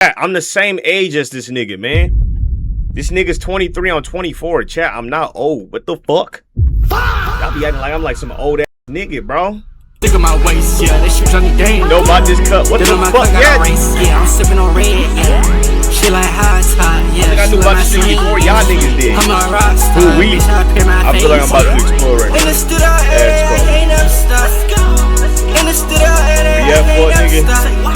I'm the same age as this nigga, man. This nigga's 23 on 24. Chat, I'm not old. What the fuck? Y'all be acting like I'm like some old ass nigga, bro. Look at my waist, yeah, that shit Johnny Dane. Know about this cup? What the fuck? Yeah, I'm sipping on red, yeah. She like high tide, yeah. I think I knew about this shit before y'all niggas did. I'm a rock star. Who we? I feel like I'm about to explore right now. In the studio, ain't never stop. In the studio, React for it, nigga.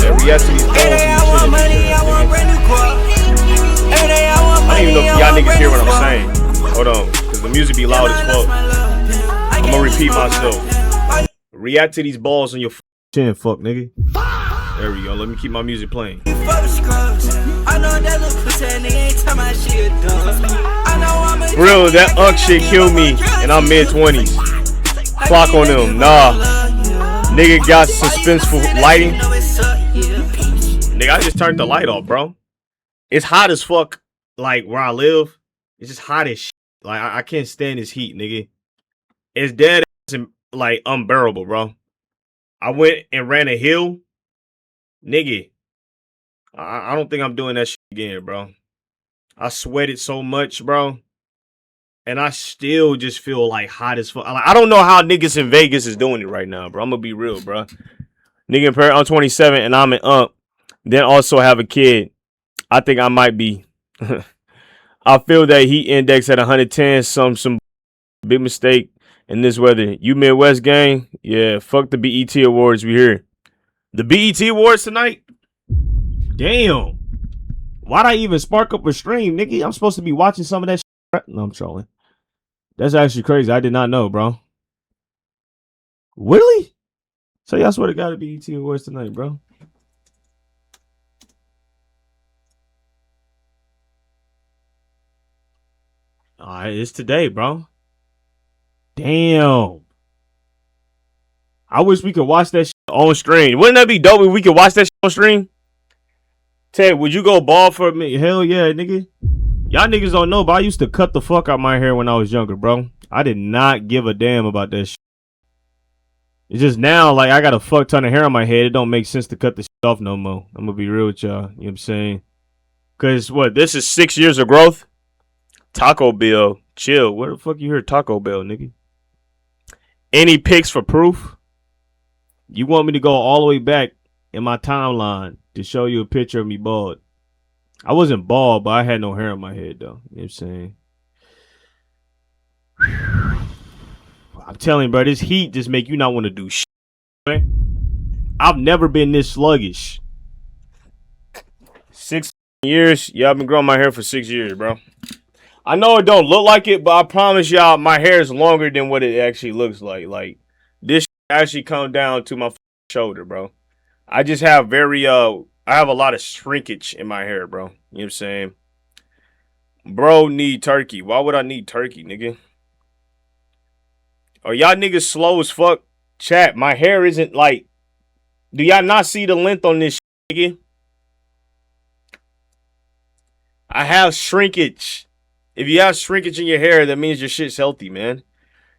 Yeah, react to these balls and I want money, I want brand new car. Every day I want money, I don't even know if y'all niggas hear what I'm saying. Hold on, cause the music be loud as fuck. I'm gonna repeat myself. React to these balls on your chin, fuck nigga. There we go. Let me keep my music playing. I know that little pussy ain't time I shit done. Real, that unk shit killed me, and I'm mid-20s. Clock on them, nah. Nigga got suspenseful lighting. Nigga, I just turned the light off, bro. It's hot as fuck, like where I live. It's just hot as shit. Like I can't stand this heat, nigga. It's dead ass and like unbearable, bro. I went and ran a hill, nigga. I don't think I'm doing that shit again, bro. I sweated so much, bro, and I still just feel like hot as fuck. Like, I don't know how niggas in Vegas is doing it right now, bro. I'm gonna be real, bro. Nigga, in I'm 27 and I'm an then also have a kid. I think I might be. I feel that heat index at 110. Some big mistake in this weather. You Midwest gang, yeah. Fuck the BET Awards. We here. The BET Awards tonight. Damn. Why'd I even spark up a stream, nigga? I'm supposed to be watching some of that shit. No, I'm trolling. That's actually crazy. I did not know, bro. Really? So y'all swear to God, the BET Awards tonight, bro. All right, it's today, bro. Damn. I wish we could watch that shit on stream. Wouldn't that be dope if we could watch that shit on stream? Ted, would you go bald for me? Hell yeah, nigga. Y'all niggas don't know, but I used to cut the fuck out my hair when I was younger, bro. I did not give a damn about that shit. It's just now, like, I got a fuck ton of hair on my head. It don't make sense to cut the shit off no more. I'm gonna be real with y'all. You know what I'm saying? Because, what, this is 6 years of growth? Taco Bell. Chill. Where the fuck you hear Taco Bell, nigga? Any pics for proof? You want me to go all the way back in my timeline to show you a picture of me bald? I wasn't bald, but I had no hair on my head, though. You know what I'm saying? I'm telling you, bro, this heat just make you not want to do shit, man. I've never been this sluggish. 6 years? Yeah, I've been growing my hair for 6 years, bro. I know it don't look like it, but I promise y'all my hair is longer than what it actually looks like. Like, this actually come down to my shoulder, bro. I just have I have a lot of shrinkage in my hair, bro. You know what I'm saying? Bro, need turkey. Why would I need turkey, nigga? Are y'all niggas slow as fuck? Chat, my hair isn't like... Do y'all not see the length on this shit, nigga? I have shrinkage. If you have shrinkage in your hair, that means your shit's healthy, man.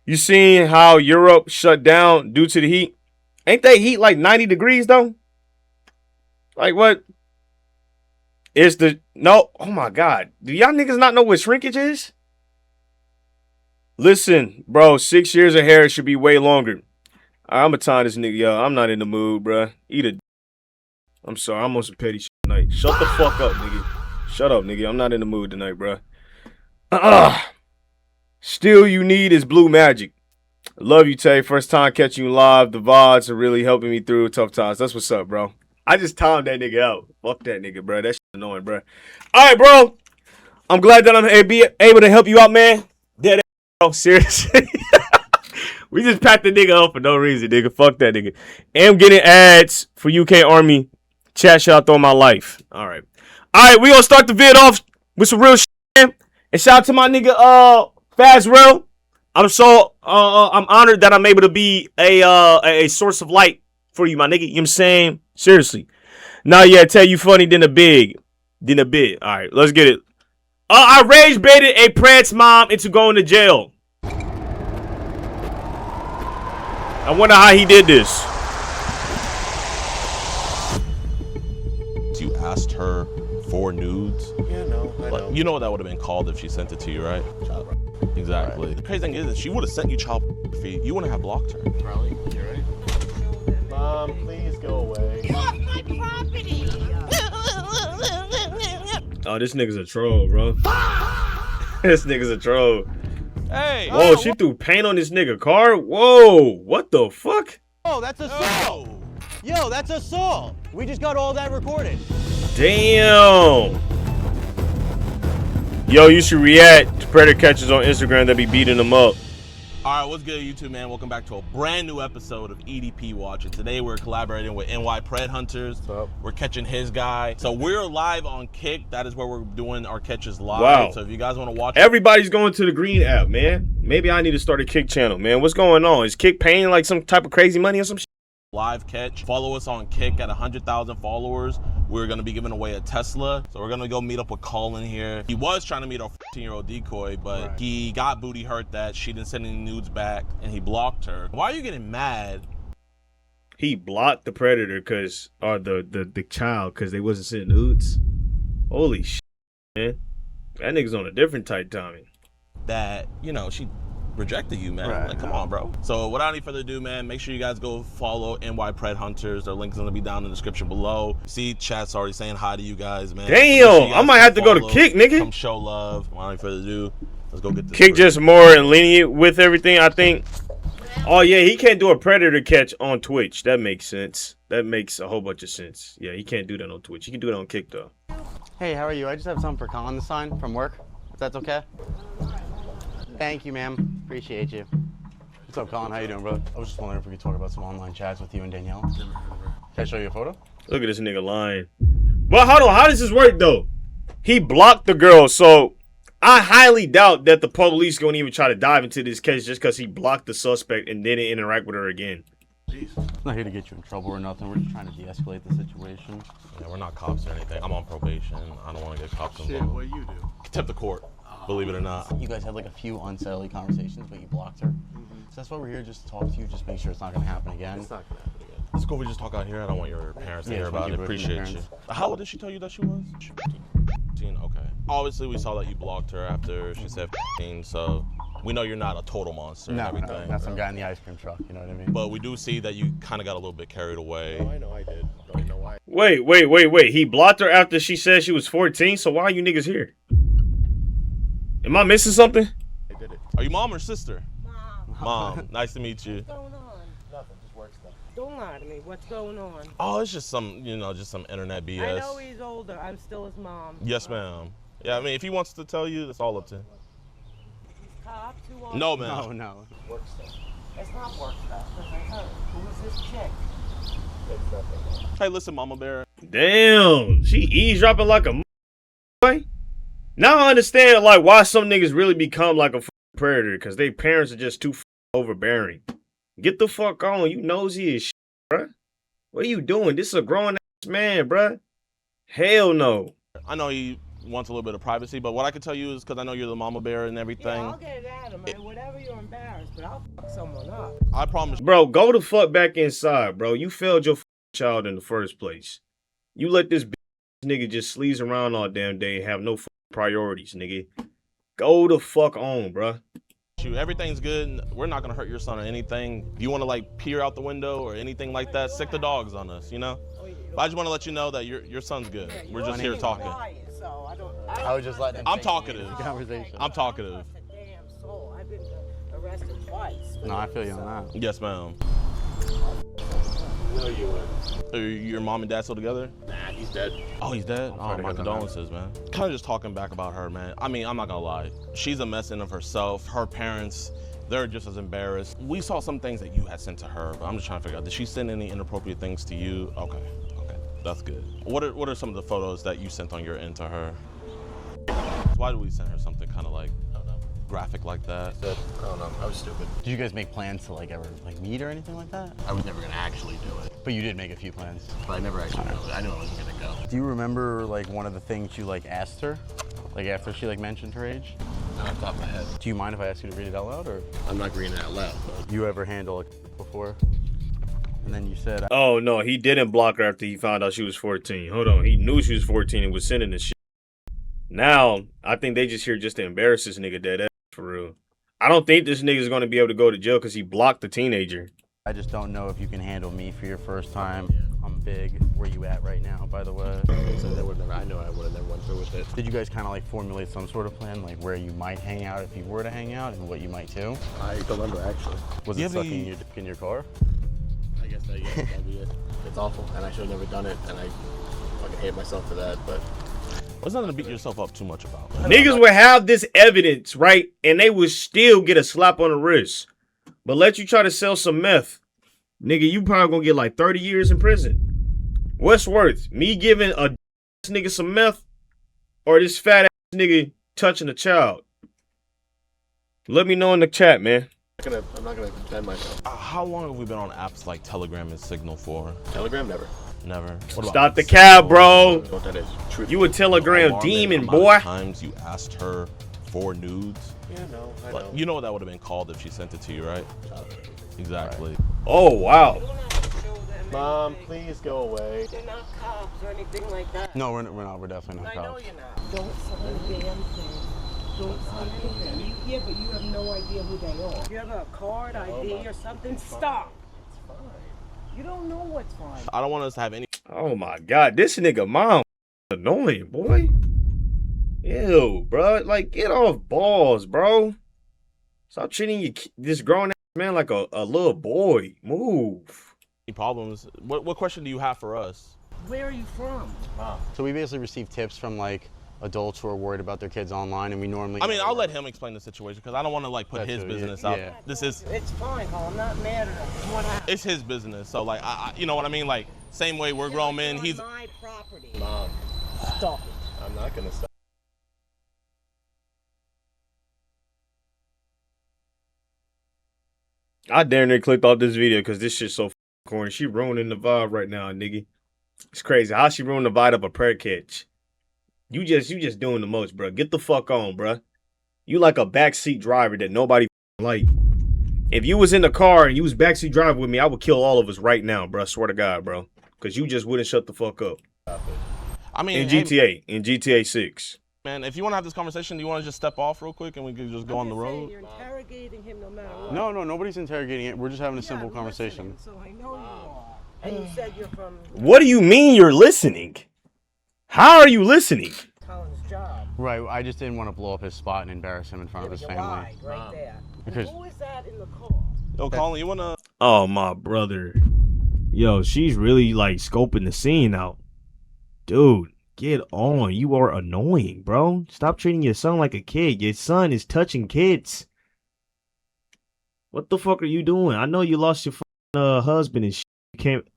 You seen how Europe shut down due to the heat? Ain't they heat like 90 degrees, though? Like, what? It's the... No. Oh, my God. Do y'all niggas not know what shrinkage is? Listen, bro. 6 years of hair should be way longer. I'm going to time this nigga, yo. I'm not in the mood, bro. Eat a... I'm sorry. I'm on some petty shit tonight. Shut the fuck up, nigga. Shut up, nigga. I'm not in the mood tonight, bro. Still you need is blue magic. Love you, Tay. First time catching you live. The VODs are really helping me through tough times. That's what's up, bro. I just timed that nigga out. Fuck that nigga, bro. That shit annoying, bro. All right, bro. I'm glad that I'm able to help you out, man. Dead ass, bro. Seriously. We just packed the nigga up for no reason, nigga. Fuck that nigga. Am getting ads for UK Army. Chat shout out on my life. All right. All right, we gonna start the vid off with some real shit, man. And shout out to my nigga, Fazrell. I'm honored that I'm able to be a source of light for you, my nigga. You know what I'm saying? Seriously. Now, yeah, tell you funny than a bit. All right, let's get it. I rage baited a Prance mom into going to jail. I wonder how he did this. You asked her 4 nudes. Yeah, no, I know. You know what that would have been called if she sent it to you, right? Child. Exactly. Right. The crazy thing is, if she would have sent you child pornography, you wouldn't have blocked her. Probably. You're right. Mom, please go away. Off my property! Oh, this nigga's a troll, bro. This nigga's a troll. Hey! Whoa, she threw paint on this nigga car? Whoa, what the fuck? Oh, that's assault. Yo, that's assault. We just got all that recorded. Damn. Yo, you should react to predator catchers on Instagram that be beating them up. All right, what's good, YouTube, man? Welcome back to a brand new episode of EDP Watch. And today we're collaborating with NY Pred Hunters. What's up? We're catching his guy. So we're live on Kick. That is where we're doing our catches live. Wow. So if you guys want to watch, Everybody's going to the green app, man. Maybe I need to start a Kick channel, man. What's going on? Is Kick paying like some type of crazy money or some shit? live catch, follow us on Kick at 100,000 followers. We're gonna be giving away a Tesla. So we're gonna go meet up with Colin here. He was trying to meet our 14-year-old decoy, but he got booty hurt that she didn't send any nudes back and he blocked her. Why are you getting mad? He blocked the predator or the child because they wasn't sending nudes. Holy shit, man. That nigga's on a different type timing. That, you know, she rejected you, man. Right. Like, come on, bro. So without any further ado, man, make sure you guys go follow NY Pred Hunters. Their link is gonna be down in the description below. See, chat's already saying hi to you guys, man. Damn, I might have to go to Kick, nigga. Come show love. Without any further ado, let's go get this. Kick just more lenient with everything, I think. Oh yeah, he can't do a predator catch on Twitch. That makes sense. That makes a whole bunch of sense. Yeah, he can't do that on Twitch. He can do it on Kick though. Hey, how are you? I just have something for Colin to sign from work, if that's okay. Thank you, ma'am. Appreciate you. What's up, Colin? How you doing, bro? I was just wondering if we could talk about some online chats with you and Danielle. Can I show you a photo? Look at this nigga lying. But hold on, how does this work though? He blocked the girl, so I highly doubt that the police gonna even try to dive into this case just because he blocked the suspect and didn't interact with her again. Jeez. I'm not here to get you in trouble or nothing. We're just trying to de-escalate the situation. Yeah, we're not cops or anything. I'm on probation. I don't want to get cops involved. What do you do? Contempt of court. Believe it or not. You guys had like a few unsettling conversations, but you blocked her. So that's why we're here, just to talk to you, just make sure it's not going to happen again. It's not gonna happen again. Let's go. We just talk out here. I don't want your parents to hear just about want it. you both and Appreciate your you. parents. How old did she tell you that she was? 15. Okay. Obviously, we saw that you blocked her after she said 15, so we know you're not a total monster and everything. Not some guy in the ice cream truck, you know what I mean? But we do see that you kind of got a little bit carried away. Oh, I know I did. Don't even know why. Wait. He blocked her after she said she was 14, so why are you niggas here? Am I missing something? I did it. Are you mom or sister? Mom, Mom. Nice to meet you. what's going on? Nothing. Just work stuff. Don't lie to me. What's going on? Oh, it's just some, just some internet BS. I know he's older. I'm still his mom. Yes, ma'am. Yeah, I mean, if he wants to tell you, it's all up to him. Cop, too old. No, man. No. Work stuff. It's not work stuff. Because I heard. Who is this chick? It's nothing. Hey, listen, Mama Bear. Damn, she eavesdropping like a boy. Now I understand like why some niggas really become like a predator, because their parents are just too overbearing. Get the fuck on, you nosy as shit, bruh. What are you doing? This is a grown ass man, bruh. Hell no. I know he wants a little bit of privacy, but what I can tell you is because I know you're the Mama Bear and everything. Yeah, I'll get it at him, man. Whatever you're embarrassed, but I'll fuck someone up. I promise. Bro, go the fuck back inside, bro. You failed your child in the first place. You let this nigga just sleaze around all damn day and have no priorities, nigga. Go the fuck on, bruh. Everything's good. We're not gonna hurt your son or anything. Do you want to like peer out the window or anything like that? Sick the dogs on us, you know? But I just want to let you know that your son's good. We're just here talking. I was just letting him I'm take talkative. the conversation. I'm talkative. Damn soul. I've been arrested twice. No, I feel you on that. Yes, ma'am. No, you wouldn't. Are your mom and dad still together? Nah, he's dead. Oh, he's dead? Oh, sorry to my hear that, condolences, man. Kind of just talking back about her, man. I mean, I'm not gonna lie. She's a mess in of herself. Her parents, they're just as embarrassed. We saw some things that you had sent to her, but I'm just trying to figure out, did she send any inappropriate things to you? Okay, that's good. What are some of the photos that you sent on your end to her? Why did we send her something kind of like graphic like that? I don't know. I was stupid. Did you guys make plans to like ever like meet or anything like that? I was never gonna actually do it. But you did make a few plans. But I never actually knew it. I knew I wasn't gonna go. Do you remember like one of the things you like asked her? Like after she like mentioned her age? Not off the top of my head. Do you mind if I ask you to read it out loud or? I'm not reading it out loud, but You ever handle it before? And then you said, Oh, no, he didn't block her after he found out she was 14. Hold on. He knew she was 14 and was sending this shit. Now, I think they just here just to embarrass this nigga dead ass for real. I don't think this nigga's going to be able to go to jail because he blocked the teenager. I just don't know if you can handle me for your first time. I'm big. Where you at right now, by the way? So they would never, I know I would have never went through with it. Did you guys kind of like formulate some sort of plan, like where you might hang out if you were to hang out and what you might do? I don't remember actually. Was it sucking your dick in your car? I guess that'd be it. It's awful, and I should have never done it, and I fucking hate myself for that, but... There's nothing to beat yourself up too much about. Niggas would have this evidence, right? And they would still get a slap on the wrist. But let you try to sell some meth. Nigga, you probably gonna get like 30 years in prison. What's worth? Me giving a nigga some meth or this fat ass nigga touching a child? Let me know in the chat, man. I'm not gonna defend myself. How long have we been on apps like Telegram and Signal for? Telegram, never. Never. What about Stop the cab, bro. I don't know what that is. Truth. You a Telegram alarming demon, amount of boy. Times you asked her for nudes. Yeah, no, I Like, know. you know what that would have been called if she sent it to you, right? Exactly. Oh, wow. You don't have to show them Mom, anything. please go away. They're not cops or anything like that. No, we're not. We're definitely not I know cops. you're not. Don't sign a damn thing. Don't sign anything. Yeah, but you have no idea who they are. You have a card, ID, or something? Stop. It's fine. You don't know what's fine. I don't want us to have any Oh my god, this nigga mom annoying, boy. Ew, bro. Like, get off balls, bro. Stop treating this grown ass man like a little boy. Move. problems. What question do you have for us? Where are you from? Mom. So we basically receive tips from like adults who are worried about their kids online, and we normally. I mean, I'll let him explain the situation because I don't want to like put That's his it, business yeah. out. Yeah. This is It's fine, Paul. I'm not mad at him. What happened? it's his business. So like, you know what I mean? Like, same way we're grown men. He's on my property. Mom, Stop it. I'm not gonna stop. I damn near clicked off this video because this shit's so corny. She ruining the vibe right now, nigga. It's crazy. How she ruined the vibe of a prayer catch? You just doing the most, bro. Get the fuck on, bro. You like a backseat driver that nobody like. If you was in the car and you was backseat driver with me, I would kill all of us right now, bro. Swear to God, bro. Because you just wouldn't shut the fuck up. I mean, In hey, GTA. In GTA 6. man, if you want to have this conversation, do you want to just step off real quick and we can just go on the road? You're interrogating him no matter what. No, nobody's interrogating it. We're just having a simple I'm conversation. listening, so I know you are. And you said you're from What do you mean you're listening? How are you listening? Colin's job. Right. I just didn't want to blow up his spot and embarrass him in front of his You family. lied right there. Because- Who is that in the car? Yo, Colin, you wanna? Oh, my brother. Yo, she's really like scoping the scene out. Dude, get on. You are annoying, bro. Stop treating your son like a kid. Your son is touching kids. What the fuck are you doing? I know you lost your husband and shit. You can't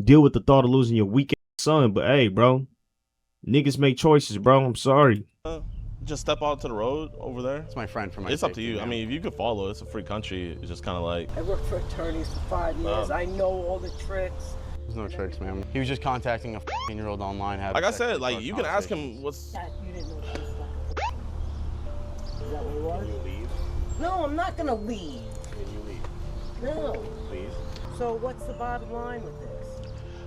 deal with the thought of losing your weak ass son, but hey, bro. Niggas make choices, bro. I'm sorry. Just step out to the road over there. It's my friend from my. It's up to safety, you. I man. mean, if you could follow, it's a free country. It's just kind of like. I worked for attorneys for 5 years. I know all the tricks. There's no tricks, man. He was just contacting a 15-year-old online. Like I said, like you can ask him what's. That you didn't know what she was fucking. Is that what it was? Can you leave? No, I'm not gonna leave. Can you leave? No. Please? So what's the bottom line with this?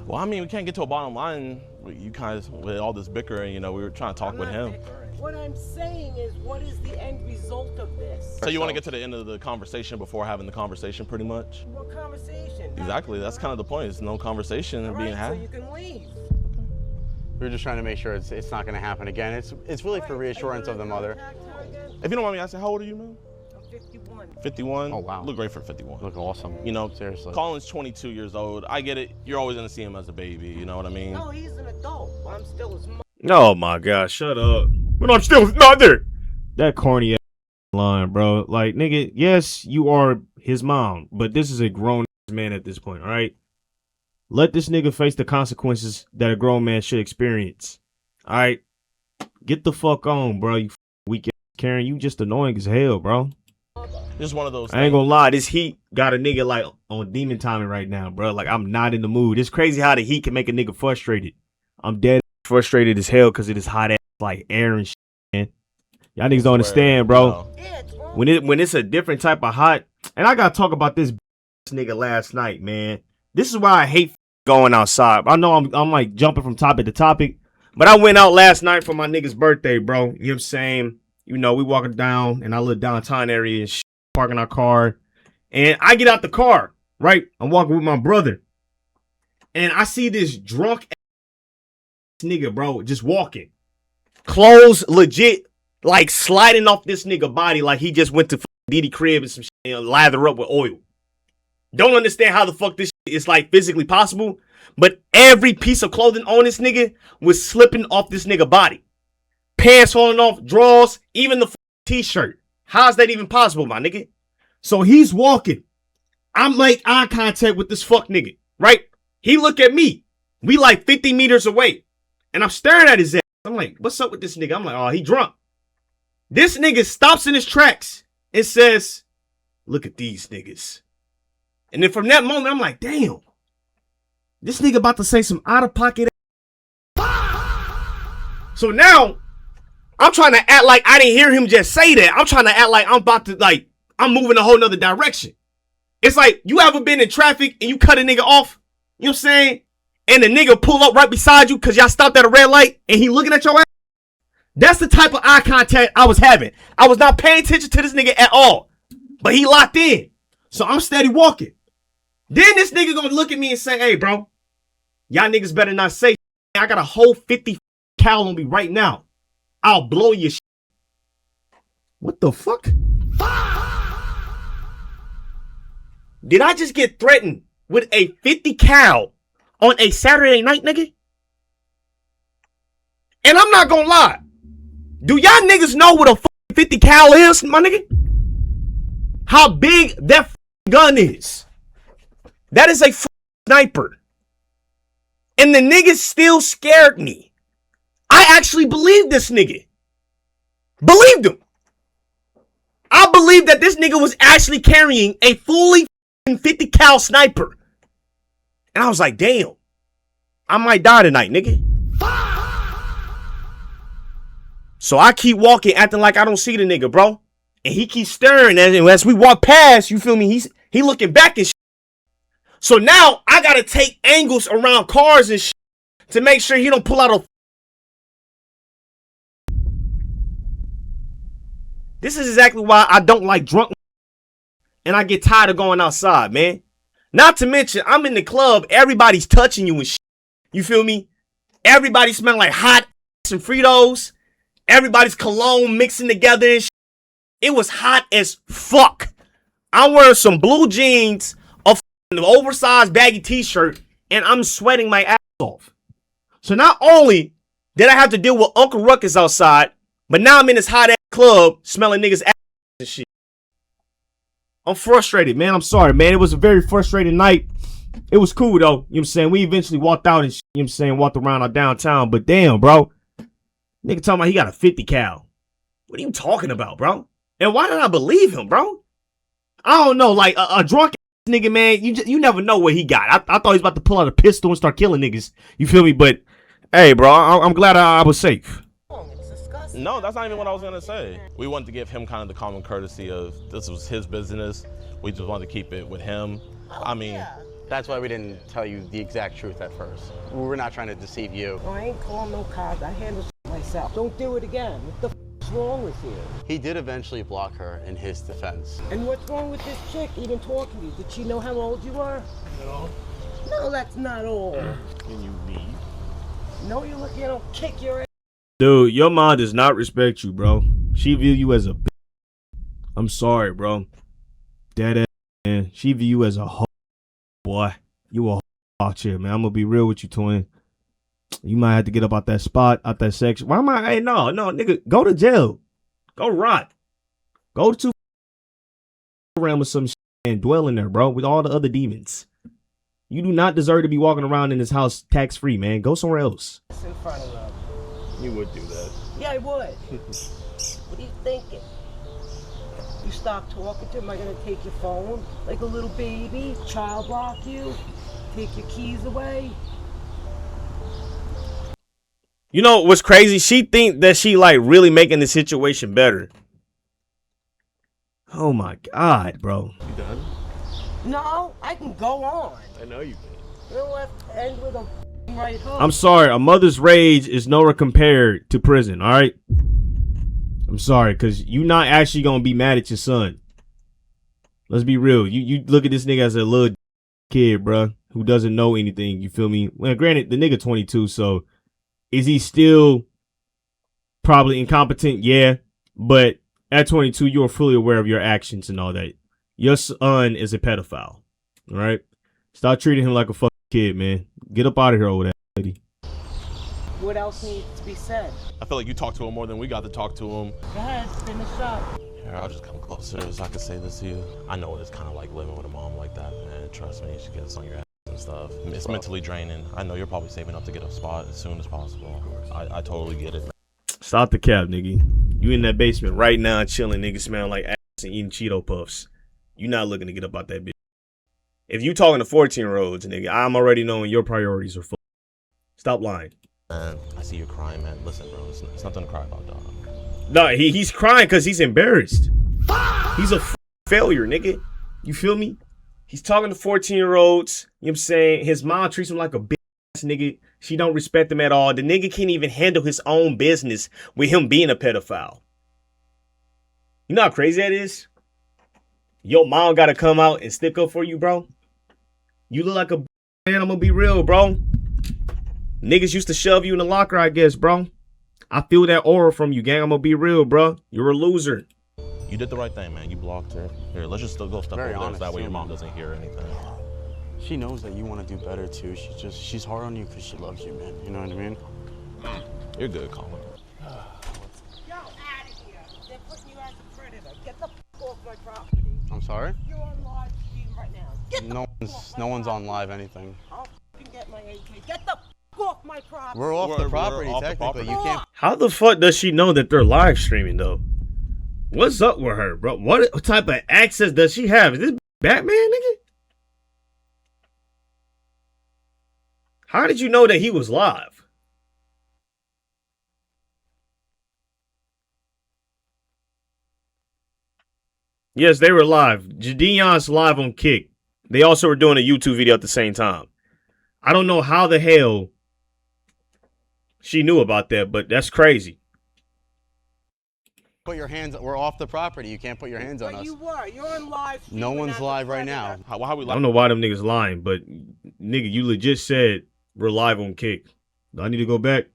Well, I mean, we can't get to a bottom line. You guys with all this bickering, you know, we were trying to talk I'm with not him. bickering. What I'm saying is, what is the end result of this? So you want to get to the end of the conversation before having the conversation, pretty much. What conversation? Exactly. That's kind of the point. It's no conversation All being right, had. so you can leave. We were just trying to make sure it's not going to happen again. It's really for All right, reassurance are of you the gonna mother. contact her again? If you don't mind me asking, how old are you, man? I'm 51. 51. Oh, wow. Look great for 51. Look awesome. You know, Seriously. Colin's 22 years old. I get it. You're always gonna see him as a baby. You know what I mean? No, he's an adult. I'm still his mom. Oh my god, shut up. But I'm still not there. That corny ass line, bro. Like, nigga, yes, you are his mom, but this is a grown man at this point, all right? Let this nigga face the consequences that a grown man should experience. All right? Get the fuck on, bro. You weak ass Karen. You just annoying as hell, bro. Just one of those. I ain't gonna lie, this heat got a nigga like on demon timing right now, bro. Like, I'm not in the mood. It's crazy how the heat can make a nigga frustrated. I'm dead frustrated as hell because it is hot ass like air and shit, man. Y'all niggas don't understand, bro. Yeah, it's wrong. When it's a different type of hot, and I gotta talk about this nigga last night, man. This is why I hate going outside. I know I'm like jumping from topic to topic, but I went out last night for my nigga's birthday, bro. You know what I'm saying? You know, we walking down in our little downtown area and parking our car. And I get out the car, right? I'm walking with my brother. And I see this drunk ass nigga, bro, just walking. Clothes legit, like sliding off this nigga body like he just went to Diddy crib and some shit and lather up with oil. Don't understand how the fuck this shit is like physically possible, but every piece of clothing on this nigga was slipping off this nigga body. Pants falling off, drawers, even the t-shirt. How's that even possible, my nigga? So he's walking. I'm like eye contact with this fuck nigga, right? He look at me. We like 50 meters away. And I'm staring at his ass. I'm like, what's up with this nigga? I'm like, oh, he drunk. This nigga stops in his tracks and says, look at these niggas. And then from that moment, I'm like, damn. This nigga about to say some out-of-pocket So now, I'm trying to act like I didn't hear him just say that. I'm trying to act like I'm about to, like, I'm moving a whole nother direction. It's like, you ever been in traffic and you cut a nigga off? You know what I'm saying? And the nigga pull up right beside you because y'all stopped at a red light and he looking at your ass? That's the type of eye contact I was having. I was not paying attention to this nigga at all. But he locked in. So I'm steady walking. Then this nigga gonna look at me and say, hey, bro, y'all niggas better not say shit. I got a whole 50 cal on me right now. I'll blow your shit. What the fuck? Did I just get threatened with a 50 cal on a Saturday night, nigga? And I'm not gonna lie. Do y'all niggas know what a 50 cal is, my nigga? How big that gun is? That is a sniper. And the nigga still scared me. I actually believed this nigga. Believed him. I believed that this nigga was actually carrying a fully 50 cal sniper. And I was like, damn. I might die tonight, nigga. So I keep walking, acting like I don't see the nigga, bro. And he keeps staring. And as we walk past, you feel me? He looking back and shit. So now I gotta take angles around cars and shit to make sure he don't pull out a. This is exactly why I don't like drunk and I get tired of going outside, man. Not to mention, I'm in the club, everybody's touching you and shit. You feel me? Everybody smelling like hot and Fritos. Everybody's cologne mixing together and shit. It was hot as fuck. I'm wearing some blue jeans, an oversized baggy t-shirt, and I'm sweating my ass off. So not only did I have to deal with Uncle Ruckus outside, but now I'm in this hot ass club smelling niggas ass and shit. I'm frustrated, man. I'm sorry, man. It was a very frustrating night. It was cool, though. You know what I'm saying? We eventually walked out and shit, you know what I'm saying, walked around our downtown. But damn, bro. Nigga talking about he got a 50 cal. What are you talking about, bro? And why did I believe him, bro? I don't know. Like, a drunk ass nigga, man, you never know what he got. I thought he was about to pull out a pistol and start killing niggas. You feel me? But, hey, bro, I'm glad I was safe. No, that's not even what I was gonna say. We wanted to give him kind of the common courtesy of this was his business. We just wanted to keep it with him. I mean, That's why we didn't tell you the exact truth at first. We were not trying to deceive you. I ain't calling no cops. I handle shit myself. Don't do it again. What the f***'s wrong with you? He did eventually block her in his defense. And what's wrong with this chick even talking to you? Did she know how old you were? No. No, that's not all. Can you leave? No, you're looking at him kick your ass. Dude, your mom does not respect you, bro. She view you as a bitch. I'm sorry, bro. Dead ass, man. She view you as a hoe. Boy, you a hoe out here, man. I'm gonna be real with you, twin. You might have to get up out that spot, out that section. Why am I? Hey, no, nigga. Go to jail. Go rot. Go to around with some shit and dwell in there, bro, with all the other demons. You do not deserve to be walking around in this house tax-free, man. Go somewhere else. In front of them. You would do that. Yeah, I would. What are you thinking? You stop talking to him, am I gonna take your phone like a little baby? Child lock you? Take your keys away? You know what's crazy? She think that she like really making the situation better. Oh my God, bro. You done? No, I can go on. I know you can. You know what? End with a right hook. I'm sorry, a mother's rage is nowhere compared to prison, all right? I'm sorry, because you're not actually going to be mad at your son. Let's be real. You look at this nigga as a little kid, bruh, who doesn't know anything, you feel me? Well, granted, the nigga 22, so is he still probably incompetent? Yeah, but at 22, you're fully aware of your actions and all that. Your son is a pedophile, all right? Stop treating him like a fucking kid, man. Get up out of here over that lady. What else needs to be said? I feel like you talked to him more than we got to talk to him. Go ahead, finish up. Here, I'll just come closer so I can say this to you. I know what it's kind of like living with a mom like that, man. Trust me, she gets on your ass and stuff. It's mentally draining. I know you're probably saving up to get a spot as soon as possible. I totally get it, man. Stop the cap, nigga. You in that basement right now chilling, nigga, smelling like ass and eating Cheeto Puffs. You not looking to get up out that bitch. If you talking to 14-year-olds, nigga, I'm already knowing your priorities are full. Stop lying. Man, I see you're crying, man. Listen, bro, it's nothing to cry about, dog. No, he's crying because he's embarrassed. He's a failure, nigga. You feel me? He's talking to 14-year-olds. You know what I'm saying? His mom treats him like a bitch ass nigga. She don't respect him at all. The nigga can't even handle his own business with him being a pedophile. You know how crazy that is? Your mom got to come out and stick up for you, bro. You look like a man. I'm going to be real, bro. Niggas used to shove you in the locker, I guess, bro. I feel that aura from you, gang. I'm going to be real, bro. You're a loser. You did the right thing, man. You blocked her. Here, let's just still go step over there so that way your mom doesn't hear anything. She knows that you want to do better, too. She's hard on you because she loves you, man. You know what I mean? You're good, Colin. Yo, out of here. They're putting you as a predator. Get the f off my property. I'm sorry? You're on live stream right now. Get the No one's on live anything. I'll f***ing get my AK. Get the f off my property. We're off the property, off the technically. property. You can't. How the fuck does she know that they're live streaming, though? What's up with her, bro? What type of access does she have? Is this Batman, nigga? How did you know that he was live? Yes, they were live. Jadeon's live on Kick. They also were doing a YouTube video at the same time. I don't know how the hell she knew about that, but that's crazy. Put your hands. We're off the property. You can't put your hands on But us. you were. You're on live stream. No one's live right now. How we I don't know why them niggas lying, but nigga, you legit said we're live on Kick. Do I need to go back?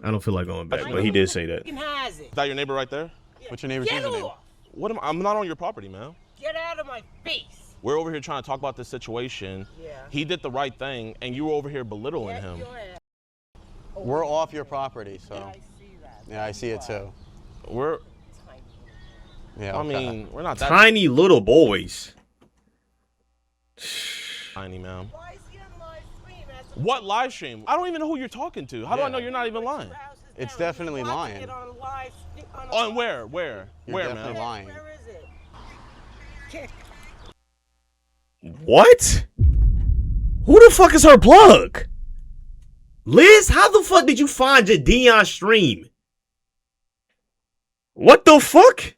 I don't feel like going back, but he did say that. Has it. Is that your neighbor right there? What's your neighbor's Get username? off. What I'm not on your property, man. Get out of my face. We're over here trying to talk about this situation. Yeah. He did the right thing, and you were over here belittling Get him. your ass. We're off your property, so. I see that. Yeah, I see it too. We're, Tiny. Yeah. I Okay. mean, we're not that Tiny little boys. tiny, man. Why is he on live stream? What live stream? I don't even know who you're talking to. How do I know you're not even lying? It's definitely lying. On where? Where? You're Where, definitely man? lying. Where is it? Kick. What? Who the fuck is her plug? Liz, how the fuck did you find Jadeon's stream? What the fuck?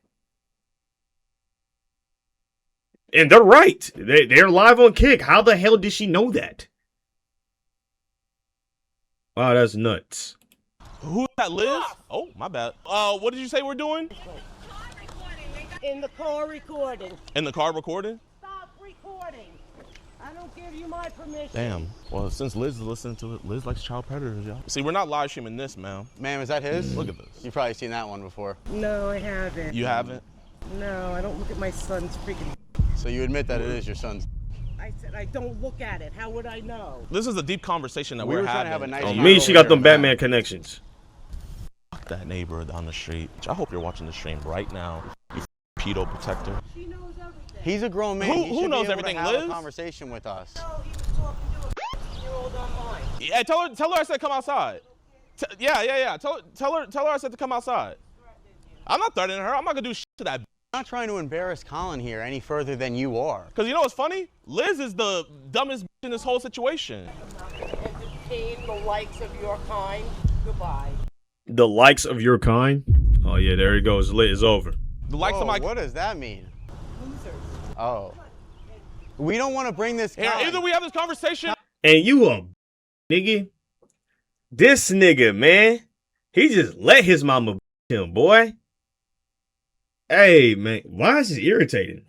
And they're right. They're live on Kick. How the hell did she know that? Wow, that's nuts. Who's that, Liz? Oh, my bad. What did you say we're doing? In the car recording. In the car recording? Stop recording. I don't give you my permission. Damn. Well, since Liz is listening to it, Liz likes child predators, y'all. See, we're not live streaming this, man. Ma'am, is that his? Look at this. You've probably seen that one before. No, I haven't. You haven't? No, I don't look at my son's freaking. So you admit that it is your son's. I said I don't look at it. How would I know? This is a deep conversation that We we're were trying to having. have a nice On time me, over she got here, them man. Batman connections. Fuck that neighbor down the street. I hope you're watching the stream right now, you pedo protector. She knows everything. He's a grown man. Who He should knows be able everything, to have Liz? a conversation with us. No, he was talking to a 15-year-old online. Yeah, tell her I said come outside. Yeah. Tell her I said to come outside. I'm not threatening her. I'm not gonna do shit to that. I'm not trying to embarrass Colin here any further than you are. Cause you know what's funny? Liz is the dumbest in this whole situation. Entertain the likes of your kind. Goodbye. The likes of your kind. Oh yeah, there it goes. Lit is over. The likes of my. What does that mean? Oh. We don't want to bring this. Here, either we have this conversation. And you a nigga. This nigga, man. He just let his mama him, boy. Hey, man. Why is this irritating?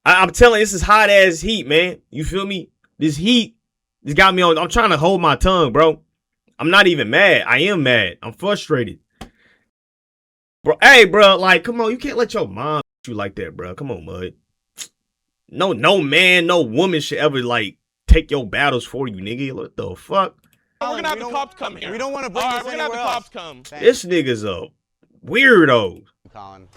I'm telling you, this is hot ass heat, man. You feel me? This heat, this got me on. I'm trying to hold my tongue, bro. I'm not even mad. I am mad. I'm frustrated. Bro, hey, bro, like, come on. You can't let your mom you like that, bro. Come on, Mud. No man, no woman should ever, like, take your battles for you, nigga. What the fuck? We're gonna have the cops come here. We don't want to bring this we're gonna have the anywhere cops else. come. Thanks. This nigga's a weirdo. Colin.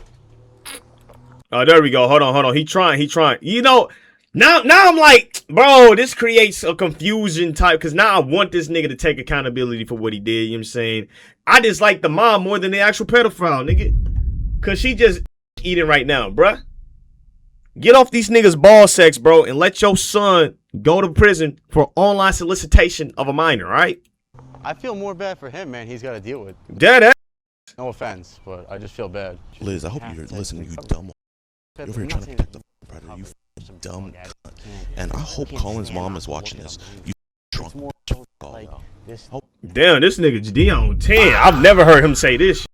Oh, there we go. Hold on. He trying. You know, now I'm like, bro, this creates a confusion type, because now I want this nigga to take accountability for what he did. You know what I'm saying? I dislike the mom more than the actual pedophile, nigga. Because she just eating right now, bruh. Get off these niggas' ball sex, bro, and let your son go to prison for online solicitation of a minor, all right? I feel more bad for him, man. He's got to deal with. Dead. No offense, but I just feel bad. Liz, I hope you're listening, you dumb. You're over here trying to protect the predator, you dumb cunt. And I hope Colin's mom is watching this. You drunk. Damn, this nigga D on 10. I've never heard him say this shit.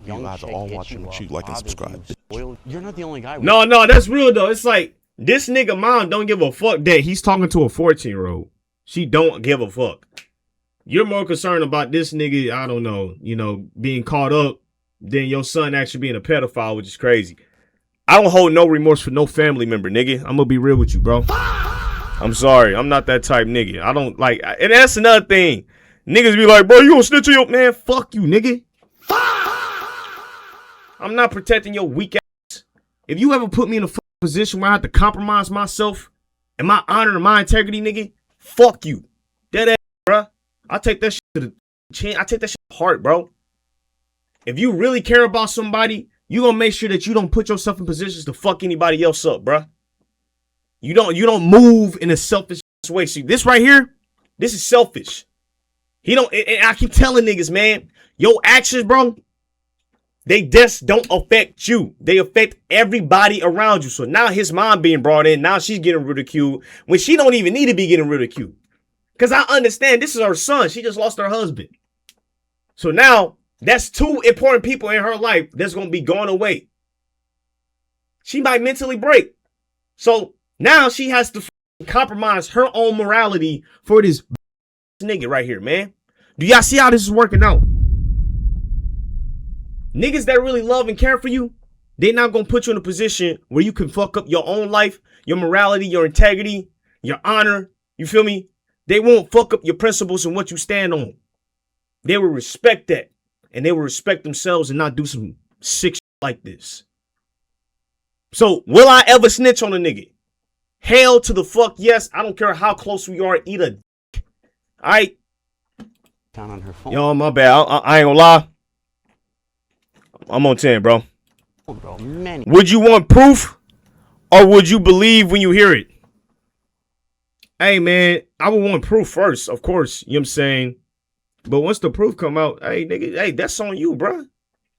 You guys are all watching. Make sure you like and subscribe. You're not the only guy. No, that's real, though. It's like, this nigga mom don't give a fuck that he's talking to a 14-year-old. She don't give a fuck. You're more concerned about this nigga, I don't know, being caught up than your son actually being a pedophile, which is crazy. I don't hold no remorse for no family member, nigga. I'm gonna be real with you, bro. I'm sorry. I'm not that type nigga. I don't like, and that's another thing. Niggas be like, bro, you gonna snitch on your man? Fuck you, nigga. I'm not protecting your weak ass. If you ever put me in a position where I have to compromise myself and my honor and my integrity, nigga, fuck you. Dead ass, bro. I take that shit to the chin. I take that shit to heart, bro. If you really care about somebody, you gonna make sure that you don't put yourself in positions to fuck anybody else up, bro. You don't move in a selfish way. See, this right here, this is selfish. And I keep telling niggas, man, your actions, bro, they just don't affect you. They affect everybody around you. So now his mom being brought in, now she's getting ridiculed when she don't even need to be getting ridiculed. Because I understand this is her son. She just lost her husband. So now that's two important people in her life that's going to be going away. She might mentally break. So now she has to compromise her own morality for this nigga right here, man. Do y'all see how this is working out? Niggas that really love and care for you, they're not going to put you in a position where you can fuck up your own life, your morality, your integrity, your honor. You feel me? They won't fuck up your principles and what you stand on. They will respect that. And they will respect themselves and not do some sick shit like this. So, will I ever snitch on a nigga? Hell to the fuck yes. I don't care how close we are. Eat a dick. All right? Down on her phone. Yo, my bad. I ain't gonna lie. I'm on 10, bro. Would you want proof or would you believe when you hear it? Hey, man, I would want proof first, of course. You know what I'm saying? But once the proof come out, hey, nigga, hey, that's on you, bro.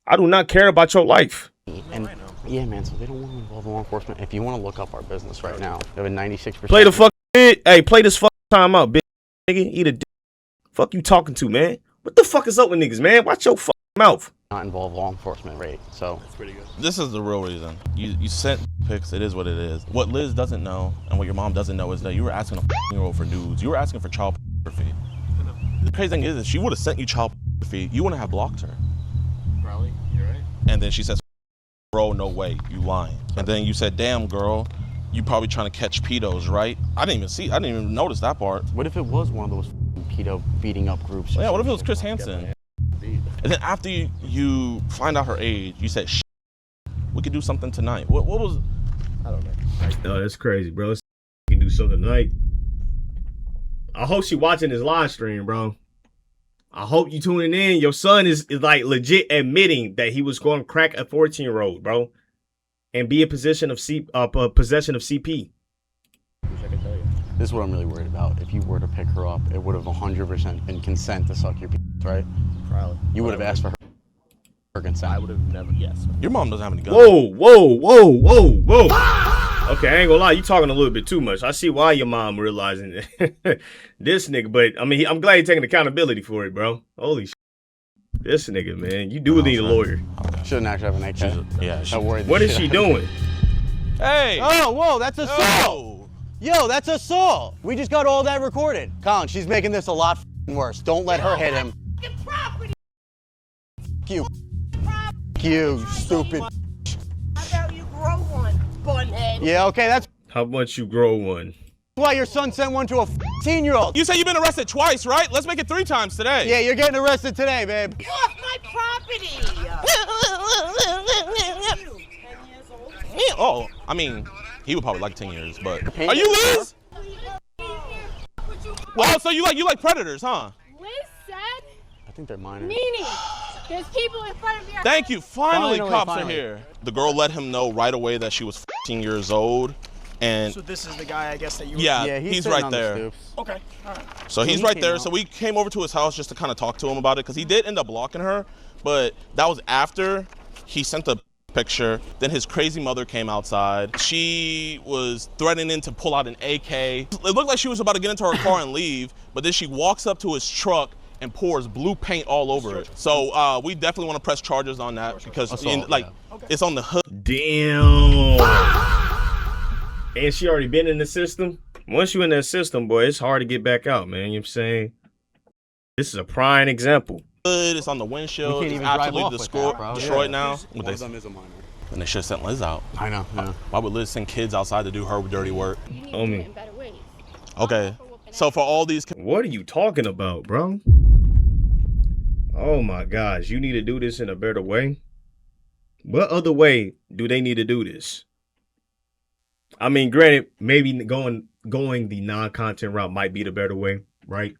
I do not care about your life. And yeah, man, so they don't want to involve law enforcement. If you want to look up our business right now, we have a 96%. Play the fuck bit. Hey, play this fuck time out, bitch. Nigga, eat a dick. Fuck you talking to, man? What the fuck is up with niggas, man? Watch your fucking mouth. Not involve law enforcement rate, so that's pretty good. This is the real reason. You sent pics. It is what it is. What Liz doesn't know and what your mom doesn't know is that you were asking a year-old for nudes. You were asking for child pornography. The crazy thing is if she would have sent you child pornography, you wouldn't have blocked her. Probably, you're right. And then she says, bro, no way, you lying. And then you said, damn, girl, you probably trying to catch pedos, right? I didn't even notice that part. What if it was one of those pedo beating up groups? Yeah, what if it was Chris Hansen? And then after you find out her age, you said, we could do something tonight. What was? I don't know. Oh, that's crazy, bro. We can do something tonight. I hope she watching this live stream, bro. I hope you tuning in. Your son is like legit admitting that he was going to crack a 14-year-old, bro, and be in possession of possession of CP. Wish I could tell you. This is what I'm really worried about. If you were to pick her up, it would have 100% been consent to suck your. right? Probably. You would have asked for her consent. I would have never. Yes. Your mom doesn't have any guns. Whoa. Okay, I ain't gonna lie, you talking a little bit too much. I see why your mom realizing that. This nigga, but I mean, I'm glad you're taking accountability for it, bro. Holy shit. This nigga, man, you do need a lawyer. Shouldn't actually have an AK. Yeah. What is she doing? Hey. Oh, whoa, that's assault. Yo, that's assault. We just got all that recorded. Colin, she's making this a lot worse. Don't let her hit him. You. You stupid. How about you grow one, bunhead? Yeah, okay, that's How much you grow one? why your son sent one to a 15-year-old. You say you've been arrested twice, right? Let's make it 3 times today. Yeah, you're getting arrested today, babe. Get off my property! 10 years old? Oh, I mean, he would probably like 10 years, but are you Liz? Well, so you like predators, huh? Liz said, I think they're minors. Nene, there's people in front of your Thank you. Finally, cops finally. are here. The girl let him know right away that she was 15 years old, and So this is the guy, I guess, that you were... yeah, he's he's right sitting on the there. stoops. Okay, all right. So he's he right came there. out. So we came over to his house just to kind of talk to him about it, because he did end up blocking her, but that was after he sent the picture. Then his crazy mother came outside. She was threatening to pull out an AK. It looked like she was about to get into her car and leave, but then she walks up to his truck and pours blue paint all over it. So we definitely want to press charges on that, because it's on the hood. Damn. And she already been in the system? Once you in that system, boy, it's hard to get back out, man. You know what I'm saying? This is a prime example. It's on the windshield. can't It's even drive absolutely off with that, bro. destroyed Yeah. now. One of them is a minor. And they should have sent Liz out. I know, yeah. Why would Liz send kids outside to do her dirty work? You need Oh, to do me. it in better ways. Okay. So for all these What are you talking about, bro? Oh my gosh, you need to do this in a better way? What other way do they need to do this? I mean, granted, maybe going the non-content route might be the better way, right?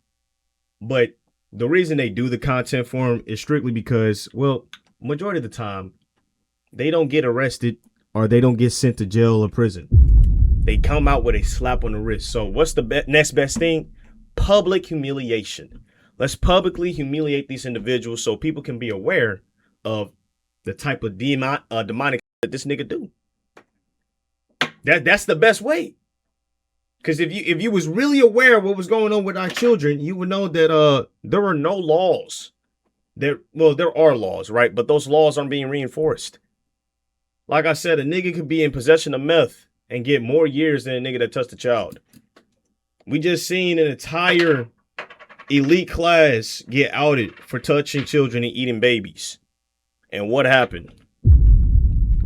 But the reason they do the content for them is strictly because, well, majority of the time, they don't get arrested or they don't get sent to jail or prison. They come out with a slap on the wrist. So what's the next best thing? Public humiliation. Let's publicly humiliate these individuals so people can be aware of the type of demonic that this nigga do. That's the best way. Because if you was really aware of what was going on with our children, you would know that there are no laws. There are laws, right? But those laws aren't being reinforced. Like I said, a nigga could be in possession of meth and get more years than a nigga that touched a child. We just seen an entire elite class get outed for touching children and eating babies. And what happened?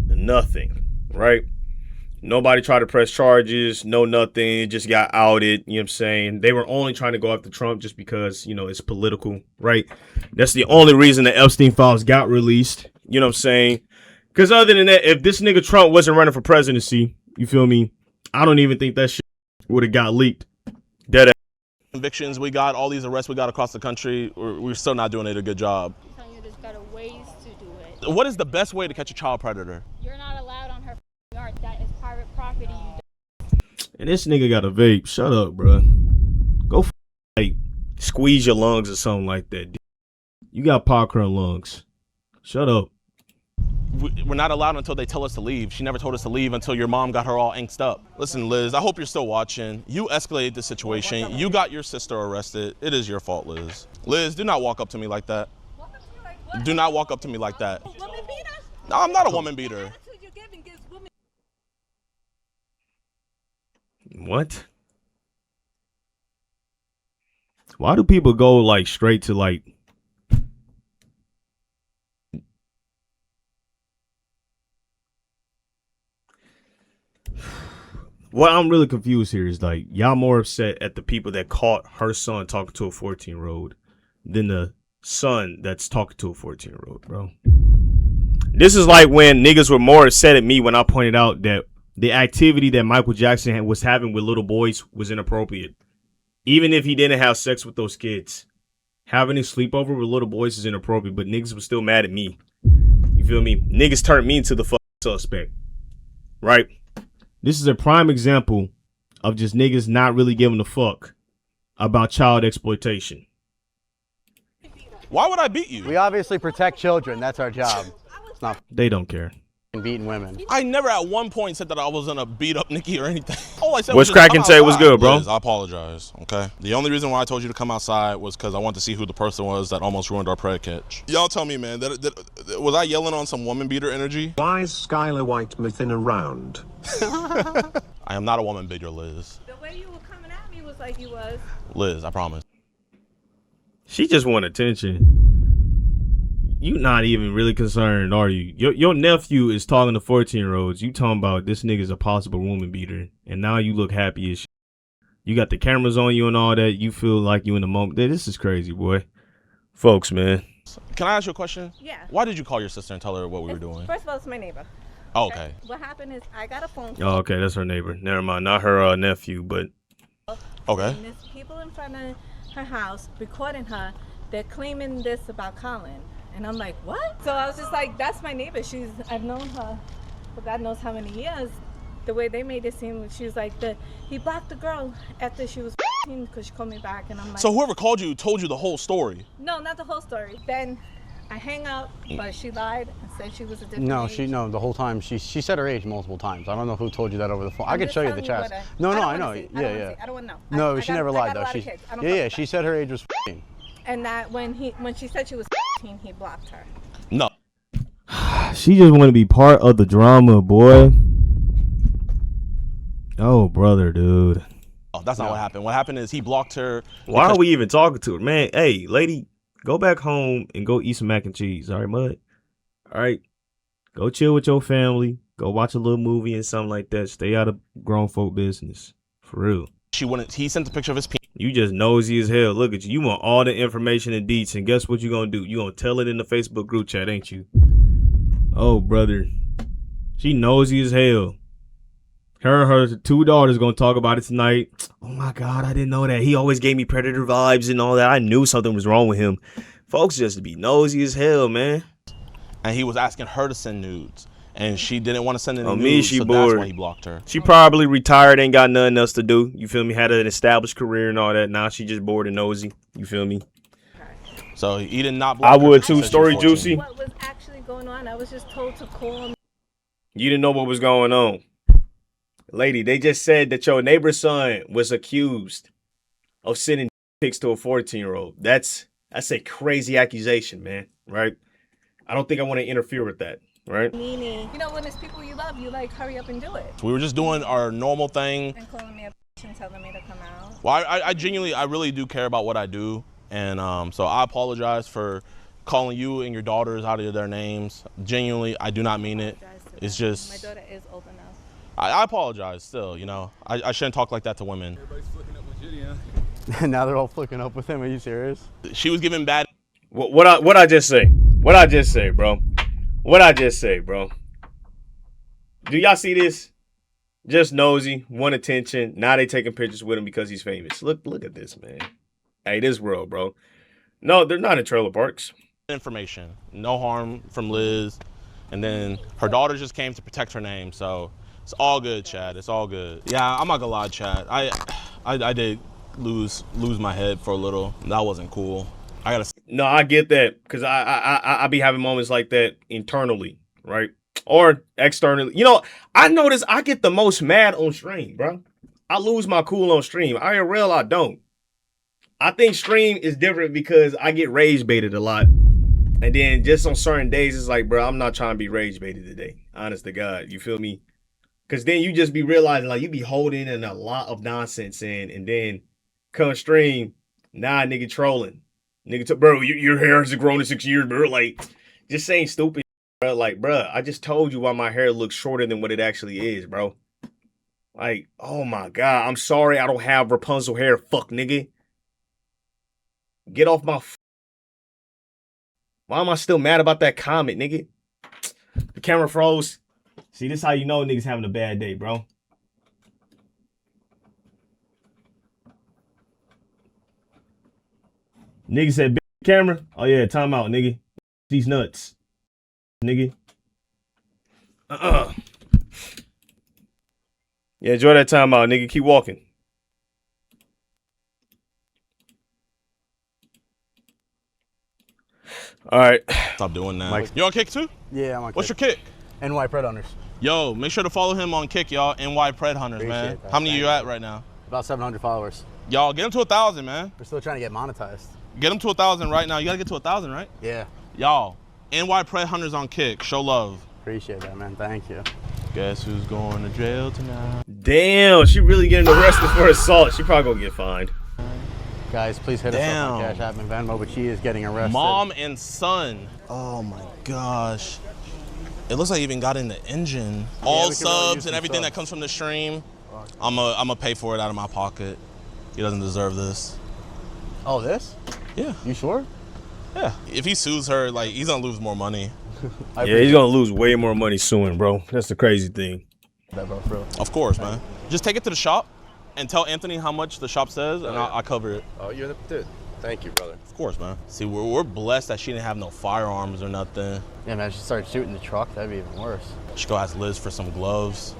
Nothing, right? Nobody tried to press charges, no nothing. It just got outed, you know what I'm saying? They were only trying to go after Trump just because, it's political, right? That's the only reason the Epstein files got released, you know what I'm saying? Because other than that, if this nigga Trump wasn't running for presidency, you feel me? I don't even think that shit would have got leaked. Dead ass. convictions we got, all these arrests we got across the country, we're still not doing it a good job. I'm telling you, there's better ways to do it. What is the best way to catch a child predator? You're not allowed on her yard. That is private property. And this nigga got a vape. Shut up, bro. Go squeeze your lungs or something like that. Dude. You got popcorn lungs. Shut up. We're not allowed until they tell us to leave. She never told us to leave until your mom got her all angst up. Listen, Liz, I hope you're still watching. You escalated the situation. You got your sister arrested. It is your fault, Liz. Liz, do not walk up to me like that. Do not walk up to me like that. No, I'm not a woman beater. What? Why do people go straight to what I'm really confused here is y'all more upset at the people that caught her son talking to a 14-year-old than the son that's talking to a 14-year-old, bro. This is like when niggas were more upset at me when I pointed out that the activity that Michael Jackson was having with little boys was inappropriate. Even if he didn't have sex with those kids. Having a sleepover with little boys is inappropriate, but niggas was still mad at me. You feel me? Niggas turned me into the fucking suspect. Right? This is a prime example of just niggas not really giving a fuck about child exploitation. Why would I beat you? We obviously protect children. That's our job. It's not They don't care. beating women. I never at one point said that I was gonna beat up Nikki or anything. All I said What's was cracking, Tay? What's good, bro? Liz, I apologize, okay? The only reason why I told you to come outside was because I wanted to see who the person was that almost ruined our prayer catch. Y'all tell me, man, was I yelling on some woman beater energy? Why is Skylar Whitemathin around? I am not a woman beater, Liz. The way you were coming at me was like you was. Liz, I promise. She just want attention. You not even really concerned, are you? Your nephew is talking to 14-year-olds. You talking about this nigga's a possible woman beater, and now you look happy as shit. You got the cameras on you and all that. You feel like you in the moment. This is crazy, boy. Folks, man. Can I ask you a question? Yeah. Why did you call your sister and tell her what we were doing? First of all, it's my neighbor. Oh, okay. What happened is I got a phone call. Oh, okay, that's her neighbor. Never mind, not her nephew, but Okay. And there's people in front of her house recording her. They're claiming this about Colin. And I'm like, what? So I was just like, that's my neighbor. I've known her for God knows how many years. The way they made it seem, she was like, he blocked the girl after she was because she called me back. And I'm like, So whoever called you told you the whole story? no, not the whole story. Then I hang up, but she lied and said she was a different age. No, the whole time she said her age multiple times. I don't know who told you that over the phone. I I'm could just show you the telling chats. what No, I I don't know. wanna see. Yeah. I don't want to know. No, I she got- never I lied got a though. lot of She kids. I don't yeah, fuck she with said her age was. And that when she said she was 15, he blocked her. No. she just want to be part of the drama, boy. Oh, brother, dude. Oh, that's not what happened. What happened is he blocked her. Why are we even talking to her, man? Hey, lady, go back home and go eat some mac and cheese. All right, mud. All right, go chill with your family. Go watch a little movie and something like that. Stay out of grown folk business, for real. He sent a picture of his penis. You just nosy as hell. Look at you. You want all the information and deets, and guess what you gonna do? You gonna tell it in the Facebook group chat, ain't you? Oh, brother. She nosy as hell. Her 2 daughters gonna talk about it tonight. Oh my God, I didn't know that. He always gave me predator vibes and all that. I knew something was wrong with him. Folks just be nosy as hell, man. And he was asking her to send nudes. And she didn't want to send any On nudes, me, she so bored. that's why he blocked her. She probably retired, ain't got nothing else to do. You feel me? Had an established career and all that. Now she just bored and nosy. You feel me? So he did not block I her would because too. she said Story she was 14. juicy. What was actually going on? I was just told to call him. You didn't know what was going on. Lady, they just said that your neighbor's son was accused of sending pics to a 14-year-old. That's a crazy accusation, man. Right? I don't think I want to interfere with that. Right? Meaning, you know, when it's people you love, you like hurry up and do it. We were just doing our normal thing. And calling me a bitch and telling me to come out. Well, I genuinely, I really do care about what I do. And so I apologize for calling you and your daughters out of their names. Genuinely, I do not mean it. It's just... My daughter is old enough. I apologize still, you know. I shouldn't talk like that to women. Everybody's flicking up with Judy, huh? Now they're all flicking up with him. Are you serious? She was giving bad... What I just say? What I just say, bro? What I just say, bro? Do y'all see this? Just nosy, want attention. Now they taking pictures with him because he's famous. Look at this, man. Hey, this world, bro. No, they're not in trailer parks. Information. No harm from Liz. And then her daughter just came to protect her name, so it's all good, Chad. It's all good. Yeah, I'm not gonna lie, Chad. I did lose my head for a little. That wasn't cool. No, I get that because I be having moments like that internally, right? Or externally. You know, I notice I get the most mad on stream, bro. I lose my cool on stream. IRL, I don't. I think stream is different because I get rage baited a lot. And then just on certain days, it's like, bro, I'm not trying to be rage baited today. Honest to God, you feel me? Because then you just be realizing, like, you be holding in a lot of nonsense in, and then come stream, nah, nigga trolling. Nigga, bro, your hair hasn't grown in 6 years, bro. Like, just saying stupid, bro. Like, bro, I just told you why my hair looks shorter than what it actually is, bro. Like, oh my God, I'm sorry I don't have Rapunzel hair, fuck nigga. Get off my... Why am I still mad about that comment, nigga? The camera froze. See, this how you know niggas having a bad day, bro. Nigga said, big camera? Oh yeah, time out, nigga. These nuts. Nigga. Yeah, enjoy that time out, nigga. Keep walking. All right. Stop doing that. Mike. You on Kick too? Yeah, I'm on What's Kick. your Kick? NY Pred Hunters. Yo, make sure to follow him on Kick, y'all. NY Pred Hunters, man. Appreciate that. How many Thank you at right now? About 700 followers. Y'all, get him to 1,000, man. We're still trying to get monetized. Get him to 1,000 right now. You gotta get to 1,000, right? Yeah. Y'all, NY Pred Hunters on Kick. Show love. Appreciate that, man. Thank you. Guess who's going to jail tonight? Damn, she really getting arrested for assault. She probably gonna get fined. Guys, please hit us up on Cash App and Venmo, but she is getting arrested. Mom and son. Oh my gosh. It looks like he even got in the engine. All subs and everything that comes from the stream. I'm a pay for it out of my pocket. He doesn't deserve this. Oh, this? Yeah. You sure? Yeah. If he sues her, like, he's gonna lose more money. Yeah, he's gonna lose way more money suing, bro. That's the crazy thing. That, bro, for real. Of course, man. Just take it to the shop and tell Anthony how much the shop says, and I'll cover it. Oh, you're the dude. Thank you, brother. Of course, man. See, we're blessed that she didn't have no firearms or nothing. Yeah, man, she started shooting the truck. That'd be even worse. She go ask Liz for some gloves.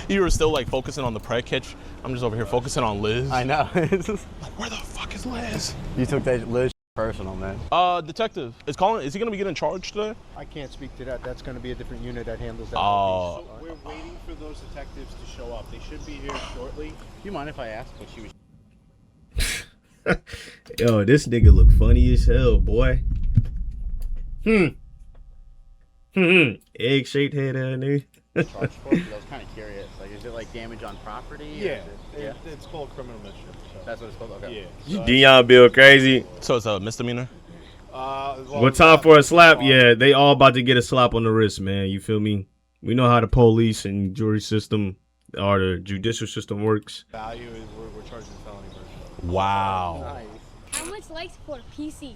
You were still like focusing on the preg catch. I'm just over here focusing on Liz. I know. Like, where the fuck is Liz? You took that Liz personal, man. Detective, is he gonna be getting charged today? I can't speak to that. That's going to be a different unit that handles that. Oh. So we're waiting for those detectives to show up. They should be here shortly. Do you mind if I ask what she was? Yo, this nigga look funny as hell, boy. Egg-shaped head out there. Charged for? I was kind of curious. Like, is it like damage on property? Yeah, it's called criminal mischief. So. That's what it's called? Okay. Yeah. Dion Bill crazy. So it's a misdemeanor? What time for a slap? Yeah, they all about to get a slap on the wrist, man. You feel me? We know how the police and jury system or the judicial system works. Value is we're charging felony version. Wow. Nice. How much likes for PC?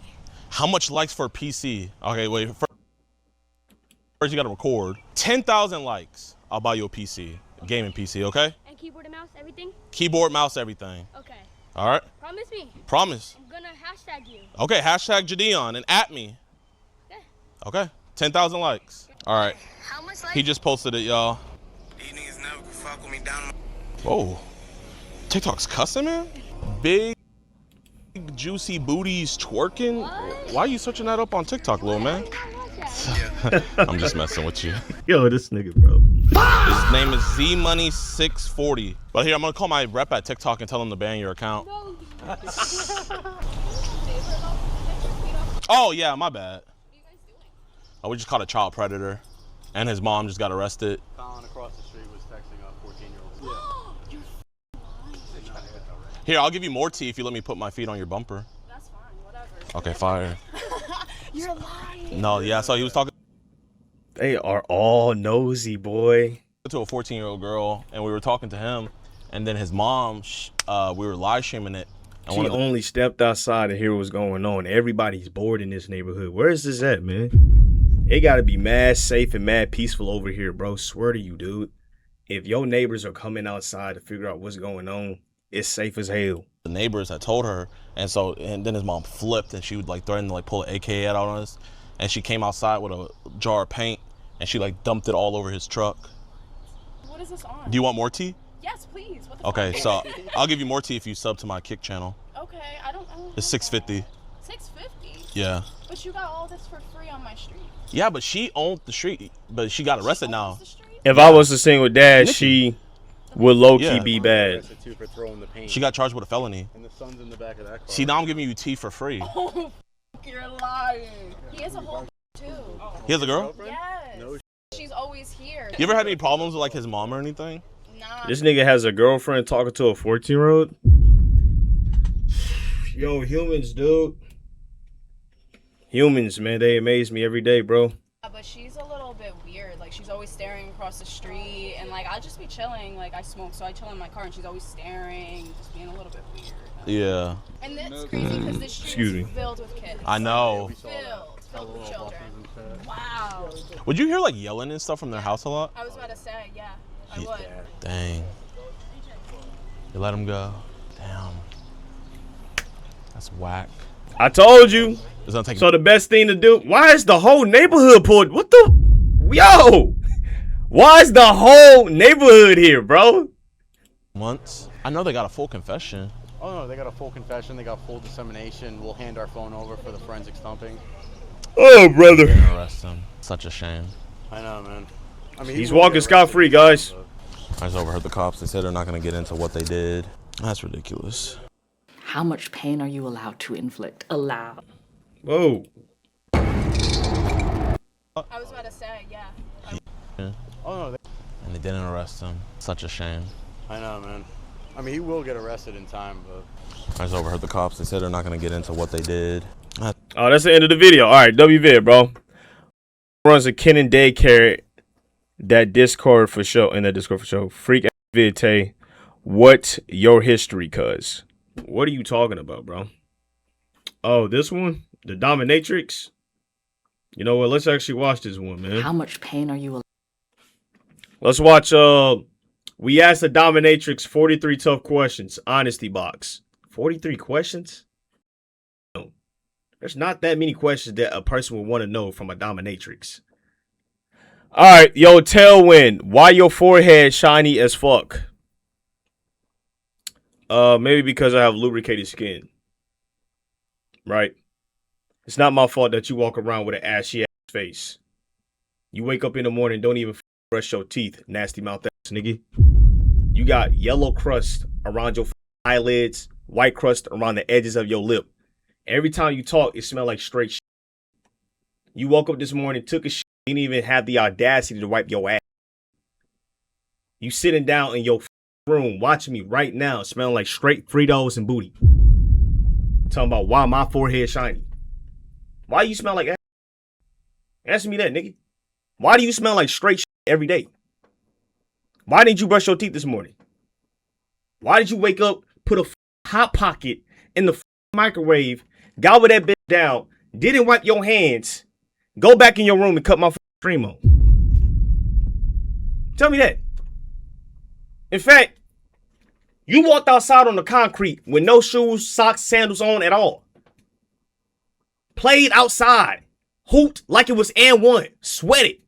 How much likes for PC? Okay, wait. First you gotta record. 10,000 likes. I'll buy you a PC. A gaming PC, okay? And keyboard and mouse, everything? Keyboard, mouse, everything. Okay. All right? Promise me. Promise. I'm gonna hashtag you. Okay, hashtag Jadion and at me. Okay. Okay, 10,000 likes. All right. How much likes? He just posted it, y'all. These niggas never could fuck with me down. Whoa. TikTok's cussing, man? Big, juicy booties twerking? What? Why are you searching that up on TikTok, little man? I'm just messing with you. Yo, this nigga, bro. His name is ZMoney640. But here, I'm gonna call my rep at TikTok and tell him to ban your account. No. Oh, yeah, my bad. Oh, we just caught a child predator. And his mom just got arrested. Colin across the street was texting a 14-year-old. Here, I'll give you more tea if you let me put my feet on your bumper. That's fine, whatever. Okay, fire. You're lying. No, yeah, so he was talking They are all nosy, boy. to a 14-year-old girl, and we were talking to him, and then his mom, we were live streaming it. And She only stepped outside to hear what's going on. Everybody's bored in this neighborhood. Where is this at, man? It gotta be mad safe and mad peaceful over here, bro. Swear to you, dude. If your neighbors are coming outside to figure out what's going on, it's safe as hell. the neighbors had told her, and then his mom flipped, and she would like threaten to like pull an AK out on us, and she came outside with a jar of paint, and she like dumped it all over his truck. What is this on? Do you want more tea? Yes, please. What the Okay, fuck? so I'll give you more tea if you sub to my Kick channel. Okay, I don't. It's $6.50. $6.50. Yeah. But you got all this for free on my street. Yeah, but she owned the street, but she got arrested now. If I was a single dad, she would low-key be bad. For throwing the paint. She got charged with a felony. And the son's in the back of that car. See, now I'm giving you tea for free. Oh, you're lying. He has a whole too. He has a girl? Yes. No. She's always here. You ever had any problems with like his mom or anything? Nah. This nigga has a girlfriend talking to a 14-year-old. Yo, humans, dude. Humans, man, they amaze me every day, bro. But she's a little bit weird. Like, she's always staring across the street, and like, I'll just be chilling. Like, I smoke, so I chill in my car, and she's always staring, just being a little bit weird. Yeah. And that's crazy because this street Excuse me. is filled with kids. I know. Filled with children. Wow. Would you hear like yelling and stuff from their house a lot? I was about to say, yeah, I would. Dang. You let him go. Damn. That's whack. I told you. It's gonna take So the best thing to do. Why is the whole neighborhood pulled? What the? Yo. Why is the whole neighborhood here, bro? months. I know they got a full confession. Oh no, they got a full confession. They got full dissemination. We'll hand our phone over for the forensic stumping. Oh, brother. Didn't arrest him. Such a shame. I know, man. I mean, he's walking scot-free, guys. I just overheard the cops. They said they're not going to get into what they did. That's ridiculous. How much pain are you allowed to inflict? Allowed. Whoa. I was about to say, yeah. Yeah. Oh no. And they didn't arrest him. Such a shame. I know, man. I mean, he will get arrested in time, but... I just overheard the cops. They said they're not going to get into what they did. Oh, that's the end of the video. All right, WVid, bro. Runs a Ken and daycare. That Discord for show. In that Discord for show. Freak vid Tay. What your history, cuz? What are you talking about, bro? Oh, this one? The Dominatrix? You know what? Let's actually watch this one, man. How much pain are you allowed? Let's watch, we asked the Dominatrix 43 tough questions. Honesty box. 43 questions? No. There's not that many questions that a person would want to know from a Dominatrix. Alright, yo, Tailwind. Why your forehead shiny as fuck? Maybe because I have lubricated skin. Right? It's not my fault that you walk around with an ashy ass face. You wake up in the morning, don't even brush your teeth, nasty mouth ass nigga. You got yellow crust around your eyelids, white crust around the edges of your lip. Every time you talk, it smells like straight shit. You woke up this morning, took a shit, didn't even have the audacity to wipe your ass. You sitting down in your room watching me right now, smelling like straight Fritos and booty. Talking about why my forehead shiny. Why you smell like ass? Answer me that, nigga. Why do you smell like straight shit every day? Why didn't you brush your teeth this morning? Why did you wake up, put a hot pocket in the microwave, gobble that bitch down, didn't wipe your hands, go back in your room and cut my stream on? Tell me that. In fact, you walked outside on the concrete with no shoes, socks, sandals on at all. Played outside. Hooped like it was and1. Sweated.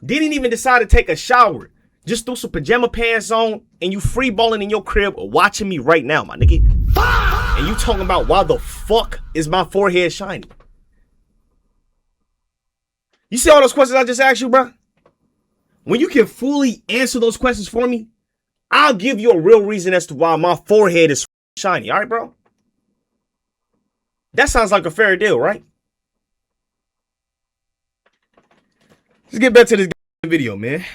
Didn't even decide to take a shower. Just threw some pajama pants on and you free balling in your crib watching me right now, my nigga. And you talking about why the fuck is my forehead shiny? You see all those questions I just asked you, bro? When you can fully answer those questions for me, I'll give you a real reason as to why my forehead is shiny. All right, bro? That sounds like a fair deal, right? Let's get back to this video, man.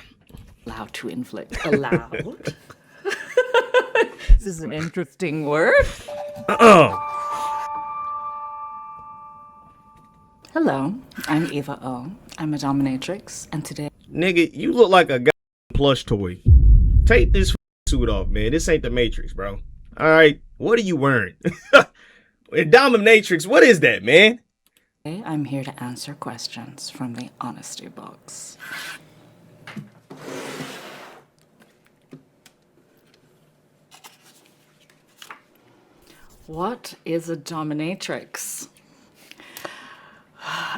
Allowed to inflict. Allowed? This is an interesting word. Hello, I'm Eva O. I'm a dominatrix, and today... Nigga, you look like a goddamn plush toy. Take this suit off, man. This ain't the Matrix, bro. All right, what are you wearing? Dominatrix, what is that, man? Today, I'm here to answer questions from the honesty box. What is a dominatrix?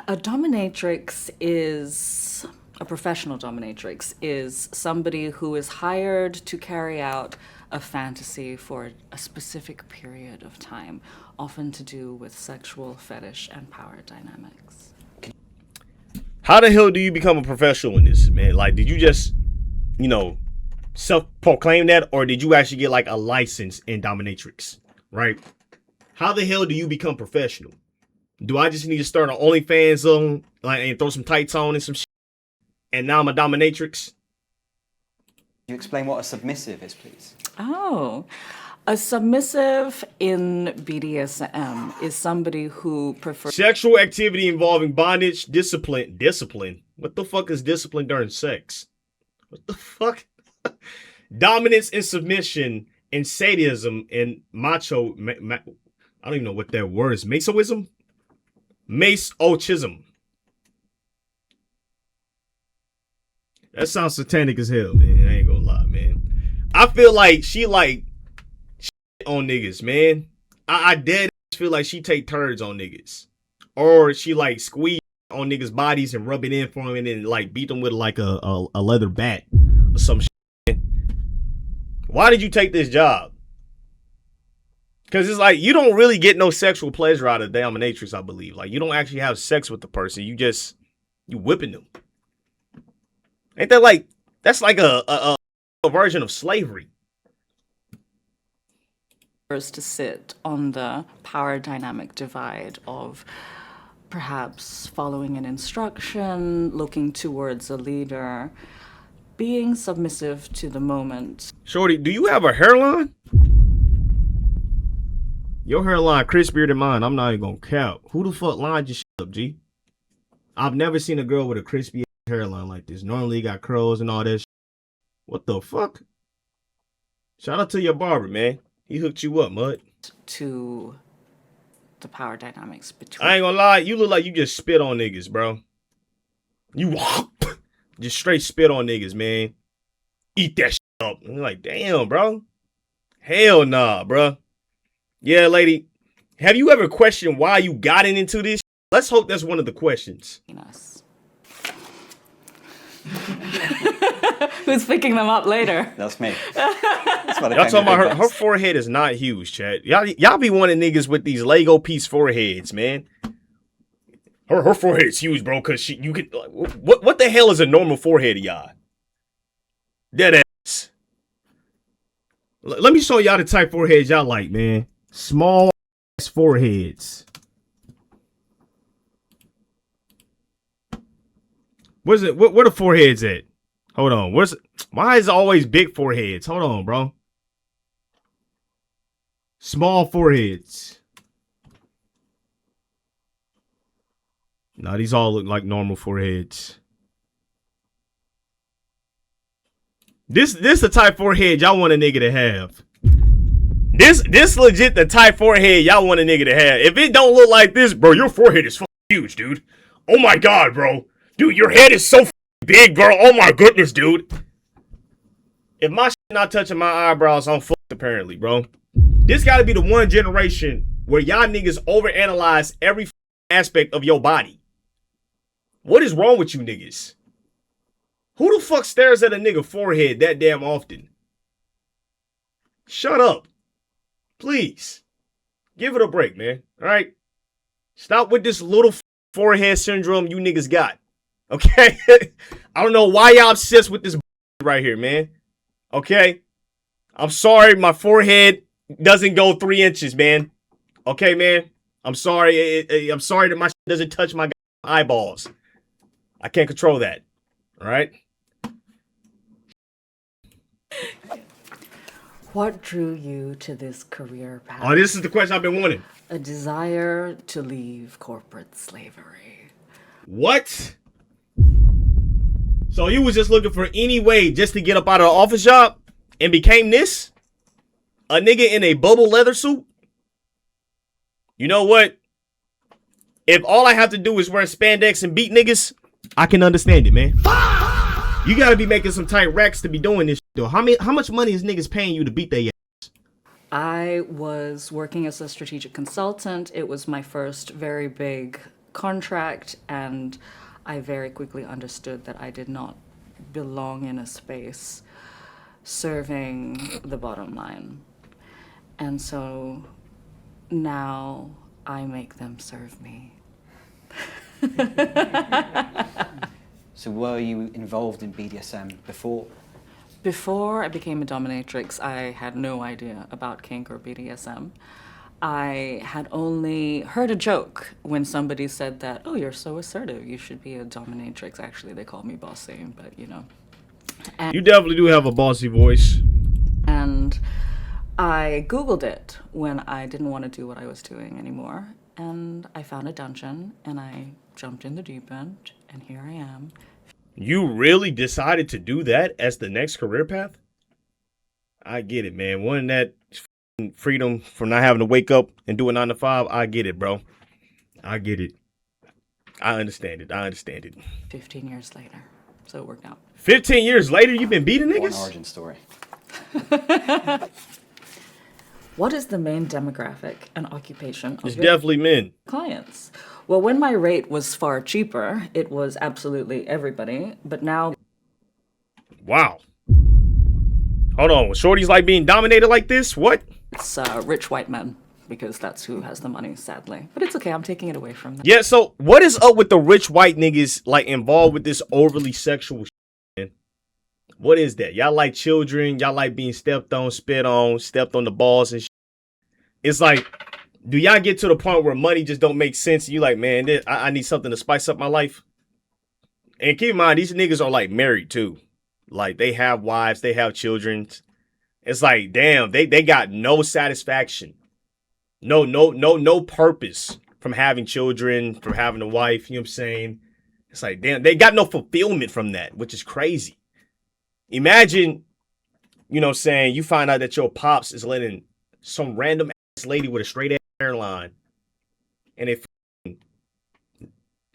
A dominatrix is, a professional dominatrix is somebody who is hired to carry out a fantasy for a specific period of time, often to do with sexual fetish and power dynamics. How the hell do you become a professional in this, man? Like, did you just, you know, self-proclaim that, or did you actually get like a license in dominatrix, right? How the hell do you become professional? Do I just need to start an OnlyFans on, like, and throw some tights on and some shit, and now I'm a dominatrix? Can you explain what a submissive is, please? Oh, a submissive in BDSM is somebody who prefers sexual activity involving bondage, discipline. What the fuck is discipline during sex? What the fuck? Dominance and submission and sadism and macho. I don't even know what that word is. Masoism? Mace-ochism. That sounds satanic as hell, man. I ain't gonna lie, man. I feel like she like shit on niggas, man. I dead feel like she take turds on niggas. Or she like squeeze on niggas' bodies and rub it in for them and then like beat them with like a leather bat or some shit. Why did you take this job? Because it's like, you don't really get no sexual pleasure out of dominatrix, I believe. Like, you don't actually have sex with the person. You whipping them. Ain't that like, that's like a version of slavery. To sit on the power dynamic divide of perhaps following an instruction, looking towards a leader, being submissive to the moment. Shorty, do you have a hairline? Your hairline crispier than mine. I'm not even gonna count. Who the fuck lined your shit up, G? I've never seen a girl with a crispy hairline like this. Normally you got curls and all that shit. What the fuck? Shout out to your barber, man. He hooked you up, mud. To the power dynamics between. I ain't gonna lie, you look like you just spit on niggas, bro. You just straight spit on niggas, man. Eat that shit up. And you're like, damn, bro. Hell nah, bro. Yeah, lady. Have you ever questioned why you got into this? Let's hope that's one of the questions. Who's picking them up later? That's me. Y'all talking about her forehead is not huge, Chad. Y'all be wanting niggas with these Lego piece foreheads, man. Her forehead is huge, bro, because you could, what the hell is a normal forehead to y'all? Dead ass. Let me show y'all the type foreheads y'all like, man. Small ass foreheads. Where's it? Where the foreheads at? Hold on. Why is it always big foreheads? Hold on, bro. Small foreheads. Nah, these all look like normal foreheads. This the type forehead y'all want a nigga to have. This legit the type forehead y'all want a nigga to have. If it don't look like this, bro, your forehead is fucking huge, dude. Oh my god, bro. Dude, your head is so big, bro. Oh my goodness, dude. If my shit not touching my eyebrows, I'm fucked apparently, bro. This gotta be the one generation where y'all niggas overanalyze every aspect of your body. What is wrong with you niggas? Who the fuck stares at a nigga forehead that damn often? Shut up. Please. Give it a break, man. All right? Stop with this little forehead syndrome you niggas got. Okay? I don't know why y'all obsessed with this right here, man. Okay? I'm sorry my forehead doesn't go 3 inches, man. Okay, man? I'm sorry. I'm sorry that my shit doesn't touch my eyeballs. I can't control that. All right? What drew you to this career path? Oh, this is the question I've been wanting. A desire to leave corporate slavery. What? So you was just looking for any way just to get up out of the office job and became this? A nigga in a bubble leather suit? You know what? If all I have to do is wear spandex and beat niggas, I can understand it, man. You gotta be making some tight racks to be doing this shit, though. How much money is niggas paying you to beat their ass? I was working as a strategic consultant. It was my first very big contract, and I very quickly understood that I did not belong in a space serving the bottom line. And so now I make them serve me. So were you involved in BDSM before? Before I became a dominatrix, I had no idea about kink or BDSM. I had only heard a joke when somebody said that, oh, you're so assertive, you should be a dominatrix. Actually, they call me bossy, but you know. You definitely do have a bossy voice. And I Googled it when I didn't want to do what I was doing anymore. And I found a dungeon, and I jumped in the deep end, and here I am. You really decided to do that as the next career path? I get it, man. One that freedom from not having to wake up and do a 9 to 5. I get it, bro. I get it. I understand it. 15 years later, so it worked out. 15 years later, you've been beating niggas? One origin story. What is the main demographic and occupation of It's your definitely men. clients? Well, when my rate was far cheaper, it was absolutely everybody, but now... Wow. Hold on, shorty's like being dominated like this? What? It's rich white men. because that's who has the money, sadly. But it's okay, I'm taking it away from them. Yeah, so what is up with the rich white niggas like involved with this overly sexual shit, man? What is that? Y'all like children, y'all like being stepped on, spit on, stepped on the balls and shit. It's like, do y'all get to the point where money just don't make sense? You like, man, I need something to spice up my life. And keep in mind, these niggas are like married too. Like they have wives, they have children. It's like, damn, they got no satisfaction. No purpose from having children, from having a wife, you know what I'm saying? It's like, damn, they got no fulfillment from that, which is crazy. Imagine, you know what I'm saying, you find out that your pops is letting some random ass lady with a straight ass hairline and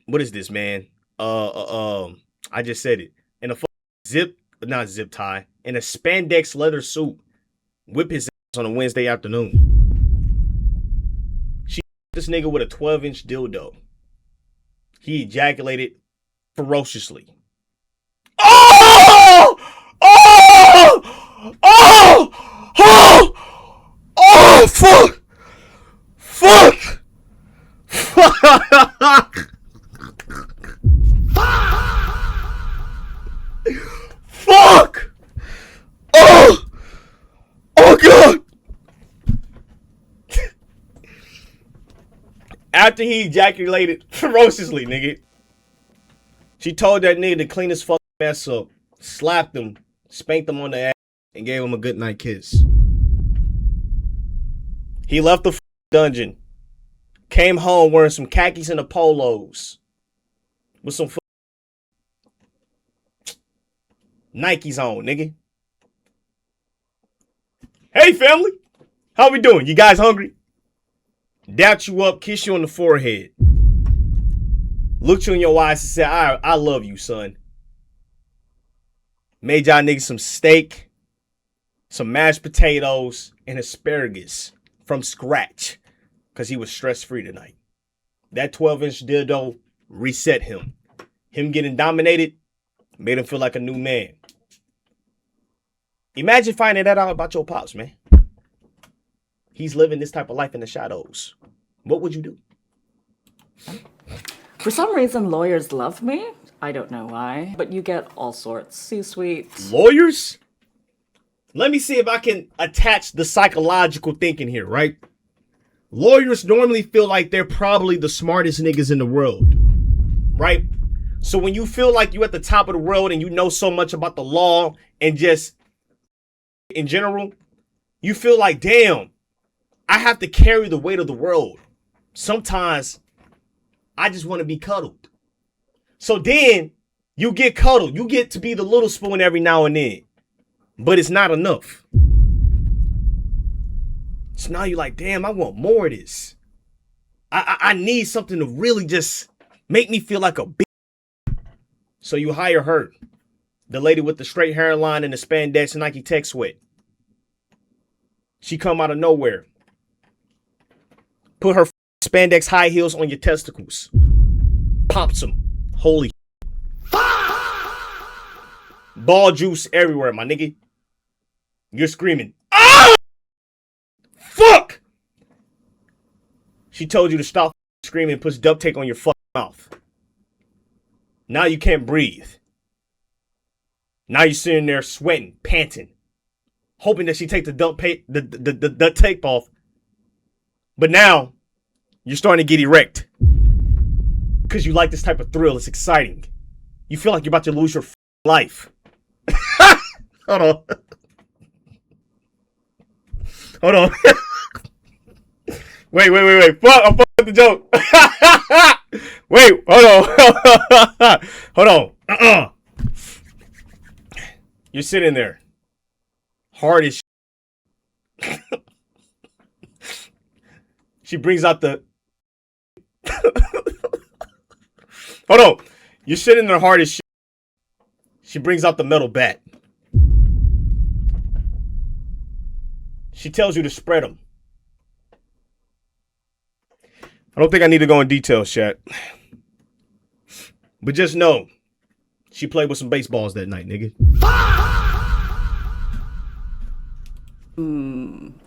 what is this, man? I just said it. In a not zip tie, in a spandex leather suit, whip his ass on a Wednesday afternoon. She this nigga with a 12-inch dildo. He ejaculated ferociously. Oh! Oh! Oh! Oh! Oh! Fuck! Fuck! Fuck! Fuck! Oh! Oh God! After he ejaculated ferociously, nigga, she told that nigga to clean his fucking mess up, slapped him, spanked him on the ass, and gave him a goodnight kiss. He left the dungeon, came home wearing some khakis and a polos with some Nikes on, nigga. Hey, family. How we doing? You guys hungry? Doubt you up, kiss you on the forehead. Looked you in your eyes and said, I love you, son. Made y'all niggas some steak, some mashed potatoes, and asparagus from scratch because he was stress-free tonight. That 12-inch dildo reset him. Him getting dominated made him feel like a new man. Imagine finding that out about your pops, man. He's living this type of life in the shadows. What would you do? For some reason, lawyers love me. I don't know why, but you get all sorts. C-suite. Lawyers? Let me see if I can attach the psychological thinking here, right? Lawyers normally feel like they're probably the smartest niggas in the world, right? So when you feel like you're at the top of the world and you know so much about the law and just in general, you feel like, damn, I have to carry the weight of the world. Sometimes I just want to be cuddled. So then you get cuddled. You get to be the little spoon every now and then. But it's not enough. So now you're like, damn, I want more of this. I need something to really just make me feel like a bitch. So you hire her. The lady with the straight hairline and the spandex and Nike tech sweat. She come out of nowhere. Put her spandex high heels on your testicles. Pops them. Holy ball juice everywhere, my nigga. You're screaming. Ah! Fuck! She told you to stop screaming and puts duct tape on your fucking mouth. Now you can't breathe. Now you're sitting there sweating, panting, hoping that she take the duct tape off. But now you're starting to get erect because you like this type of thrill. It's exciting. You feel like you're about to lose your life. Hold on. Hold on. Wait. Fuck, I'm fucking the joke. Wait, hold on. Hold on. You're sitting there. Hard as shit. She brings out the... Hold on. You're sitting there hard as shit. She brings out the metal bat. She tells you to spread them. I don't think I need to go in details, chat. But just know, she played with some baseballs that night, nigga.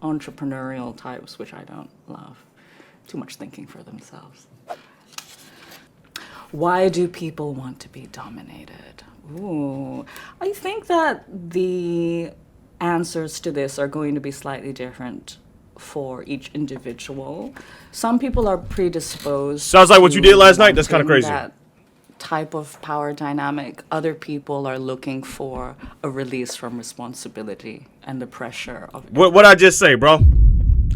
entrepreneurial types, which I don't love. Too much thinking for themselves. Why do people want to be dominated? Ooh, I think that the answers to this are going to be slightly different for each individual. Some people are predisposed. Sounds like what you did last night. That's kind of crazy. That type of power dynamic. Other people are looking for a release from responsibility and the pressure of it. What I just say, bro?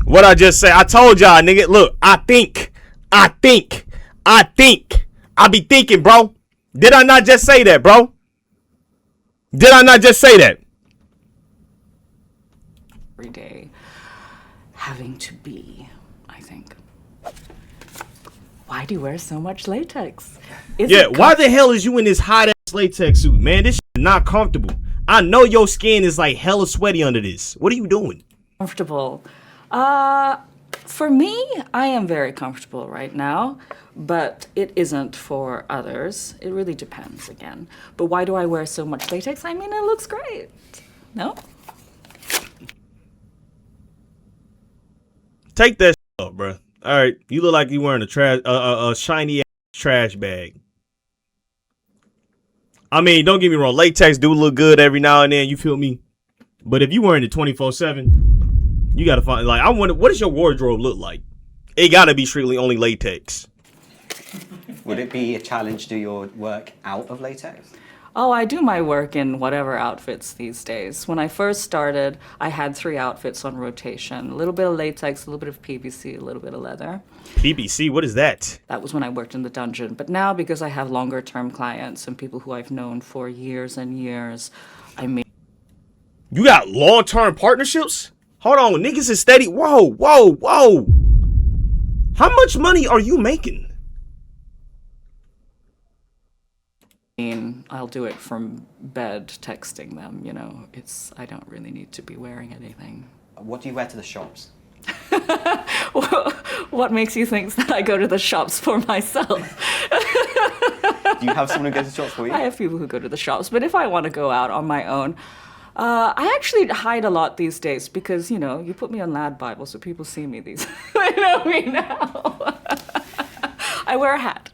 What I just say? I told y'all, nigga. Look, I think. I be thinking, bro. Did I not just say that, bro? Did I not just say that? Every day having to be, I think. Why do you wear so much latex? Why the hell is you in this hot ass latex suit, man? This shit is not comfortable. I know your skin is like hella sweaty under this. What are you doing? Comfortable. For me, I am very comfortable right now, but it isn't for others. It really depends again. But why do I wear so much latex? I mean, it looks great. No? Take that shit up, bro. All right, you look like you wearing a shiny ass trash bag. I mean, don't get me wrong. Latex do look good every now and then. You feel me? But if you wearing it 24/7, you gotta find like I wonder what does your wardrobe look like? It gotta be strictly only latex. Would it be a challenge to do your work out of latex? Oh, I do my work in whatever outfits these days. When I first started, I had 3 outfits on rotation. A little bit of latex, a little bit of PVC, a little bit of leather. PVC, what is that? That was when I worked in the dungeon. But now, because I have longer term clients and people who I've known for years and years, I mean... You got long-term partnerships? Hold on, niggas is steady. Whoa. How much money are you making? I'll do it from bed, texting them, you know. I don't really need to be wearing anything. What do you wear to the shops? What makes you think that I go to the shops for myself? Do you have someone who goes to the shops for you? I have people who go to the shops, but if I want to go out on my own, I actually hide a lot these days because, you know, you put me on Lad Bible so people see me these. They know me now. I wear a hat.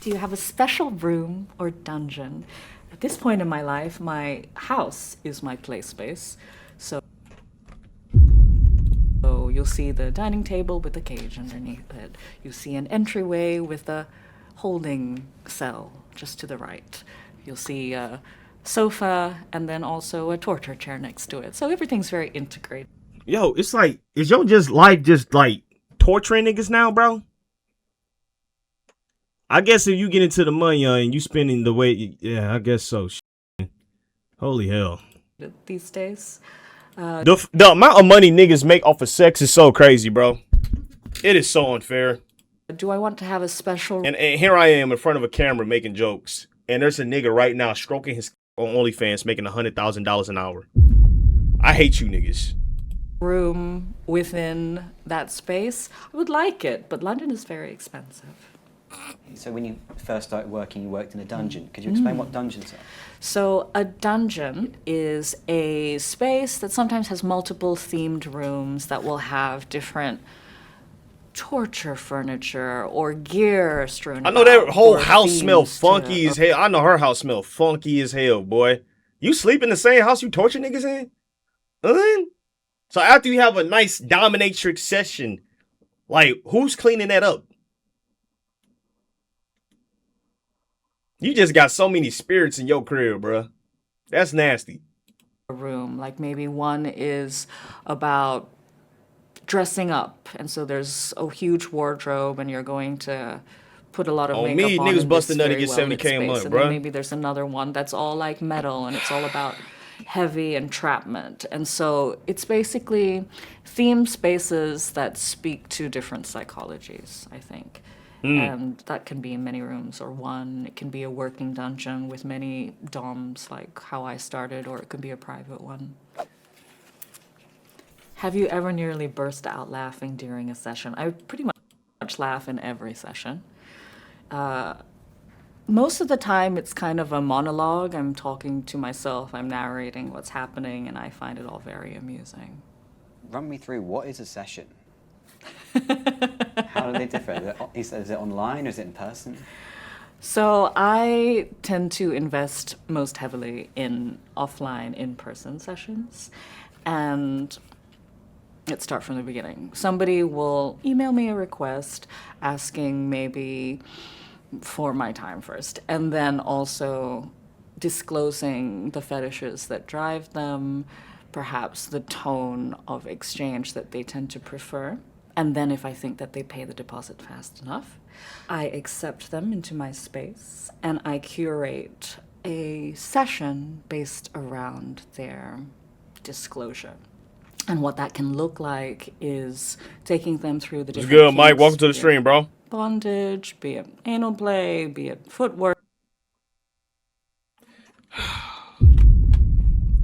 Do you have a special room or dungeon? At this point in my life, my house is my play space. So you'll see the dining table with a cage underneath it. You see an entryway with a holding cell just to the right. You'll see a sofa and then also a torture chair next to it. So everything's very integrated. Yo, it's like, is your life just like torturing niggas now, bro? I guess if you get into the money and you spending the way, yeah, I guess so. Holy hell. These days. The amount of money niggas make off of sex is so crazy, bro. It is so unfair. Do I want to have a special... And here I am in front of a camera making jokes. And there's a nigga right now stroking his on OnlyFans making $100,000 an hour. I hate you niggas. Room within that space. I would like it, but London is very expensive. So when you first started working, you worked in a dungeon. Could you explain what dungeons are? So a dungeon is a space that sometimes has multiple themed rooms that will have different torture furniture or gear strewn. I know that whole house smell funky as hell. I know her house smell funky as hell, boy. You sleep in the same house you torture niggas in? So after you have a nice dominatrix session, like, who's cleaning that up? You just got so many spirits in your crib, bro. That's nasty. A room, like maybe one is about dressing up, and so there's a huge wardrobe, and you're going to put a lot of makeup me, on. Niggas busting nut to get 70K a month, bro. Maybe there's another one that's all like metal, and it's all about heavy entrapment. And so it's basically themed spaces that speak to different psychologies, I think. And that can be in many rooms or one. It can be a working dungeon with many doms, like how I started, or it could be a private one. Have you ever nearly burst out laughing during a session? I pretty much laugh in every session. Most of the time, it's kind of a monologue. I'm talking to myself, I'm narrating what's happening, and I find it all very amusing. Run me through, what is a session? How do they differ? Is it online or is it in person? So I tend to invest most heavily in offline, in-person sessions. And let's start from the beginning. Somebody will email me a request asking maybe for my time first, and then also disclosing the fetishes that drive them, perhaps the tone of exchange that they tend to prefer. And then if I think that they pay the deposit fast enough, I accept them into my space and I curate a session based around their disclosure. And what that can look like is taking them through the What's different good, Mike? kinks, Welcome to the be it stream, bro. bondage, be it anal play, be it footwork.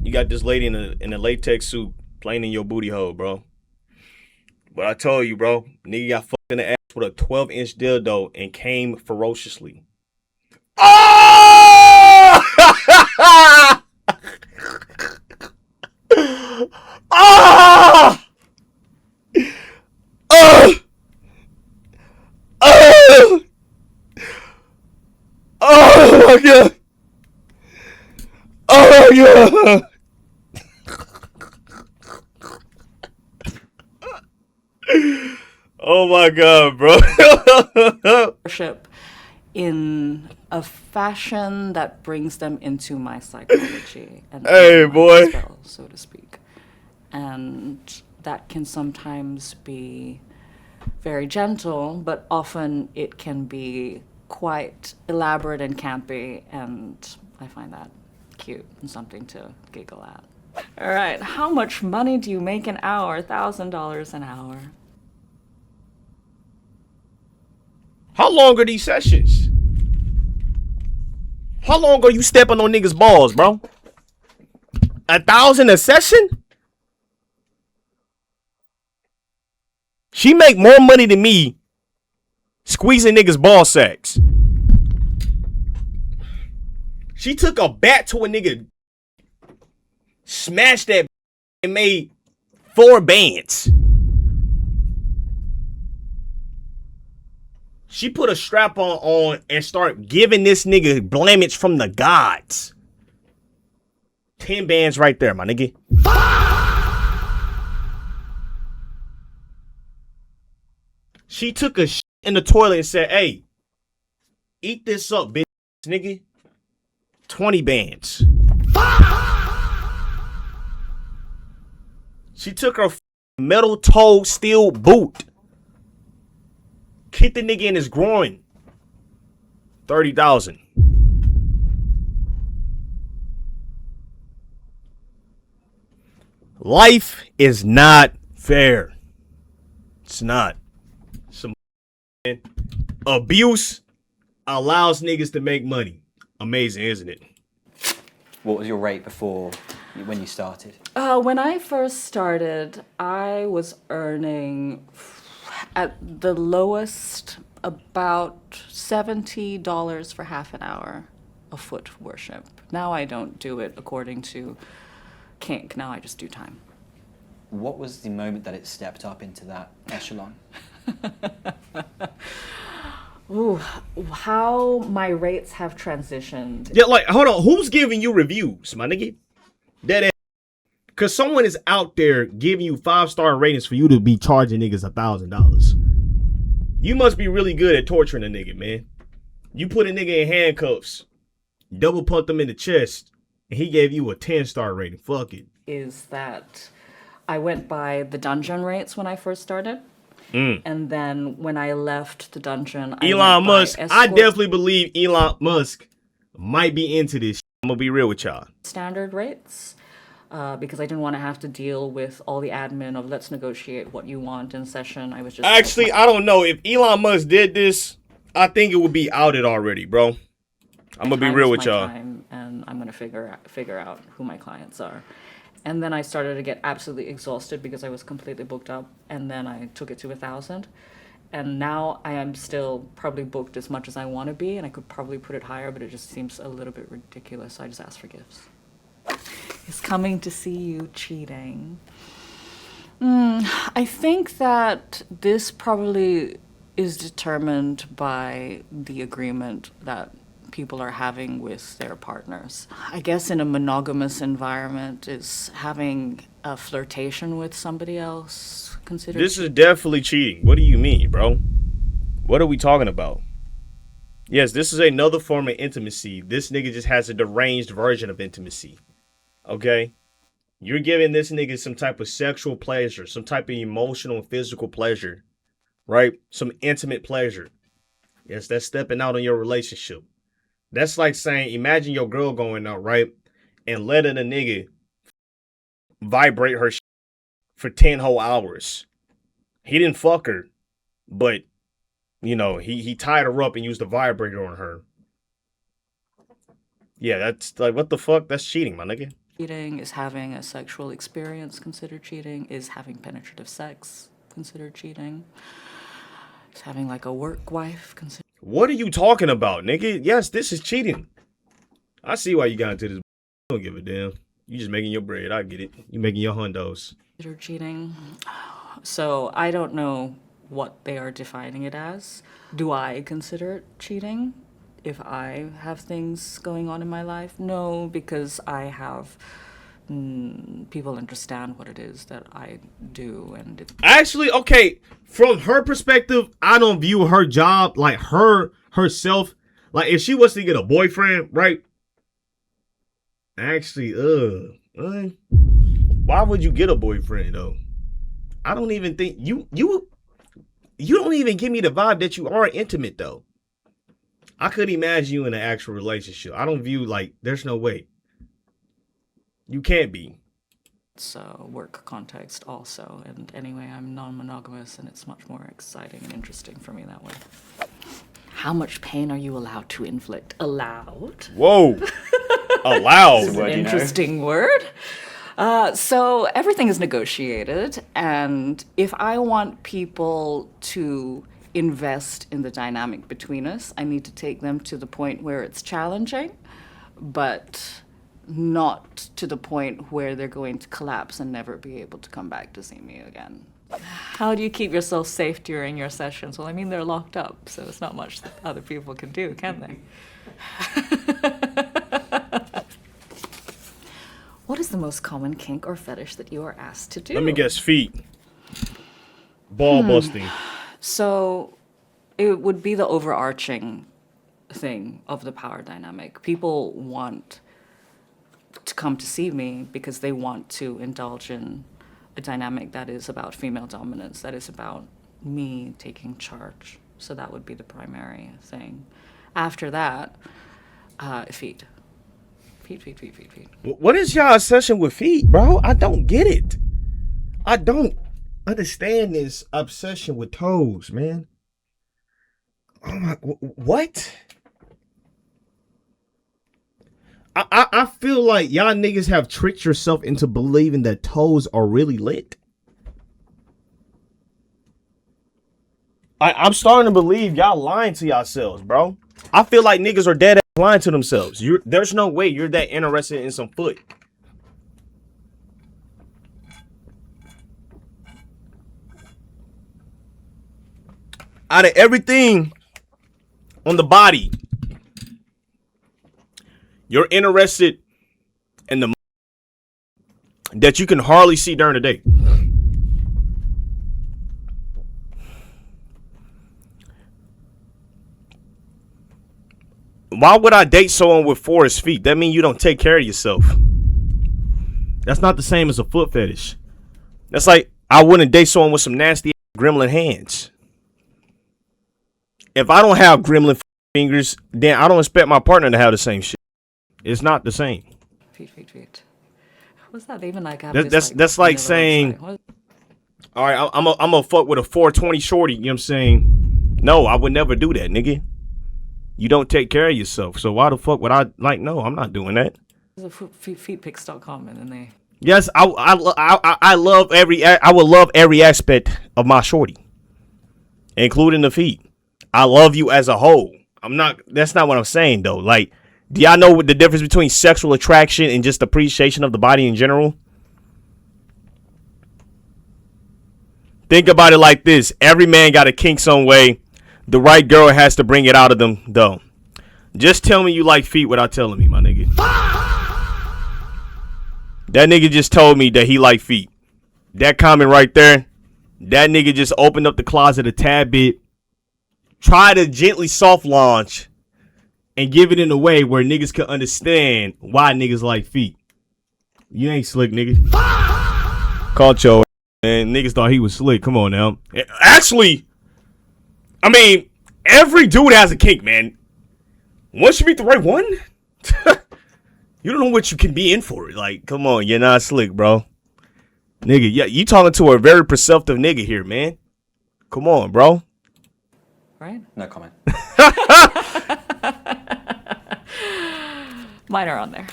You got this lady in a latex suit playing in your booty hole, bro. But I told you, bro, nigga got fucked in the ass with a 12-inch dildo and came ferociously. Oh! Oh! Oh! Oh! Oh my god! Oh my god! Oh my god, bro. Worship in a fashion that brings them into my psychology and hey, my boy, spell, so to speak. And that can sometimes be very gentle, but often it can be quite elaborate and campy, and I find that cute and something to giggle at. All right, how much money do you make an hour? $1,000 an hour. How long are these sessions? How long are you stepping on niggas' balls, bro? 1,000 a session? She make more money than me squeezing niggas' ball sacks. She took a bat to a nigga, smashed that and made 4 bands. She put a strap on and start giving this nigga blamage from the gods. 10 bands right there, my nigga. She took a shit in the toilet and said, hey, eat this up, bitch, nigga. 20 bands. She took her metal toe steel boot, kicked the nigga in his groin. 30,000. Life is not fair. It's not. Some abuse allows niggas to make money. Amazing, isn't it? What was your rate before, when you started? When I first started, I was earning at the lowest about $70 for half an hour of foot worship. Now I don't do it according to kink. Now I just do time. What was the moment that it stepped up into that echelon? Ooh, how my rates have transitioned. Yeah, like, hold on. Who's giving you reviews, my nigga? That ass. Because someone is out there giving you 5-star ratings for you to be charging niggas $1,000. You must be really good at torturing a nigga, man. You put a nigga in handcuffs, double pumped him in the chest, and he gave you a 10-star rating. Fuck it. Is that I went by the dungeon rates when I first started. And then when I left the dungeon, Elon Musk, I definitely believe Elon Musk might be into this. I'm gonna be real with y'all. Standard rates, because I didn't want to have to deal with all the admin of let's negotiate what you want in session. I was just actually, I don't know if Elon Musk did this. I think it would be outed already, bro. I'm gonna be real with y'all. And I'm gonna figure out who my clients are. And then I started to get absolutely exhausted because I was completely booked up. And then I took it to 1,000. And now I am still probably booked as much as I want to be, and I could probably put it higher, but it just seems a little bit ridiculous, so I just ask for gifts. He's coming to see you cheating. I think that this probably is determined by the agreement that people are having with their partners. I guess in a monogamous environment, is having a flirtation with somebody else considered? This is definitely cheating. What do you mean, bro? What are we talking about? Yes, this is another form of intimacy. This nigga just has a deranged version of intimacy. Okay? You're giving this nigga some type of sexual pleasure, some type of emotional and physical pleasure, right? Some intimate pleasure. Yes, that's stepping out on your relationship. That's like saying, imagine your girl going out, right? And letting a nigga vibrate her for 10 whole hours. He didn't fuck her, but, you know, he tied her up and used a vibrator on her. Yeah, that's like, what the fuck? That's cheating, my nigga. Cheating is having a sexual experience considered cheating. Is having penetrative sex considered cheating? Is having like a work wife considered? What are you talking about, nigga? Yes, this is cheating. I see why you got into this. I don't give a damn. You just making your bread. I get it. You making your hundos. Considered cheating. So I don't know what they are defining it as. Do I consider it cheating if I have things going on in my life? No, because I have people understand what it is that I do, and actually, okay, from her perspective, I don't view her job like herself. Like if she was to get a boyfriend, right? Actually, why would you get a boyfriend though? I don't even think you don't even give me the vibe that you are intimate though. I couldn't imagine you in an actual relationship. I don't view like there's no way. You can't be. It's a work context also. And anyway, I'm non-monogamous and it's much more exciting and interesting for me that way. How much pain are you allowed to inflict? Allowed? Whoa. Allowed. Interesting word. So everything is negotiated, and if I want people to invest in the dynamic between us, I need to take them to the point where it's challenging, but not to the point where they're going to collapse and never be able to come back to see me again. How do you keep yourself safe during your sessions? Well, I mean, they're locked up, so it's not much that other people can do, can they? What is the most common kink or fetish that you are asked to do? Let me guess, feet. Ball busting. So it would be the overarching thing of the power dynamic. People want to come to see me because they want to indulge in a dynamic that is about female dominance, that is about me taking charge. So that would be the primary thing. After that, feet. Feet. What is y'all obsession with feet, bro? I don't get it. I don't understand this obsession with toes, man. Oh my, what? I feel like y'all niggas have tricked yourself into believing that toes are really lit. I'm starting to believe y'all lying to yourselves, bro. I feel like niggas are dead ass lying to themselves. There's no way you're that interested in some foot. Out of everything on the body, you're interested in the that you can hardly see during the day. Why would I date someone with forest feet? That means you don't take care of yourself. That's not the same as a foot fetish. That's like I wouldn't date someone with some nasty gremlin hands. If I don't have gremlin fingers, then I don't expect my partner to have the same shit. It's not the same. Feet. What's that even like? That's like saying, all right, I'm a fuck with a 420 shorty. You know what I'm saying? No, I would never do that, nigga. You don't take care of yourself. So why the fuck would I like? No, I'm not doing that. There's a feetpics.com and then they. Yes, I would love every aspect of my shorty. including the feet. I love you as a whole. That's not what I'm saying though. Like, do y'all know what the difference between sexual attraction and just appreciation of the body in general? Think about it like this. Every man got a kink some way. The right girl has to bring it out of them, though. Just tell me you like feet without telling me, my nigga. That nigga just told me that he like feet. That comment right there, that nigga just opened up the closet a tad bit, try to gently soft launch, and give it in a way where niggas can understand why niggas like feet. You ain't slick, nigga. Caught your man. Niggas thought he was slick. Come on now. Actually, I mean, every dude has a kink, man. Once you meet the right one, you don't know what you can be in for. Like, come on, you're not slick, bro. Nigga, yeah, you talking to a very perceptive nigga here, man. Come on, bro. Right? No comment. Mine are on there.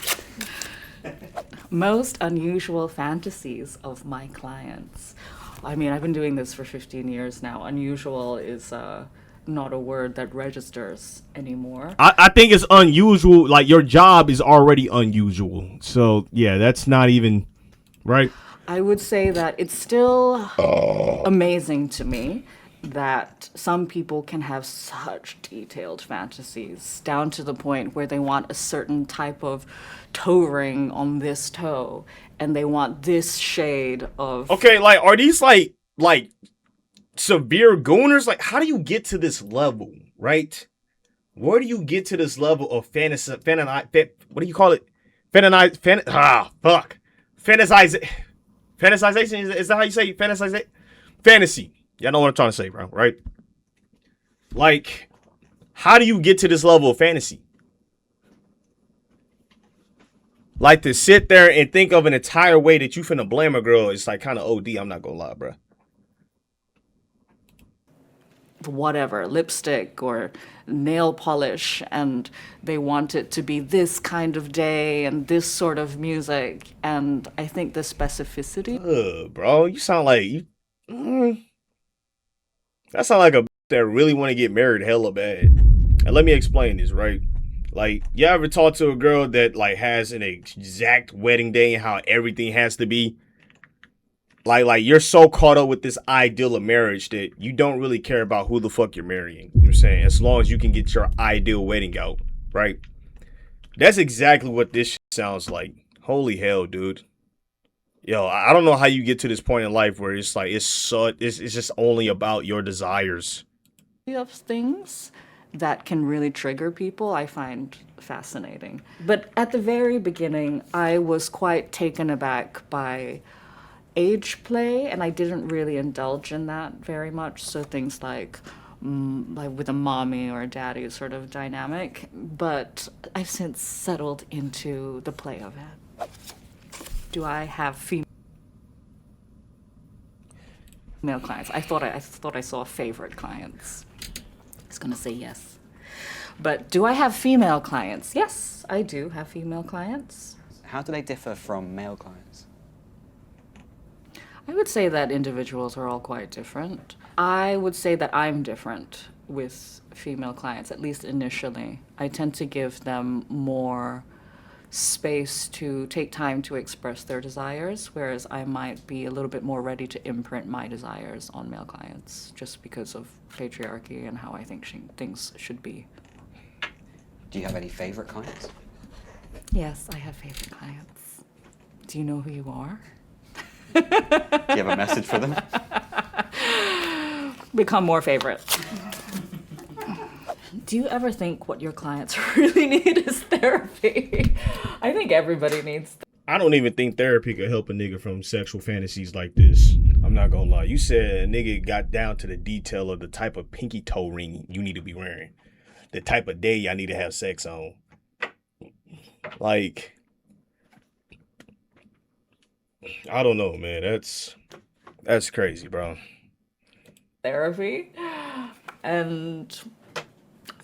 Most unusual fantasies of my clients. I mean, I've been doing this for 15 years now. Unusual is not a word that registers anymore. I think it's unusual. Like, your job is already unusual. So, yeah, that's not even right. I would say that it's still amazing to me that some people can have such detailed fantasies down to the point where they want a certain type of toe ring on this toe and they want this shade of... Okay, like, are these like severe gooners? Like, how do you get to this level, right? Where do you get to this level of fantasy? What do you call it? Fantasization? Is that how you say fantasization? Fantasy. Y'all know what I'm trying to say, bro, right? Like, how do you get to this level of fantasy? Like, to sit there and think of an entire way that you finna blame a girl is like kind of OD, I'm not gonna lie, bro. Whatever, lipstick or nail polish, and they want it to be this kind of day and this sort of music, and I think the specificity... Bro, you sound like you... That sound like a that really want to get married hella bad. And let me explain this, right? Like, you ever talk to a girl that like has an exact wedding day and how everything has to be? Like you're so caught up with this ideal of marriage that you don't really care about who the fuck you're marrying. You know what I'm saying? As long as you can get your ideal wedding out, right? That's exactly what this shit sounds like. Holy hell, dude. Yo, I don't know how you get to this point in life where it's like it's just only about your desires. Of things that can really trigger people, I find fascinating. But at the very beginning, I was quite taken aback by age play, and I didn't really indulge in that very much. So things like with a mommy or a daddy sort of dynamic. But I've since settled into the play of it. Do I have female clients? I thought I saw favorite clients. I was gonna say yes. But do I have female clients? Yes, I do have female clients. How do they differ from male clients? I would say that individuals are all quite different. I would say that I'm different with female clients, at least initially. I tend to give them more space to take time to express their desires, whereas I might be a little bit more ready to imprint my desires on male clients just because of patriarchy and how I think things should be. Do you have any favorite clients? Yes, I have favorite clients. Do you know who you are? Do you have a message for them? Become more favorite. Do you ever think what your clients really need is therapy? I think everybody needs therapy. I don't even think therapy could help a nigga from sexual fantasies like this. I'm not gonna lie. You said a nigga got down to the detail of the type of pinky toe ring you need to be wearing. The type of day y'all need to have sex on. Like, I don't know, man. That's crazy, bro. Therapy. And I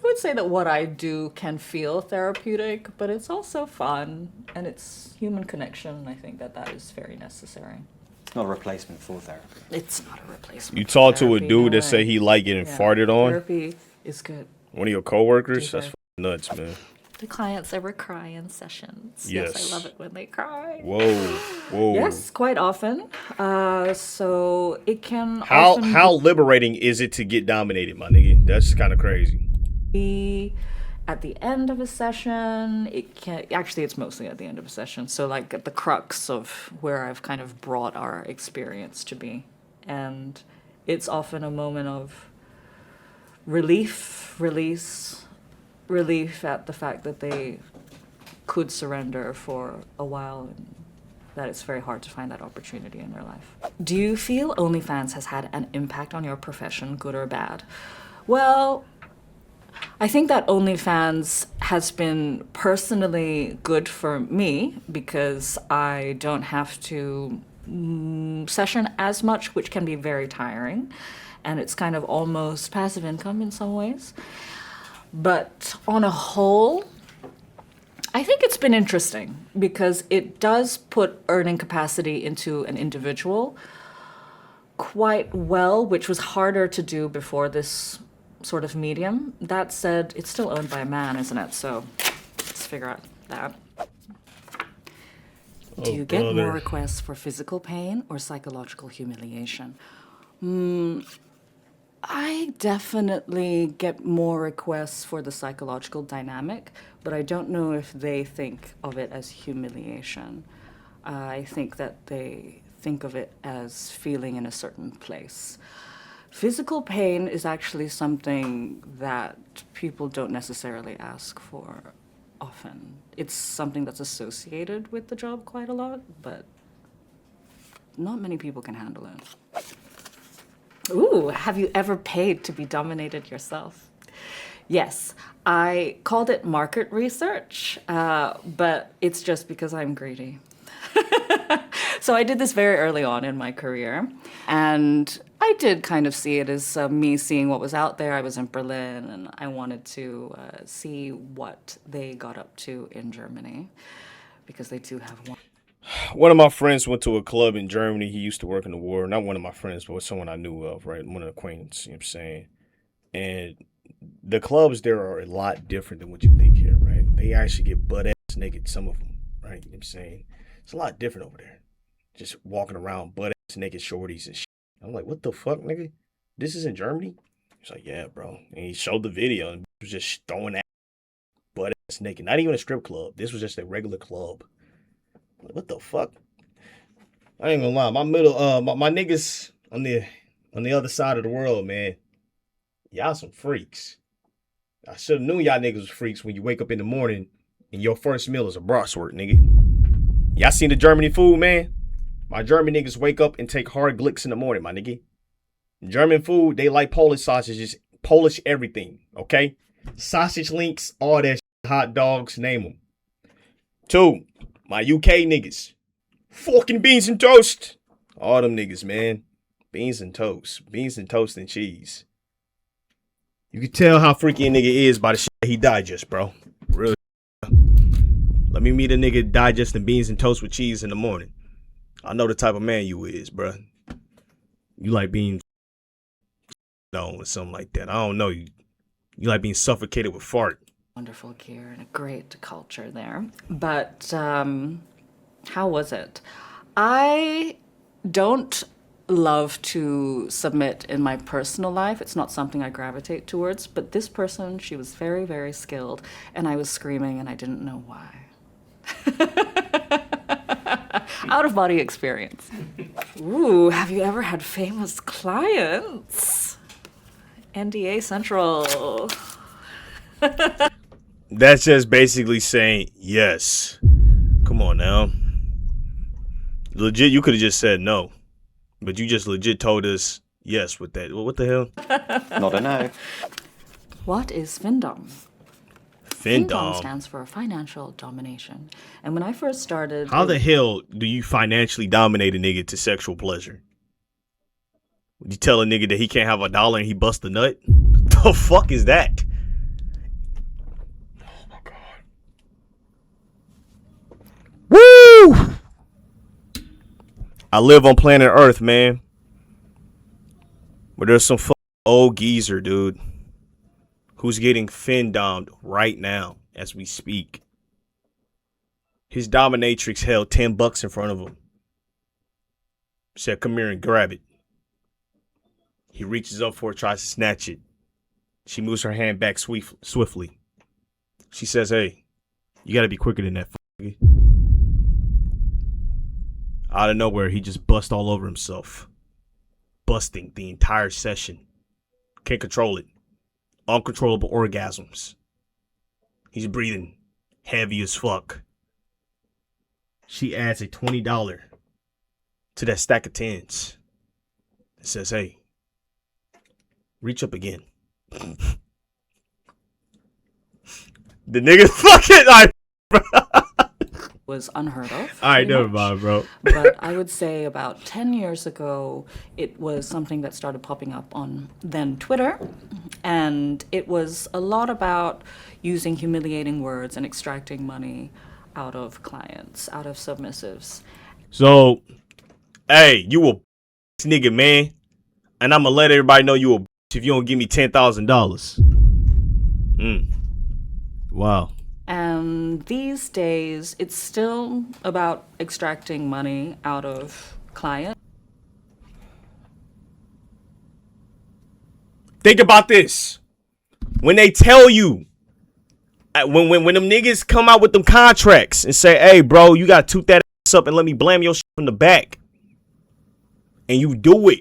would say that what I do can feel therapeutic, but it's also fun and it's human connection. I think that is very necessary. Not a replacement for therapy. It's not a replacement. You for talk to a therapy, dude no that say way. he like getting Yeah, farted on. Therapy is good. One of your coworkers? Do That's f***ing nuts, man. The clients ever cry in sessions. Yes. I love it when they cry. Whoa. Yes, quite often. So it can How often liberating is it to get dominated, my nigga? That's kind of crazy. be at the end of a session. It can actually, it's mostly at the end of a session. So like at the crux of where I've kind of brought our experience to be, and it's often a moment of relief, release, relief at the fact that they could surrender for a while, and that it's very hard to find that opportunity in their life. Do you feel OnlyFans has had an impact on your profession, good or bad? Well, I think that OnlyFans has been personally good for me because I don't have to session as much, which can be very tiring, and it's kind of almost passive income in some ways. But on a whole, I think it's been interesting because it does put earning capacity into an individual quite well, which was harder to do before this sort of medium. That said, it's still owned by a man, isn't it? So let's figure out that. Do you get more requests for physical pain or psychological humiliation? I definitely get more requests for the psychological dynamic, but I don't know if they think of it as humiliation. I think that they think of it as feeling in a certain place. Physical pain is actually something that people don't necessarily ask for often. It's something that's associated with the job quite a lot, but not many people can handle it. Ooh, have you ever paid to be dominated yourself? Yes, I called it market research, but it's just because I'm greedy. So I did this very early on in my career, and I did kind of see it as me seeing what was out there. I was in Berlin, and I wanted to see what they got up to in Germany, because they do have one. One of my friends went to a club in Germany. He used to work in the war. Not one of my friends, but someone I knew of, right? One of the acquaintances, you know what I'm saying? And the clubs there are a lot different than what you think here, right? They actually get butt-ass naked, some of them, right? You know what I'm saying? It's a lot different over there. Just walking around butt-ass naked shorties and shit. I'm like, what the fuck, nigga? This is in Germany? He's like, yeah, bro. And he showed the video and was just throwing that butt-ass naked. Not even a strip club. This was just a regular club. What the fuck? I ain't gonna lie. My my niggas on the other side of the world, man. Y'all some freaks. I should have known y'all niggas was freaks when you wake up in the morning and your first meal is a bratwurst, nigga. Y'all seen the Germany food, man? My German niggas wake up and take hard glicks in the morning, my nigga. German food, they like Polish sausages, Polish everything, okay? Sausage links, all that shit, hot dogs, name them. 2, my UK niggas. Fucking beans and toast. All them niggas, man. Beans and toast. Beans and toast and cheese. You can tell how freaky a nigga is by the shit he digest, bro. Real. Let me meet a nigga digesting beans and toast with cheese in the morning. I know the type of man you is, bro. You like being on or something like that. I don't know. You like being suffocated with fart. Wonderful gear and a great culture there. But how was it? I don't love to submit in my personal life. It's not something I gravitate towards. But this person, she was very, very skilled. And I was screaming and I didn't know why. Out of body experience. Ooh, have you ever had famous clients? NDA Central. That's just basically saying yes. Come on now. Legit, you could have just said no. But you just legit told us yes with that. Well, what the hell? Not a no. What is Findom? Findom stands for financial domination. And when I first started... How the hell do you financially dominate a nigga to sexual pleasure? Would you tell a nigga that he can't have $1 and he bust a nut? The fuck is that? Oh my god. Woo! I live on planet Earth, man. But there's some old geezer, dude, who's getting fin-domed right now as we speak. His dominatrix held $10 in front of him. Said, come here and grab it. He reaches up for it, tries to snatch it. She moves her hand back swiftly. She says, hey, you gotta be quicker than that. Out of nowhere, he just bust all over himself. Busting the entire session. Can't control it. Uncontrollable orgasms. He's breathing heavy as fuck. She adds a $20 to that stack of tens. It says, hey, reach up again. The nigga fucking was unheard of. All right, never much. mind, bro. But I would say about 10 years ago, it was something that started popping up on then Twitter. And it was a lot about using humiliating words and extracting money out of clients, out of submissives. So, hey, you a nigga, man. And I'm going to let everybody know you a if you don't give me $10,000. Wow. And these days, it's still about extracting money out of clients. Think about this. When they tell you, when them niggas come out with them contracts and say, hey, bro, you got to toot that ass up and let me blam your shit from the back. And you do it.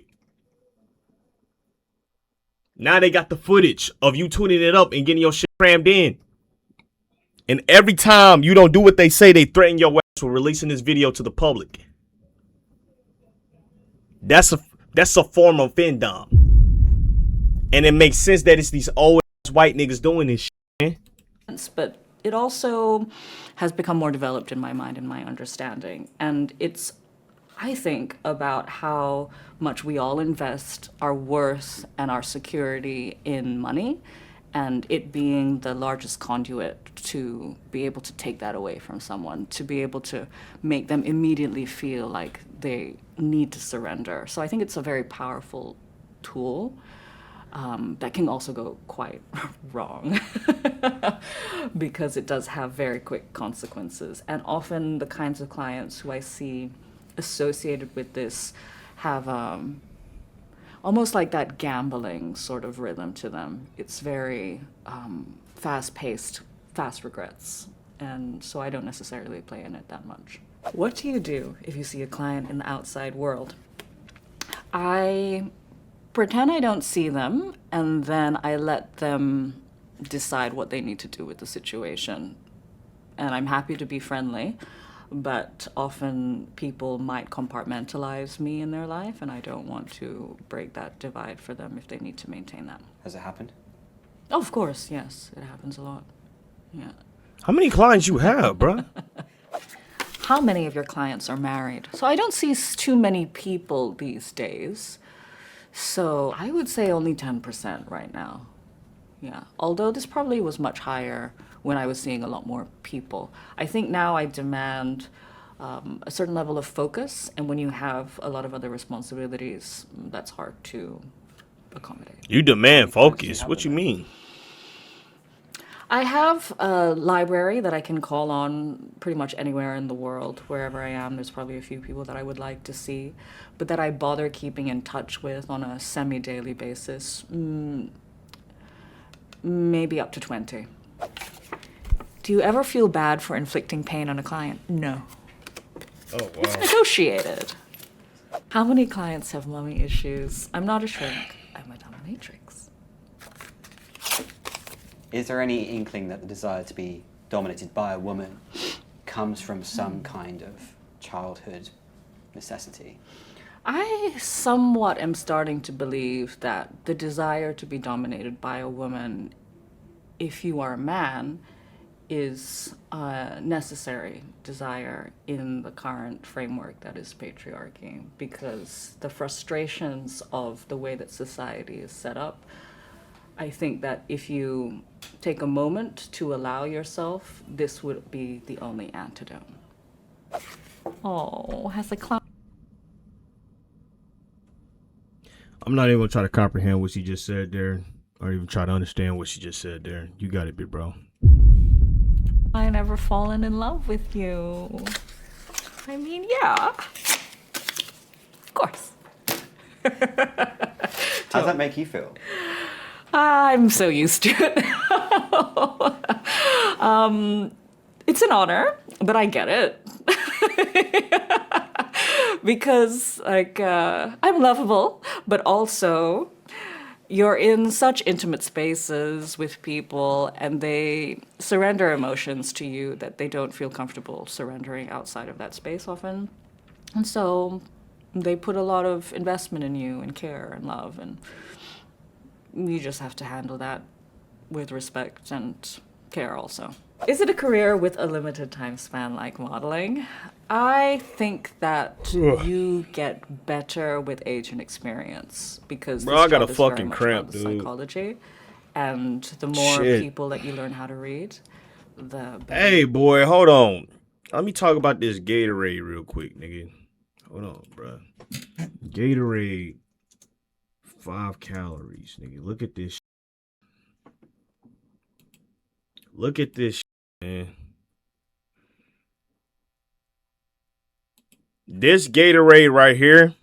Now they got the footage of you tuning it up and getting your shit crammed in. And every time you don't do what they say, they threaten your ass with releasing this video to the public. That's a form of fin-dom. And it makes sense that it's these old white niggas doing this shit. But it also has become more developed in my mind and my understanding. And it's, I think, about how much we all invest our worth and our security in money, and it being the largest conduit to be able to take that away from someone, to be able to make them immediately feel like they need to surrender. So I think it's a very powerful tool that can also go quite wrong because it does have very quick consequences. And often the kinds of clients who I see associated with this have almost like that gambling sort of rhythm to them. It's very fast-paced, fast regrets. And so I don't necessarily play in it that much. What do you do if you see a client in the outside world? I pretend I don't see them, and then I let them decide what they need to do with the situation. And I'm happy to be friendly, but often people might compartmentalize me in their life, and I don't want to break that divide for them if they need to maintain that. Has it happened? Oh, of course, yes. It happens a lot. Yeah. How many clients you have, bruh? How many of your clients are married? So I don't see too many people these days. So I would say only 10% right now. Yeah. Although this probably was much higher when I was seeing a lot more people. I think now I demand a certain level of focus, and when you have a lot of other responsibilities, that's hard to accommodate. You demand focus? What you mean? I have a library that I can call on pretty much anywhere in the world, wherever I am. There's probably a few people that I would like to see, but that I bother keeping in touch with on a semi-daily basis. Maybe up to 20. Do you ever feel bad for inflicting pain on a client? No. Oh, wow. It's negotiated. How many clients have mommy issues? I'm not a shrink. I'm a dominatrix. Is there any inkling that the desire to be dominated by a woman comes from some kind of childhood necessity? I somewhat am starting to believe that the desire to be dominated by a woman, if you are a man, is a necessary desire in the current framework that is patriarchy, because the frustrations of the way that society is set up, I think that if you take a moment to allow yourself, this would be the only antidote. Oh, has the clown... I'm not even gonna try to comprehend what she just said there, or even try to understand what she just said there. You got it, big bro. I never fallen in love with you. I mean, yeah. Of course. How does that make you feel? I'm so used to it. It's an honor, but I get it. Because, like, I'm lovable, but also you're in such intimate spaces with people and they surrender emotions to you that they don't feel comfortable surrendering outside of that space often. And so they put a lot of investment in you and care and love, and you just have to handle that with respect and care also. Is it a career with a limited time span like modeling? I think that you get better with age and experience because Bro, I got a this job is very fucking much cramp, about the dude. psychology, and the more Shit. people that you learn how to read, the better. Hey, boy, hold on. Let me talk about this Gatorade real quick, nigga. Hold on, bro. Gatorade, 5 calories, nigga. Look at this. Look at this, man. This Gatorade right here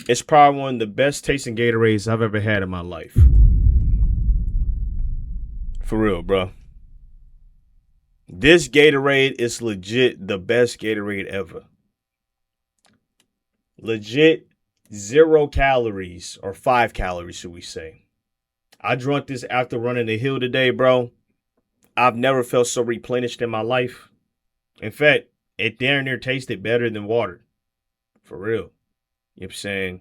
is probably one of the best tasting Gatorades I've ever had in my life. For real, bro. This Gatorade is legit the best Gatorade ever. Legit 0 calories, or 5 calories, should we say. I drank this after running the hill today, bro. I've never felt so replenished in my life. In fact, it damn near tasted better than water. For real. You know what I'm saying?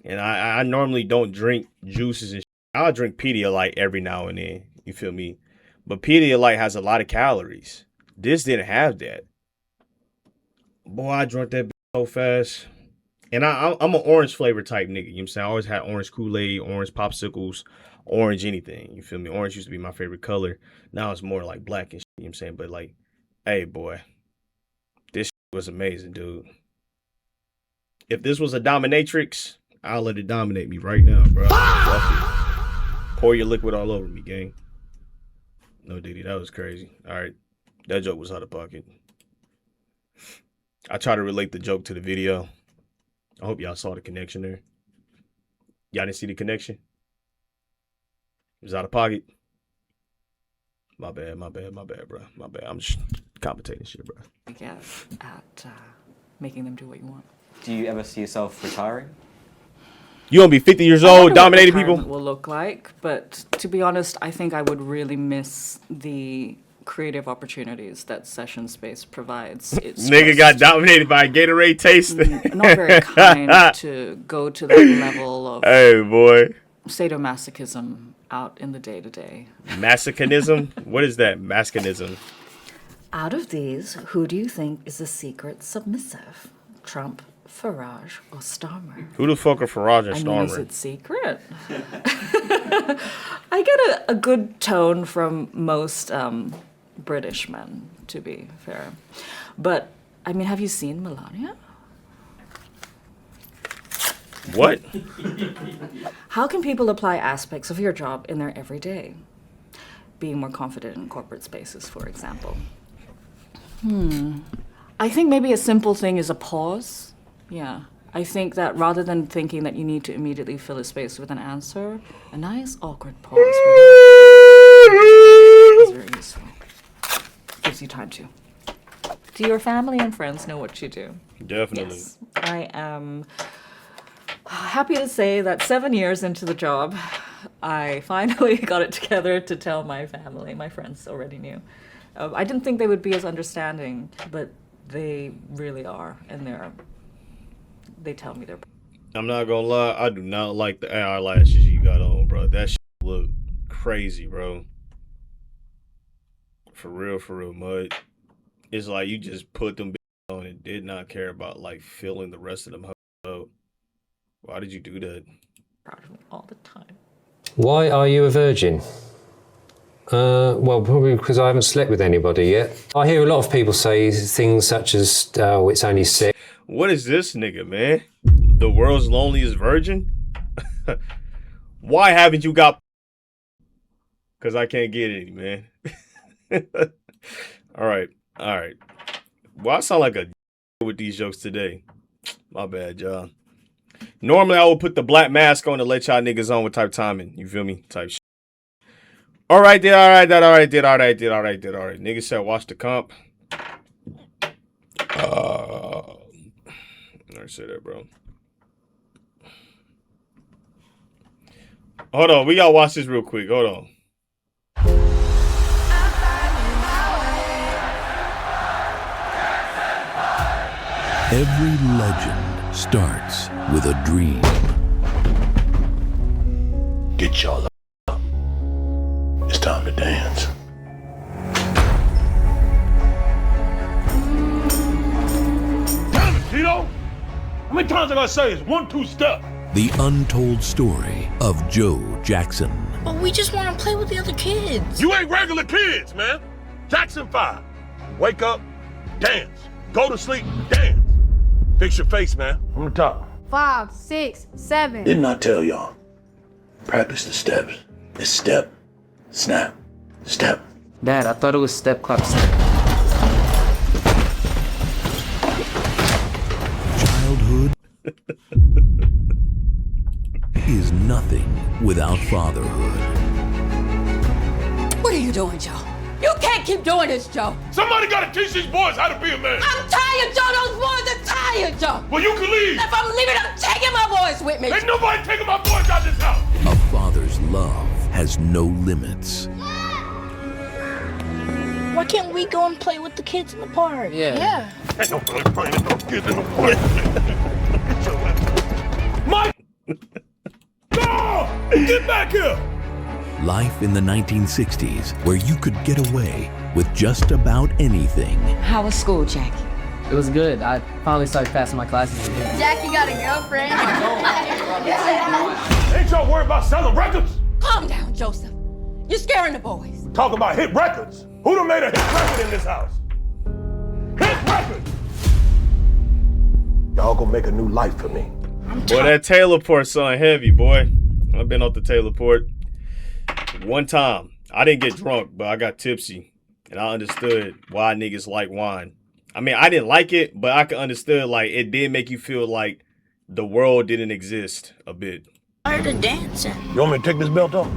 And I normally don't drink juices and shit. I'll drink Pedialyte every now and then. You feel me? But Pedialyte has a lot of calories. This didn't have that. Boy, I drank that so fast. And I'm an orange flavor type nigga. You know what I'm saying? I always had orange Kool-Aid, orange popsicles, orange anything. You feel me? Orange used to be my favorite color. Now it's more like black and shit. You know what I'm saying? But like, hey, boy. This shit was amazing, dude. If this was a dominatrix, I'll let it dominate me right now, bro. Pour your liquid all over me, gang. No, Diddy, that was crazy. All right. That joke was out of pocket. I try to relate the joke to the video. I hope y'all saw the connection there. Y'all didn't see the connection? It was out of pocket. My bad, bro. My bad. I'm just commentating shit, bro. Yeah, at making them do what you want. Do you ever see yourself retiring? You gonna be 50 years I don't old, know dominating what people? retirement will look like, but to be honest, I think I would really miss the creative opportunities that session space provides. It's Nigga got dominated by a Gatorade taste. not very kind to go to that level of hey, boy. sadomasochism out in the day-to-day. Masochism? What is that? Masochism? Out of these, who do you think is a secret submissive? Trump, Farage, or Starmer? Who the fuck are Farage and I Starmer? mean, is it secret? I get a good tone from most British men, to be fair. But, I mean, have you seen Melania? What? How can people apply aspects of your job in their everyday? Being more confident in corporate spaces, for example. I think maybe a simple thing is a pause. Yeah. I think that rather than thinking that you need to immediately fill a space with an answer, a nice awkward pause is very useful. Gives you time to. Do your family and friends know what you do? Definitely. Yes. I am happy to say that 7 years into the job, I finally got it together to tell my family. My friends already knew. I didn't think they would be as understanding, but they really are, and they tell me they're. I'm not gonna lie, I do not like the eyelashes you got on, bro. That shit look crazy, bro. For real, mud. It's like you just put them on and did not care about like filling the rest of them up. Why did you do that? Proud of me all the time. Why are you a virgin? Well, probably because I haven't slept with anybody yet. I hear a lot of people say things such as, oh, it's only sex. What is this nigga, man? The world's loneliest virgin? Why haven't you got? Because I can't get any, man. All right. Well, I sound like a with these jokes today. My bad, y'all. Normally, I would put the black mask on to let y'all niggas on with type timing. You feel me? Type shit. All right. Niggas said watch the comp. I say that, bro. Hold on. We gotta watch this real quick. Hold on. Every legend starts with a dream. Get y'all up. It's time to dance. Damn it, Tito! How many times I gotta say it's 1-2 step? The untold story of Joe Jackson. But we just want to play with the other kids. You ain't regular kids, man. Jackson 5. Wake up, dance. Go to sleep, dance. Fix your face, man. On the top. 5, 6, 7. Didn't I tell y'all? Practice the steps. It's step, snap, step. Dad, I thought it was step, clap, snap. Childhood is nothing without fatherhood. What are you doing, Joe? You can't keep doing this, Joe. Somebody gotta teach these boys how to be a man. I'm tired, Joe. Those boys are tired, Joe. Well, you can leave. If I'm leaving, I'm taking my boys with me. Ain't nobody taking my boys out this house. A father's love has no limits. Why can't we go and play with the kids in the park? Yeah. Ain't nobody playing with no kids in the park. Mike! No! Get back here! Life in the 1960s, where you could get away with just about anything. How was school, Jackie? It was good. I finally started passing my classes again. Jackie got a girlfriend. Ain't y'all worried about selling records? Calm down, Joseph. You're scaring the boys. Talking about hit records. Who done made a hit record in this house? Hit records! Y'all gonna make a new life for me. Boy, that Taylor port son heavy, boy. I've been off the Taylor port. One time, I didn't get drunk, but I got tipsy. And I understood why niggas like wine. I mean, I didn't like it, but I could understand, like, it did make you feel like the world didn't exist a bit. Tired of dancing. You want me to take this belt off?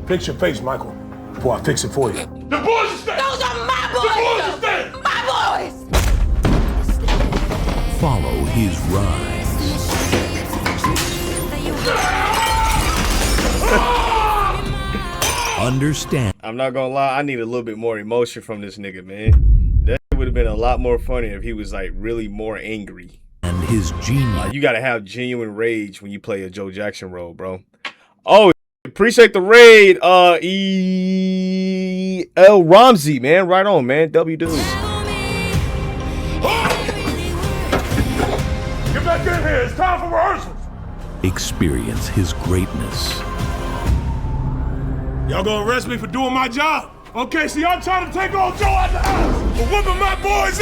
Fix your face, Michael, before I fix it for you. The boys are staying! Those are my boys! The boys are staying! My boys! Follow his rise. Understand. I'm not gonna lie, I need a little bit more emotion from this nigga, man. That would have been a lot more funny if he was like really more angry. And his genius. You gotta have genuine rage when you play a Joe Jackson role, bro. Oh, appreciate the raid, E.L. Ramsey, man. Right on, man. W dudes. Get back in here. It's time for rehearsals. Experience his greatness. Y'all gonna arrest me for doing my job? Okay, so y'all trying to take old Joe out the house for whooping my boys.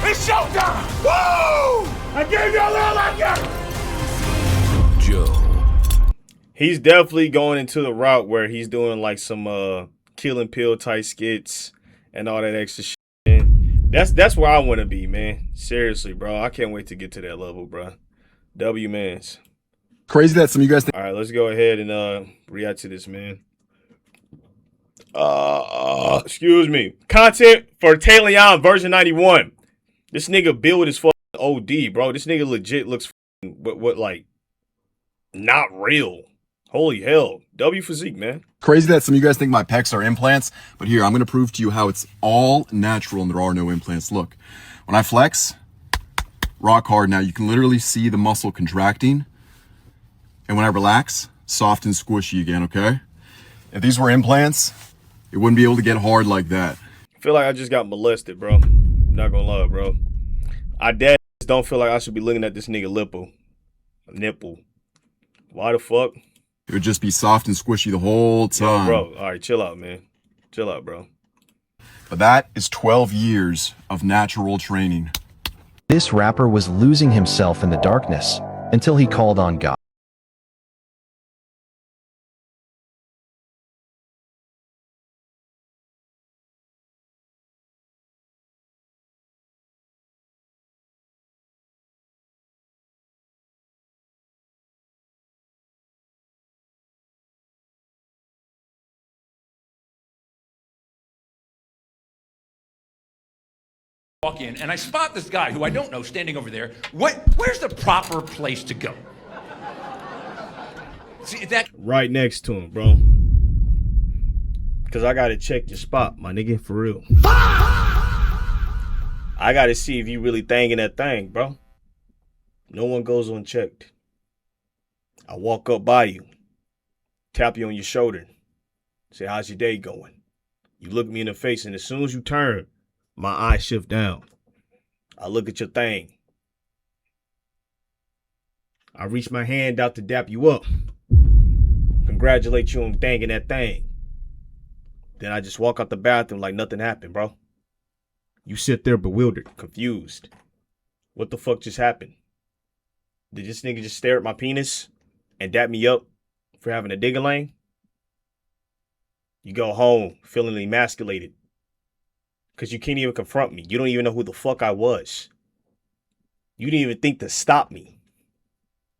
It's showtime! Woo! I gave y'all all I got. Joe. He's definitely going into the route where he's doing like some Kill and Pill type skits and all that extra shit. Man. That's where I want to be, man. Seriously, bro. I can't wait to get to that level, bro. W mans. Crazy that some of you guys think. All right, let's go ahead and react to this, man. Excuse me. Content for Taileon version 91. This nigga build is fucking OD, bro. This nigga legit looks what like not real. Holy hell. W physique, man. Crazy that some of you guys think my pecs are implants, but here, I'm going to prove to you how it's all natural and there are no implants. Look, when I flex, rock hard. Now you can literally see the muscle contracting. And when I relax, soft and squishy again, okay? If these were implants, it wouldn't be able to get hard like that. I feel like I just got molested, bro. Not gonna lie, bro. I dead don't feel like I should be looking at this nigga nipple. Why the fuck? It would just be soft and squishy the whole time. Yo, bro, all right, chill out, man. Chill out, bro. But that is 12 years of natural training. This rapper was losing himself in the darkness until he called on God. walk in and I spot this guy who I don't know standing over there. Where's the proper place to go? See, that Right next to him, bro. Cause I gotta check your spot, my nigga, for real. I gotta see if you really thangin' that thing, bro. No one goes unchecked. I walk up by you, tap you on your shoulder, say, how's your day going? You look me in the face, and as soon as you turn, my eyes shift down. I look at your thing. I reach my hand out to dap you up. Congratulate you on thangin' that thing. Then I just walk out the bathroom like nothing happened, bro. You sit there bewildered, confused. What the fuck just happened? Did this nigga just stare at my penis and dap me up for having a ding-a-ling? You go home feeling emasculated because you can't even confront me. You don't even know who the fuck I was. You didn't even think to stop me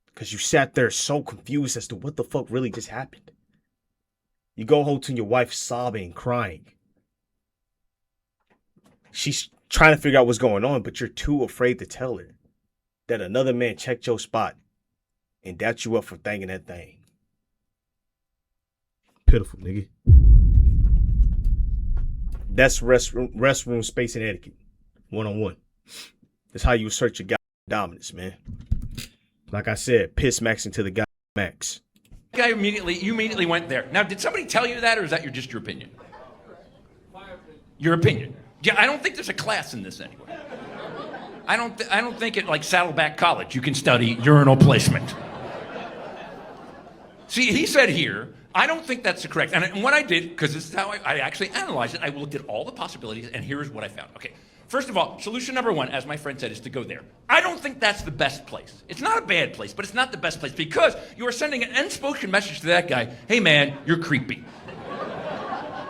because you sat there so confused as to what the fuck really just happened. You go home to your wife sobbing, crying. She's trying to figure out what's going on, but you're too afraid to tell her that another man checked your spot and dapped you up for thangin' that thing. Pitiful, nigga. That's restroom space and etiquette. One-on-one. That's how you assert your dominance, man. Like I said, piss max into the guy max. guy you immediately went there. Now, did somebody tell you that, or is that just your opinion? Your opinion. Yeah, I don't think there's a class in this anyway. I don't think at like Saddleback College you can study urinal placement. See, he said here, I don't think that's the correct. And what I did, because this is how I actually analyzed it, I looked at all the possibilities, and here's what I found. Okay, first of all, solution number one, as my friend said, is to go there. I don't think that's the best place. It's not a bad place, but it's not the best place because you are sending an unspoken message to that guy, hey man, you're creepy.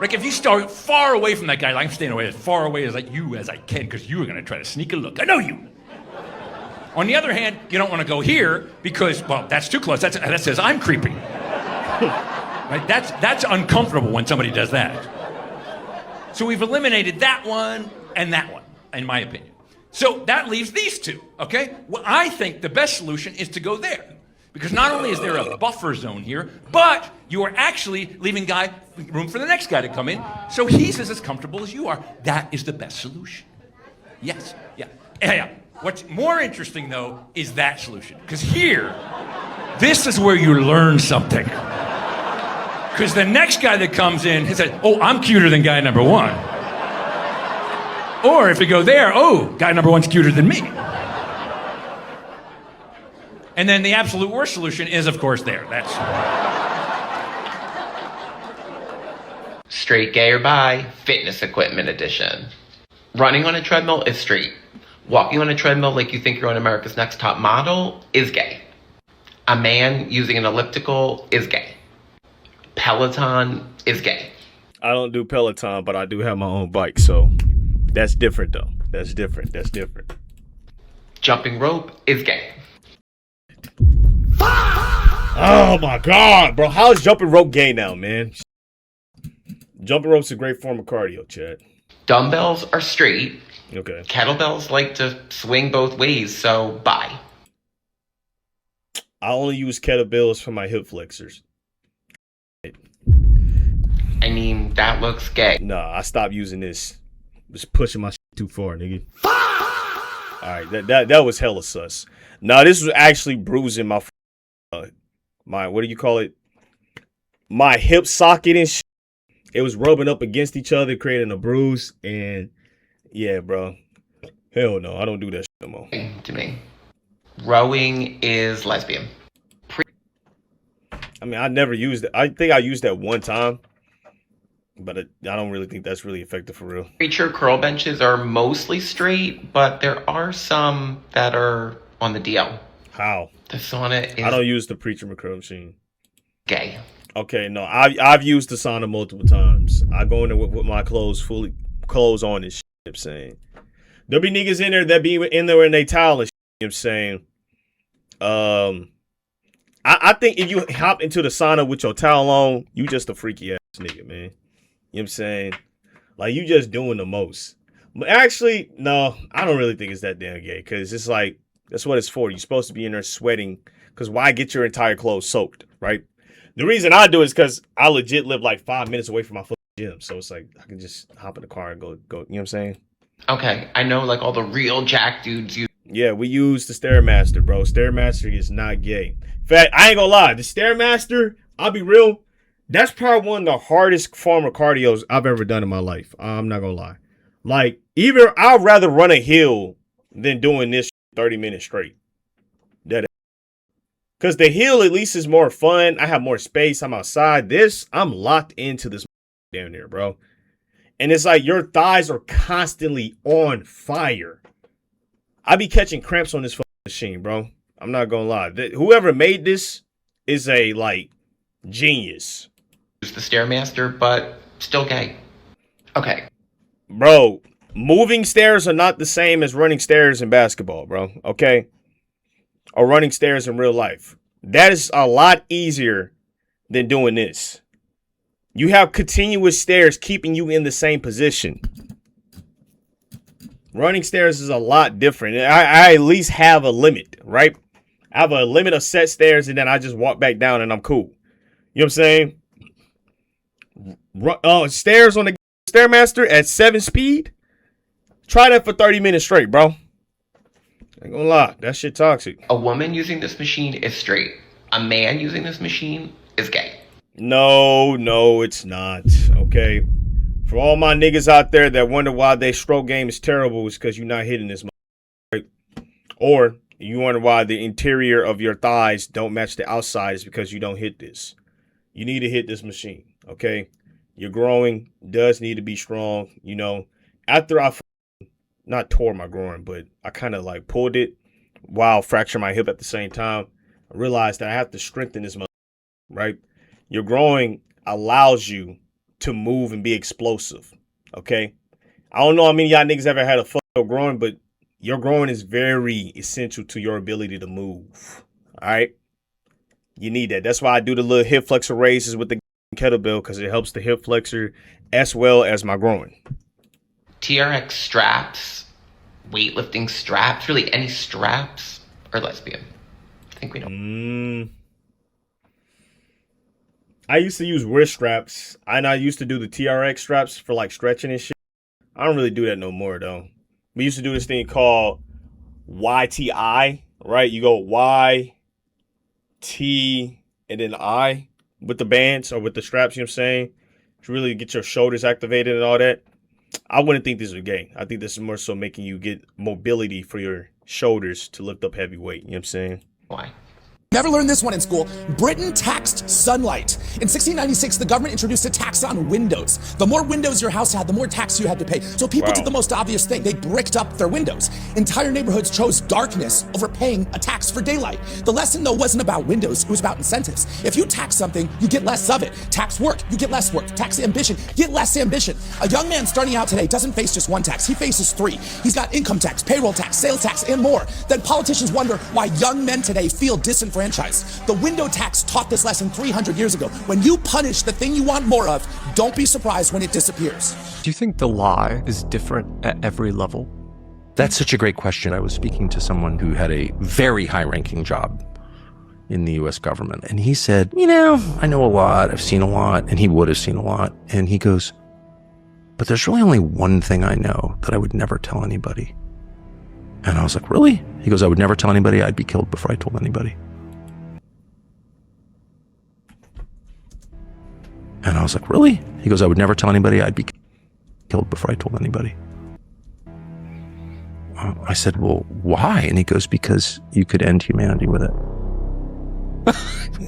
Like if you start far away from that guy, like I'm staying away as far away as I can because you are going to try to sneak a look. I know you. On the other hand, you don't want to go here because, well, that's too close. That says I'm creepy. Right? That's uncomfortable when somebody does that. So we've eliminated that one, in my opinion. So that leaves these two, okay? Well, I think the best solution is to go there. Because not only is there a buffer zone here, but you are actually leaving room for the next guy to come in, so he's as comfortable as you are. That is the best solution. Yes, yeah. What's more interesting, though, is that solution. Because here, this is where you learn something. Because the next guy that comes in, he says, oh, I'm cuter than guy number one. Or if you go there, oh, guy number one's cuter than me. And then the absolute worst solution is, of course, there. That's Straight gay or bi, fitness equipment edition. Running on a treadmill is straight. Walking on a treadmill like you think you're on America's Next Top Model is gay. A man using an elliptical is gay. Peloton is gay. I don't do Peloton, but I do have my own bike, so that's different, though. That's different. Jumping rope is gay. Oh my God, bro. How is jumping rope gay now, man? Jumping rope's a great form of cardio, Chad. Dumbbells are straight. Okay. Kettlebells like to swing both ways, so bye. I only use kettlebells for my hip flexors. I mean, that looks gay. Nah, I stopped using this. Just pushing my shit too far, nigga. Alright, that was hella sus. Nah, this was actually bruising my what do you call it? My hip socket and shit. It was rubbing up against each other, creating a bruise. And yeah, bro. Hell no, I don't do that shit no more. To me. Rowing is lesbian. I mean, I never used it. I think I used that one time. But I don't really think that's really effective for real. Preacher curl benches are mostly straight, but there are some that are on the DL. How? The sauna is I don't use the preacher curl machine. Gay. Okay, no, I've used the sauna multiple times. I go in there with my clothes on and shit, you know what I'm saying. There'll be niggas in there that be in there in they towel and shit, you know what I'm saying. I think if you hop into the sauna with your towel on, you just a freaky ass nigga, man. You know what I'm saying? Like, you just doing the most. But actually, no, I don't really think it's that damn gay because it's like that's what it's for. You're supposed to be in there sweating because why get your entire clothes soaked, right? The reason I do it is because I legit live like 5 minutes away from my fucking gym, so it's like I can just hop in the car and go. You know what I'm saying? Okay, I know like all the real jack dudes use. Yeah, we use the Stairmaster, bro. Stairmaster is not gay. In fact, I ain't gonna lie. The Stairmaster, I'll be real, that's probably one of the hardest form of cardios I've ever done in my life. I'm not gonna lie. Like, either I'd rather run a hill than doing this 30 minutes straight. That because the hill at least is more fun. I have more space. I'm outside. This, I'm locked into this down there, bro. And it's like your thighs are constantly on fire. I be catching cramps on this machine, bro. I'm not gonna lie. Whoever made this is a like genius. Use the Stairmaster, but still gay. Okay. Bro, moving stairs are not the same as running stairs in basketball, bro. Okay? Or running stairs in real life. That is a lot easier than doing this. You have continuous stairs keeping you in the same position. Running stairs is a lot different. I at least have a limit, right? I have a limit of set stairs and then I just walk back down and I'm cool. You know what I'm saying? Stairs on the Stairmaster at 7 speed. Try that for 30 minutes straight, bro. Ain't gonna lie, that shit toxic. A woman using this machine is straight. A man using this machine is gay. No, it's not. Okay. For all my niggas out there that wonder why their stroke game is terrible, is because you're not hitting this, right? Or you wonder why the interior of your thighs don't match the outside, is because you don't hit this. You need to hit this machine, okay? Your growing does need to be strong, you know. After I not tore my groin, but I kind of like pulled it while fracturing my hip at the same time, I realized that I have to strengthen this muscle, right? Your growing allows you to move and be explosive, okay? I don't know how many of y'all niggas ever had a fucking groin, but your groin is very essential to your ability to move, all right? You need that. That's why I do the little hip flexor raises with the kettlebell, because it helps the hip flexor as well as my groin. TRX straps, weightlifting straps, really any straps are lesbian. I think we know. I used to use wrist straps, and I used to do the TRX straps for like stretching and shit. I don't really do that no more though. We used to do this thing called YTI, right? You go Y, T, and then I with the bands or with the straps, you know what I'm saying? To really get your shoulders activated and all that. I wouldn't think this is gay. I think this is more so making you get mobility for your shoulders to lift up heavy weight. You know what I'm saying? Why? Never learned this one in school. Britain taxed sunlight. In 1696, the government introduced a tax on windows. The more windows your house had, the more tax you had to pay. So people did the most obvious thing. They bricked up their windows. Entire neighborhoods chose darkness over paying a tax for daylight. The lesson, though, wasn't about windows. It was about incentives. If you tax something, you get less of it. Tax work, you get less work. Tax ambition, get less ambition. A young man starting out today doesn't face just one tax. He faces 3. He's got income tax, payroll tax, sales tax, and more. Then politicians wonder why young men today feel disenfranchised. The window tax taught this lesson 300 years ago. When you punish the thing you want more of, don't be surprised when it disappears. Do you think the lie is different at every level? That's such a great question. I was speaking to someone who had a very high-ranking job in the US government, and he said, you know, I know a lot, I've seen a lot, and he would have seen a lot, and he goes, but there's really only one thing I know that I would never tell anybody. And I was like, really? He goes, I would never tell anybody. I'd be killed before I told anybody. And I was like, really? He goes, I would never tell anybody. I'd be killed before I told anybody. I said, well, why? And he goes, because you could end humanity with it.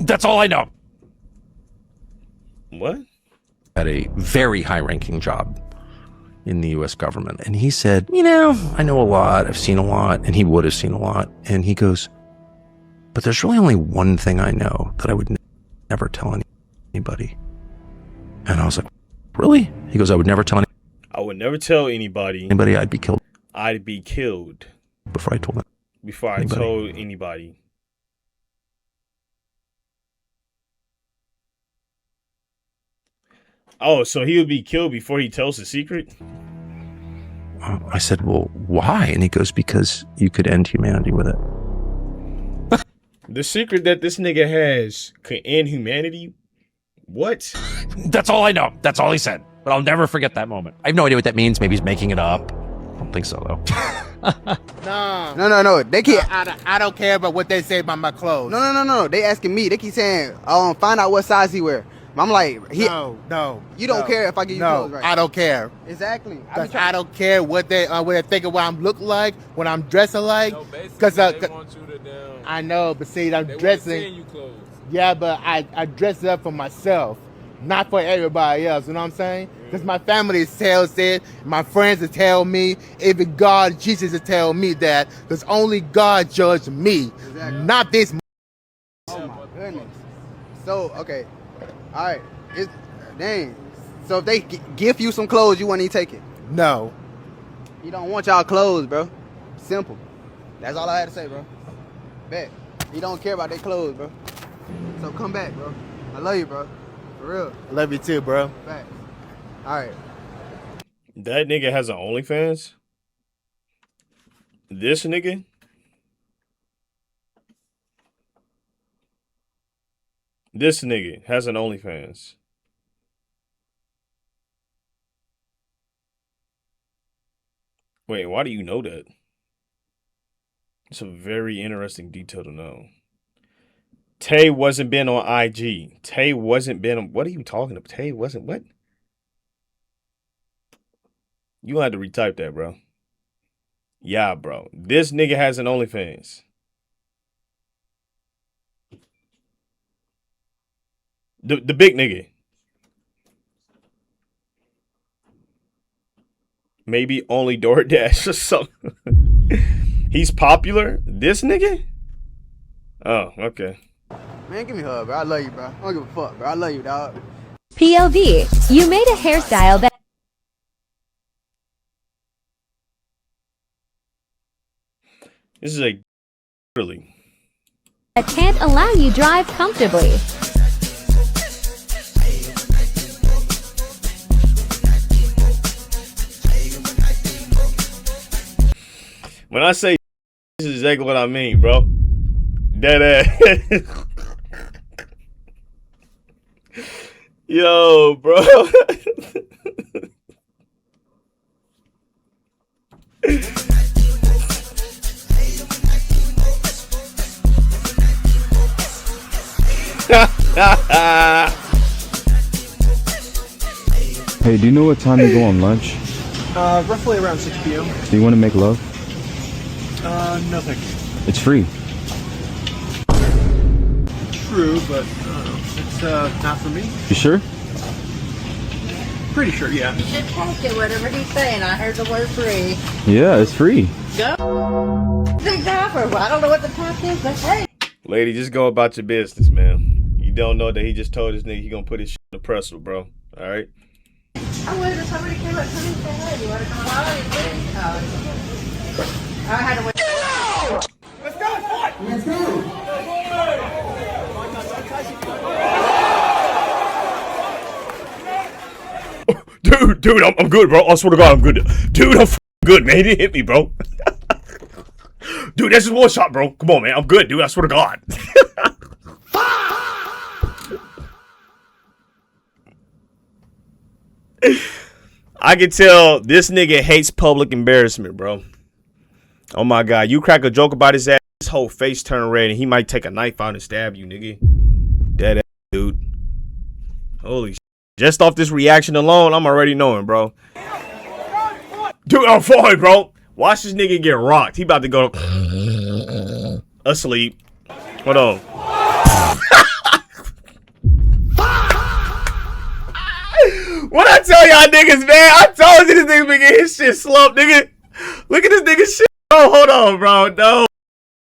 That's all I know. What? Had a very high-ranking job in the US government. And he said, you know, I know a lot, I've seen a lot, and he would have seen a lot. And he goes, but there's really only one thing I know that I would never tell anybody. And I was like, really? He goes, I would never tell anybody. I would never tell anybody. I'd be killed. I'd be killed. Before I told them. Before I told anybody. Oh, so he would be killed before he tells the secret? I said, well, why? And he goes, because you could end humanity with it. The secret that this nigga has could end humanity? What? That's all I know. That's all he said. But I'll never forget that moment. I have no idea what that means. Maybe he's making it up. I don't think so, though. No. They keep. I don't care about what they say about my clothes. No. They asking me. They keep saying, find out what size he wear. I'm like, no. You don't care if I give you clothes, right? I don't care. Exactly. I don't care what they think of what I'm look like, what I'm dressing like. Because they want you to down. I know, but see, I'm they dressing. Seeing you clothes. Yeah, but I dress up for myself, not for everybody else. You know what I'm saying? Because my family tells it, my friends tell me, even God, Jesus will tell me that. Because only God judged me, not this. Oh my goodness. So okay, all right. Dang. So if they gift you some clothes, you wouldn't even take it? No. You don't want y'all clothes, bro. Simple. That's all I had to say, bro. Bet. You don't care about their clothes, bro. So come back, bro. I love you, bro. For real. I love you too, bro. Back. All right. That nigga has an OnlyFans? This nigga? This nigga has an OnlyFans. Wait, why do you know that? It's a very interesting detail to know. Tay wasn't been on IG. Tay wasn't been on... What are you talking about? Tay wasn't... What? You gonna have to retype that, bro. Yeah, bro. This nigga has an OnlyFans. The big nigga. Maybe only DoorDash or something. He's popular? This nigga? Oh, okay. Man, give me a hug, bro. I love you, bro. I don't give a fuck, bro. I love you, dog. POV, you made a hairstyle that This is a really. can't allow you drive comfortably. When I say this is exactly what I mean, bro. Dead ass. Yo, bro. Hey, do you know what time you go on lunch? Roughly around 6 p.m. Do you want to make love? No thank you. It's free. True, but it's not for me. You sure? Pretty sure, yeah. You should take it, whatever he's saying. I heard the word free. Yeah, it's free. Go. Big offer. Well, I don't know what the talk is, but hey. Lady, just go about your business, man. You don't know that he just told this nigga he gonna put his shit in the presser, bro. All right? I waited until somebody came up to me and said, hey, you want to come out? I had to wait. Get out! Let's go, fight! Let's go! Dude, I'm good, bro. I swear to God, I'm good. Dude, I'm good, man. He didn't hit me, bro. Dude, that's just one shot, bro. Come on, man. I'm good, dude. I swear to God. I can tell this nigga hates public embarrassment, bro. Oh my God. You crack a joke about his ass, his whole face turn red, and he might take a knife out and stab you, nigga. Dead ass, dude. Holy shit. Just off this reaction alone, I'm already knowing, bro. Dude, I'm fine, bro. Watch this nigga get rocked. He about to go asleep. Hold on. What I tell y'all niggas, man? I told you this nigga been getting his shit slumped, nigga. Look at this nigga shit. Oh, hold on, bro. No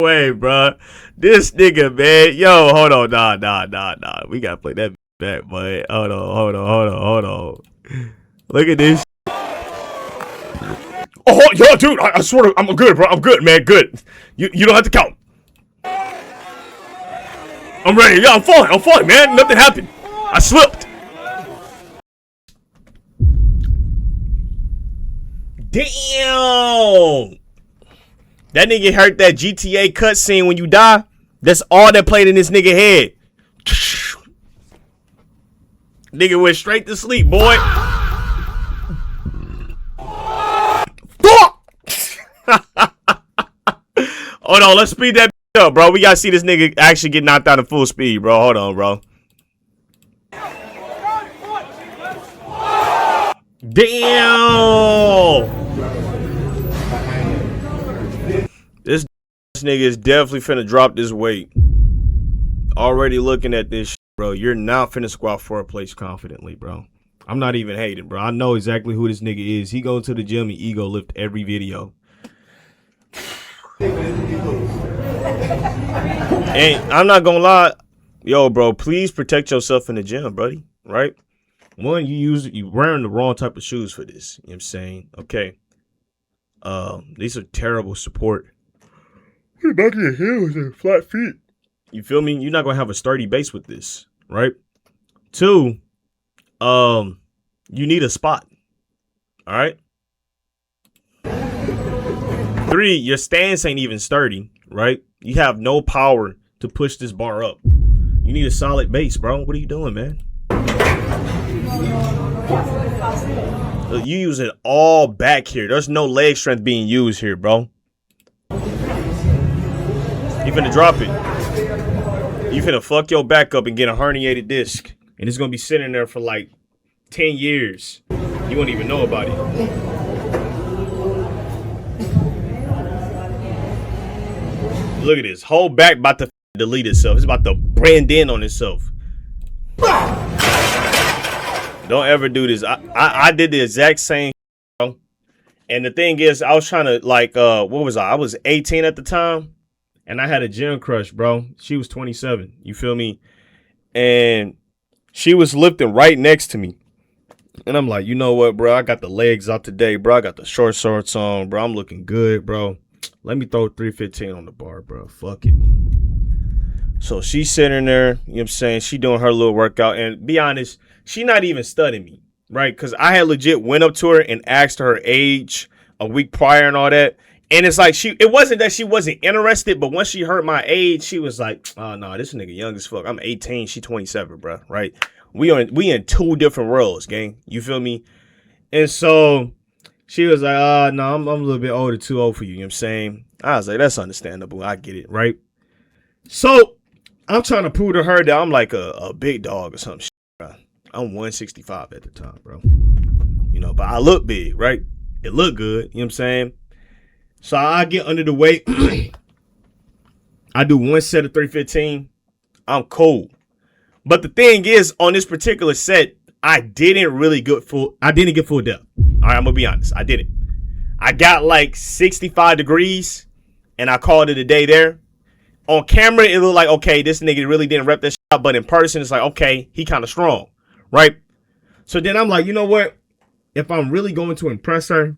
way, bro. This nigga, man. Yo, hold on. Nah. We gotta play that back, boy. Hold on. Look at this. Oh, yo, dude. I swear to, I'm good, bro. I'm good, man. Good. You don't have to count. I'm ready. Yeah, I'm fine, man. Nothing happened. I slipped. Damn. That nigga heard that GTA cutscene when you die. That's all that played in this nigga head. Nigga went straight to sleep, boy. Hold on, let's speed that up, bro. We gotta see this nigga actually get knocked out at full speed, bro. Hold on, bro. Damn. This nigga is definitely finna drop this weight. Already looking at this shit, bro. You're not finna squat for a place confidently, bro. I'm not even hating, bro. I know exactly who this nigga is. He go to the gym and ego lift every video. And I'm not gonna lie, yo, bro, please protect yourself in the gym, buddy. Right? One, you wearing the wrong type of shoes for this. You know what I'm saying? Okay. These are terrible support. Your back of your heels and flat feet. You feel me? You're not gonna have a sturdy base with this, right? Two, you need a spot. All right. Three, your stance ain't even sturdy, right? You have no power to push this bar up. You need a solid base, bro. What are you doing, man? Look, you use it all back here. There's no leg strength being used here, bro. You finna drop it. You finna fuck your back up and get a herniated disc. And it's gonna be sitting there for like 10 years. You won't even know about it. Look at this. Whole back about to delete itself. It's about to brand in on itself. Don't ever do this. I did the exact same, bro. And the thing is, I was trying to, like, what was I? I was 18 at the time. And I had a gym crush, bro. She was 27. You feel me? And she was lifting right next to me. And I'm like, you know what, bro? I got the legs out today, bro. I got the short shorts on, bro. I'm looking good, bro. Let me throw 315 on the bar, bro. Fuck it. So she's sitting there, you know what I'm saying? She doing her little workout. And be honest, she not even studying me, right? Because I had legit went up to her and asked her age a week prior and all that. And it's like, it wasn't that she wasn't interested, but once she heard my age, she was like, oh, no, this nigga young as fuck. I'm 18, she 27, bro, right? We in two different worlds, gang. You feel me? And so she was like, oh, no, I'm a little bit older, too old for you. You know what I'm saying? I was like, that's understandable. I get it, right? So I'm trying to prove to her that I'm like a big dog or some shit, bro. I'm 165 at the time, bro. You know, but I look big, right? It look good. You know what I'm saying? So I get under the weight. I do one set of 315. I'm cool. But the thing is, on this particular set, I didn't get full depth. All right, I'm gonna be honest. I didn't. I got like 65 degrees, and I called it a day there. On camera, it looked like, okay, this nigga really didn't rep that shit, but in person, it's like, okay, he kind of strong, right? So then I'm like, you know what? If I'm really going to impress her,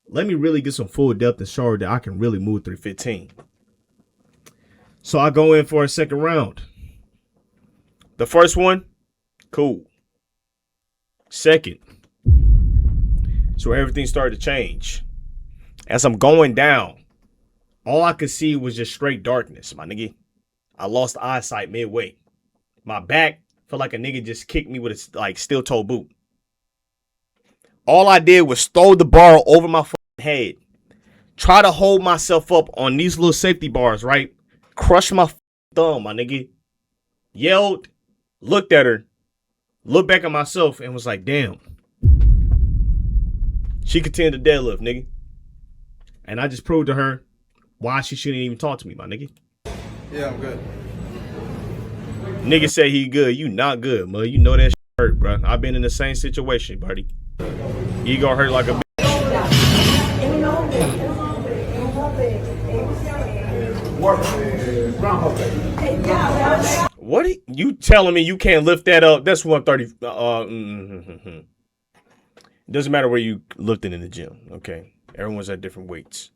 let me really get some full depth and show her that I can really move 315. So I go in for a second round. The first one, cool. Second, so everything started to change. As I'm going down, all I could see was just straight darkness, my nigga. I lost eyesight midway. My back felt like a nigga just kicked me with a like steel toe boot. All I did was throw the bar over my head. Try to hold myself up on these little safety bars, right? Crush my thumb, my nigga. Yelled, looked at her, looked back at myself, and was like, damn. She continued to deadlift, nigga. And I just proved to her why she shouldn't even talk to me, my nigga. Yeah, I'm good. Nigga say he good. You not good, man. You know that shit hurt, bro. I've been in the same situation, buddy. Ego hurt like a bitch. What are you telling me you can't lift that up? That's 130. Doesn't matter where you lifting in the gym, okay? Everyone's at different weights.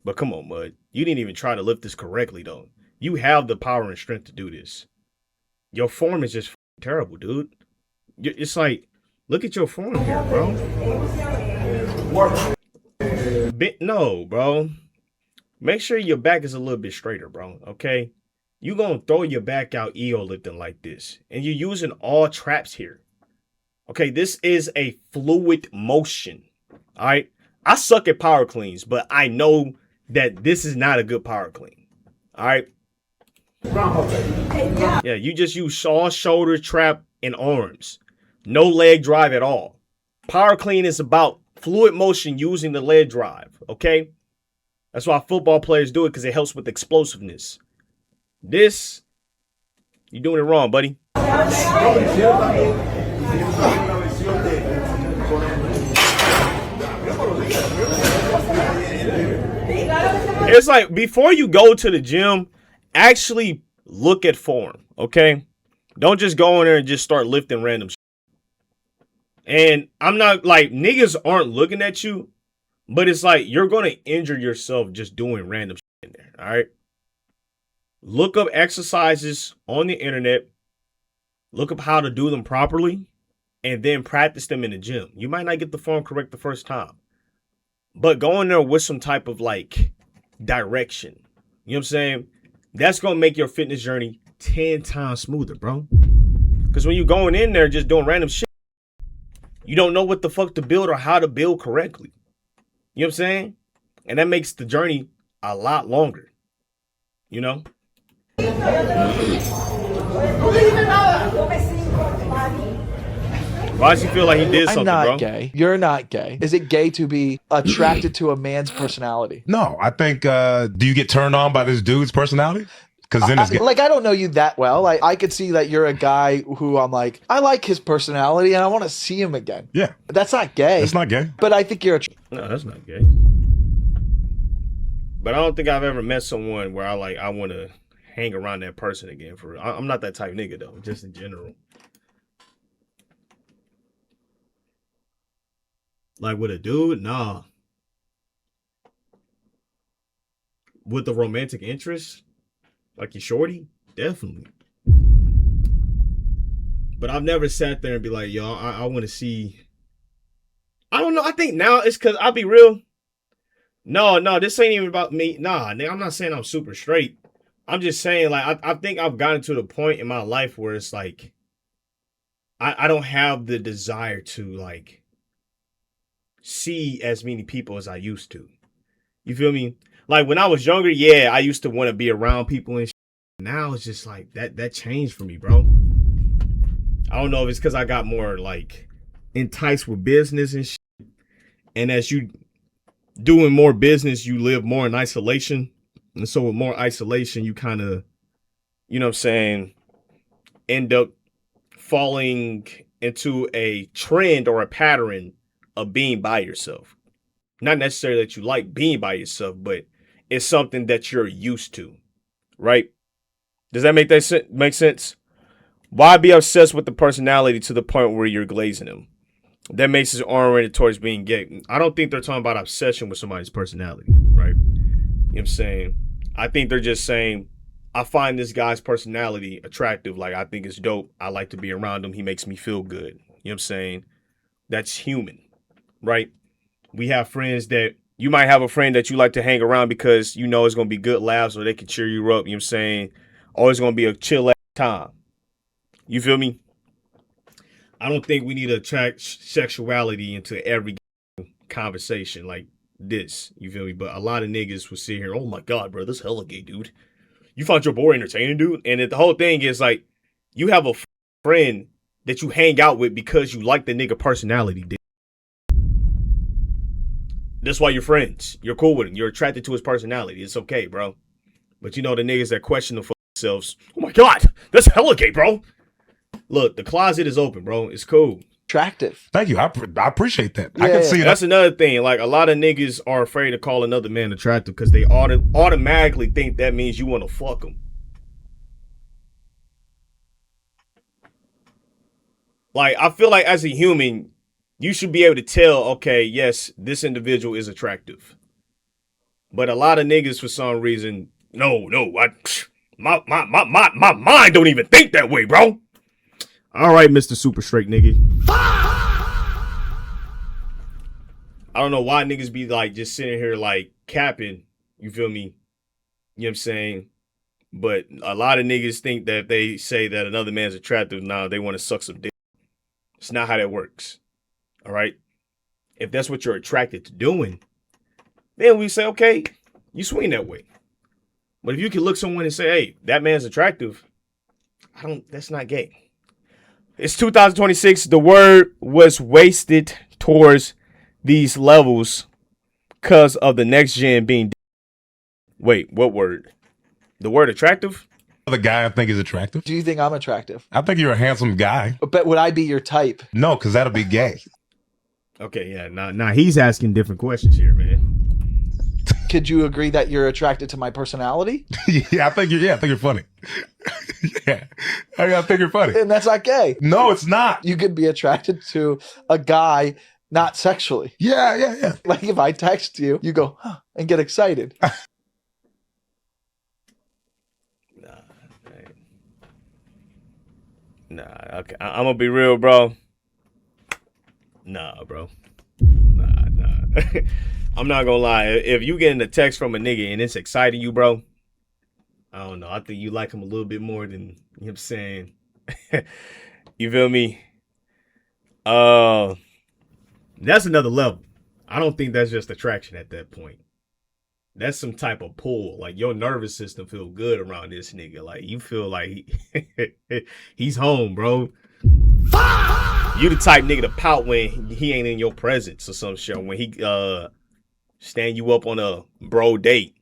But come on, Mud. You didn't even try to lift this correctly, though. You have the power and strength to do this. Your form is just terrible, dude. It's like, look at your form here, bro. No, bro. Make sure your back is a little bit straighter, bro. Okay? You gonna throw your back out EO lifting like this. And you're using all traps here. Okay, this is a fluid motion. All right? I suck at power cleans, but I know that this is not a good power clean. All right? Yeah, you just use all shoulder, trap, and arms. No leg drive at all. Power clean is about fluid motion using the leg drive, okay? That's why football players do it, because it helps with explosiveness. This, you're doing it wrong, buddy. It's like, before you go to the gym, actually look at form, okay? Don't just go in there and just start lifting random shit. And I'm not like, niggas aren't looking at you, but it's like, you're going to injure yourself just doing random shit in there, all right? Look up exercises on the internet. Look up how to do them properly, and then practice them in the gym. You might not get the form correct the first time, but go in there with some type of like direction. You know what I'm saying? That's going to make your fitness journey 10 times smoother, bro. Because when you're going in there just doing random shit, you don't know what the fuck to build or how to build correctly. You know what I'm saying? And that makes the journey a lot longer. You know? Why does he feel like he did something, I'm not bro? gay. You're not gay. Is it gay to be attracted to a man's personality? No, I think, do you get turned on by this dude's personality? Because then it's gay. Like, I don't know you that well. I could see that you're a guy who I'm like, I like his personality and I want to see him again. Yeah. That's not gay. That's not gay. But I think you're No, that's not gay. But I don't think I've ever met someone where I want to hang around that person again. For real. I'm not that type of nigga though, just in general. Like with a dude, nah. With the romantic interest, like your shorty, definitely. But I've never sat there and be like, yo, I want to see. I don't know. I think now it's because I'll be real. No, this ain't even about me. Nah, nigga, I'm not saying I'm super straight. I'm just saying, like, I think I've gotten to the point in my life where it's like, I don't have the desire to, like, see as many people as I used to. You feel me? Like, when I was younger, yeah, I used to want to be around people and shit. Now it's just like, that changed for me, bro. I don't know if it's because I got more, like, enticed with business and shit. And as you doing more business, you live more in isolation. And so with more isolation, you kind of, you know what I'm saying, end up falling into a trend or a pattern of being by yourself. Not necessarily that you like being by yourself, but it's something that you're used to, right? Does that make sense? Why be obsessed with the personality to the point where you're glazing them? That makes it oriented towards being gay. I don't think they're talking about obsession with somebody's personality, right? You know what I'm saying? I think they're just saying, I find this guy's personality attractive. Like, I think it's dope. I like to be around him. He makes me feel good. You know what I'm saying? That's human, right? We have friends that, you might have a friend that you like to hang around because you know it's going to be good laughs or they can cheer you up. You know what I'm saying? Always going to be a chill ass time. You feel me? I don't think we need to attract sexuality into every conversation like this. You feel me? But a lot of niggas will sit here, oh my God, bro, this hella gay, dude. You found your boy entertaining, dude? And the whole thing is like, you have a friend that you hang out with because you like the nigga personality, dude. That's why you're friends. You're cool with him. You're attracted to his personality. It's okay, bro. But you know the niggas that question themselves, oh my God, that's hella gay, bro. Look, the closet is open, bro. It's cool. Attractive. Thank you. I appreciate that. Yeah, I can see that. That's another thing. Like, a lot of niggas are afraid to call another man attractive because they automatically think that means you want to fuck them. Like, I feel like as a human, you should be able to tell, okay, yes, this individual is attractive. But a lot of niggas, for some reason, no, my mind don't even think that way, bro. All right, Mr. Super Straight nigga. I don't know why niggas be like just sitting here like capping. You feel me? You know what I'm saying? But a lot of niggas think that if they say that another man's attractive, now they want to suck some dick. It's not how that works. All right? If that's what you're attracted to doing, then we say, okay, you swing that way. But if you can look someone and say, hey, that man's attractive, that's not gay. It's 2026. The word was wasted towards these levels because of the next gen being. Wait, what word? The word attractive? The guy I think is attractive. Do you think I'm attractive? I think you're a handsome guy. But would I be your type? No, because that'll be gay. Okay, yeah. Nah, he's asking different questions here, man. Could you agree that you're attracted to my personality? Yeah, I think you're funny. Yeah, I think you're funny. And that's not gay. No, it's not. You could be attracted to a guy, not sexually. Yeah. Like if I text you, you go, huh, and get excited. Nah, okay. I'm gonna be real, bro. Nah, bro. Nah. I'm not gonna lie. If you getting a text from a nigga and it's exciting you, bro, I don't know. I think you like him a little bit more than, you know what I'm saying? You feel me? That's another level. I don't think that's just attraction at that point. That's some type of pull. Like your nervous system feel good around this nigga. Like you feel like he's home, bro. You the type nigga to pout when he ain't in your presence or some shit. When he stand you up on a bro date.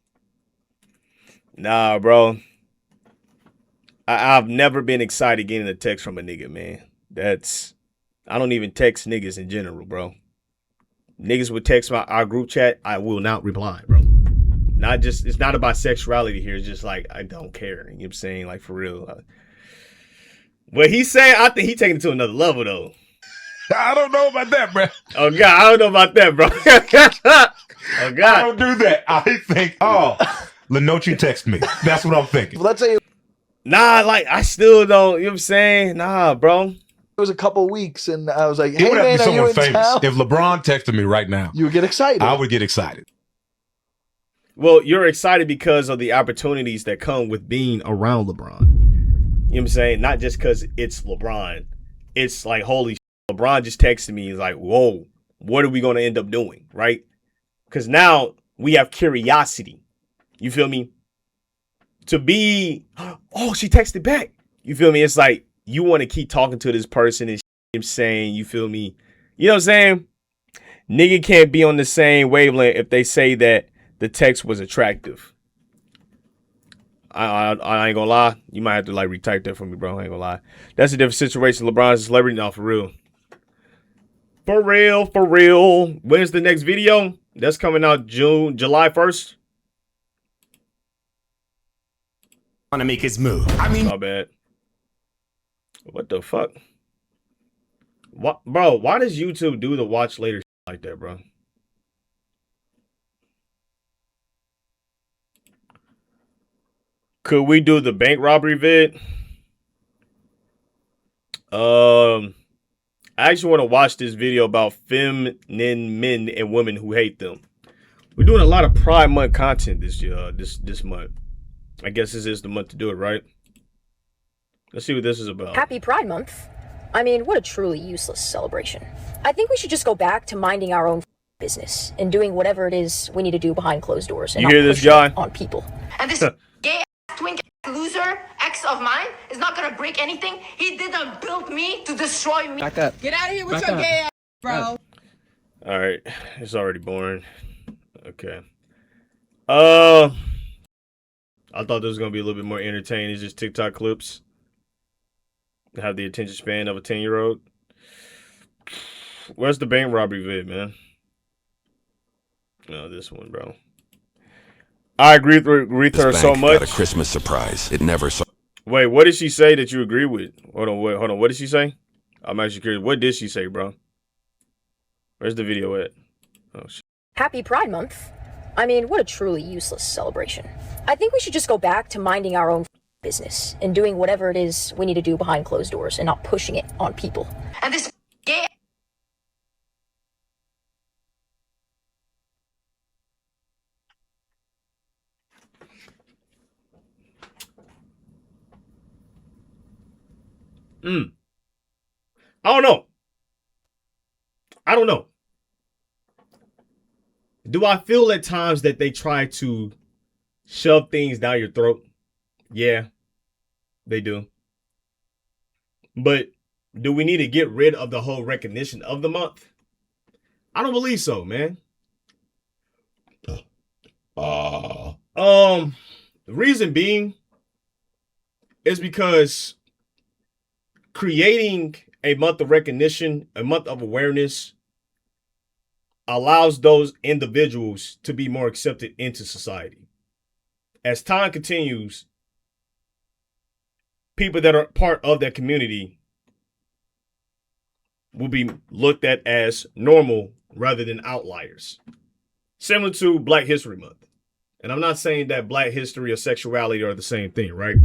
Nah, bro. I've never been excited getting a text from a nigga, man. I don't even text niggas in general, bro. Niggas would text our group chat. I will not reply, bro. It's not about sexuality here. It's just like, I don't care. You know what I'm saying? Like, for real. What he's saying, I think he taking it to another level, though. I don't know about that, bro. Oh, God. I don't know about that, bro. Oh, God. I don't do that. I think, Lenoche text me. That's what I'm thinking. Well, let's say nah, like, I still don't, you know what I'm saying? Nah, bro. it was a couple weeks and I was like, It hey, would have man, to be are you someone in famous. town? If LeBron texted me right now, You would get excited. I would get excited. Well, you're excited because of the opportunities that come with being around LeBron. You know what I'm saying? Not just because it's LeBron. It's like, holy shit, LeBron just texted me. He's like, whoa, what are we going to end up doing? Right? Because now we have curiosity. You feel me? To be, oh, she texted back. You feel me? It's like you want to keep talking to this person and shit, saying, you feel me? You know what I'm saying? Nigga can't be on the same wavelength if they say that the text was attractive. I ain't gonna lie. You might have to like retype that for me, bro. I ain't gonna lie. That's a different situation. LeBron's a celebrity now, for real. For real. When's the next video? That's coming out July 1st. Want to make his move. I mean, my bad. What the fuck? What, bro? Why does YouTube do the watch later shit like that, bro? Could we do the bank robbery vid? I actually want to watch this video about feminine men and women who hate them. We're doing a lot of Pride Month content this month. I guess this is the month to do it, right? Let's see what this is about. Happy Pride Month. I mean, what a truly useless celebration. I think we should just go back to minding our own business and doing whatever it is we need to do behind closed doors and you not hear this pushing guy? it on people. And this gay twink loser ex of mine is not gonna break anything. He didn't build me to destroy me. Back up. Get out of here with Back your up. gay ass, bro. All right, it's already boring. Okay. I thought this was gonna be a little bit more entertaining. It's just TikTok clips. Have the attention span of a 10-year-old. Where's the bank robbery vid, man? No, this one, bro. I agree with her so much. Got a Christmas surprise. It never saw. Wait, what did she say that you agree with? Hold on. What did she say? I'm actually curious. What did she say, bro? Where's the video at? Oh, shit. Happy Pride Month. I mean, what a truly useless celebration. I think we should just go back to minding our own business and doing whatever it is we need to do behind closed doors and not pushing it on people. And this gay I don't know. I don't know. Do I feel at times that they try to shove things down your throat? Yeah, they do. But do we need to get rid of the whole recognition of the month? I don't believe so, man. The reason being is because creating a month of recognition, a month of awareness, allows those individuals to be more accepted into society. As time continues, people that are part of that community will be looked at as normal rather than outliers. Similar to Black History Month. And I'm not saying that Black history or sexuality are the same thing, right?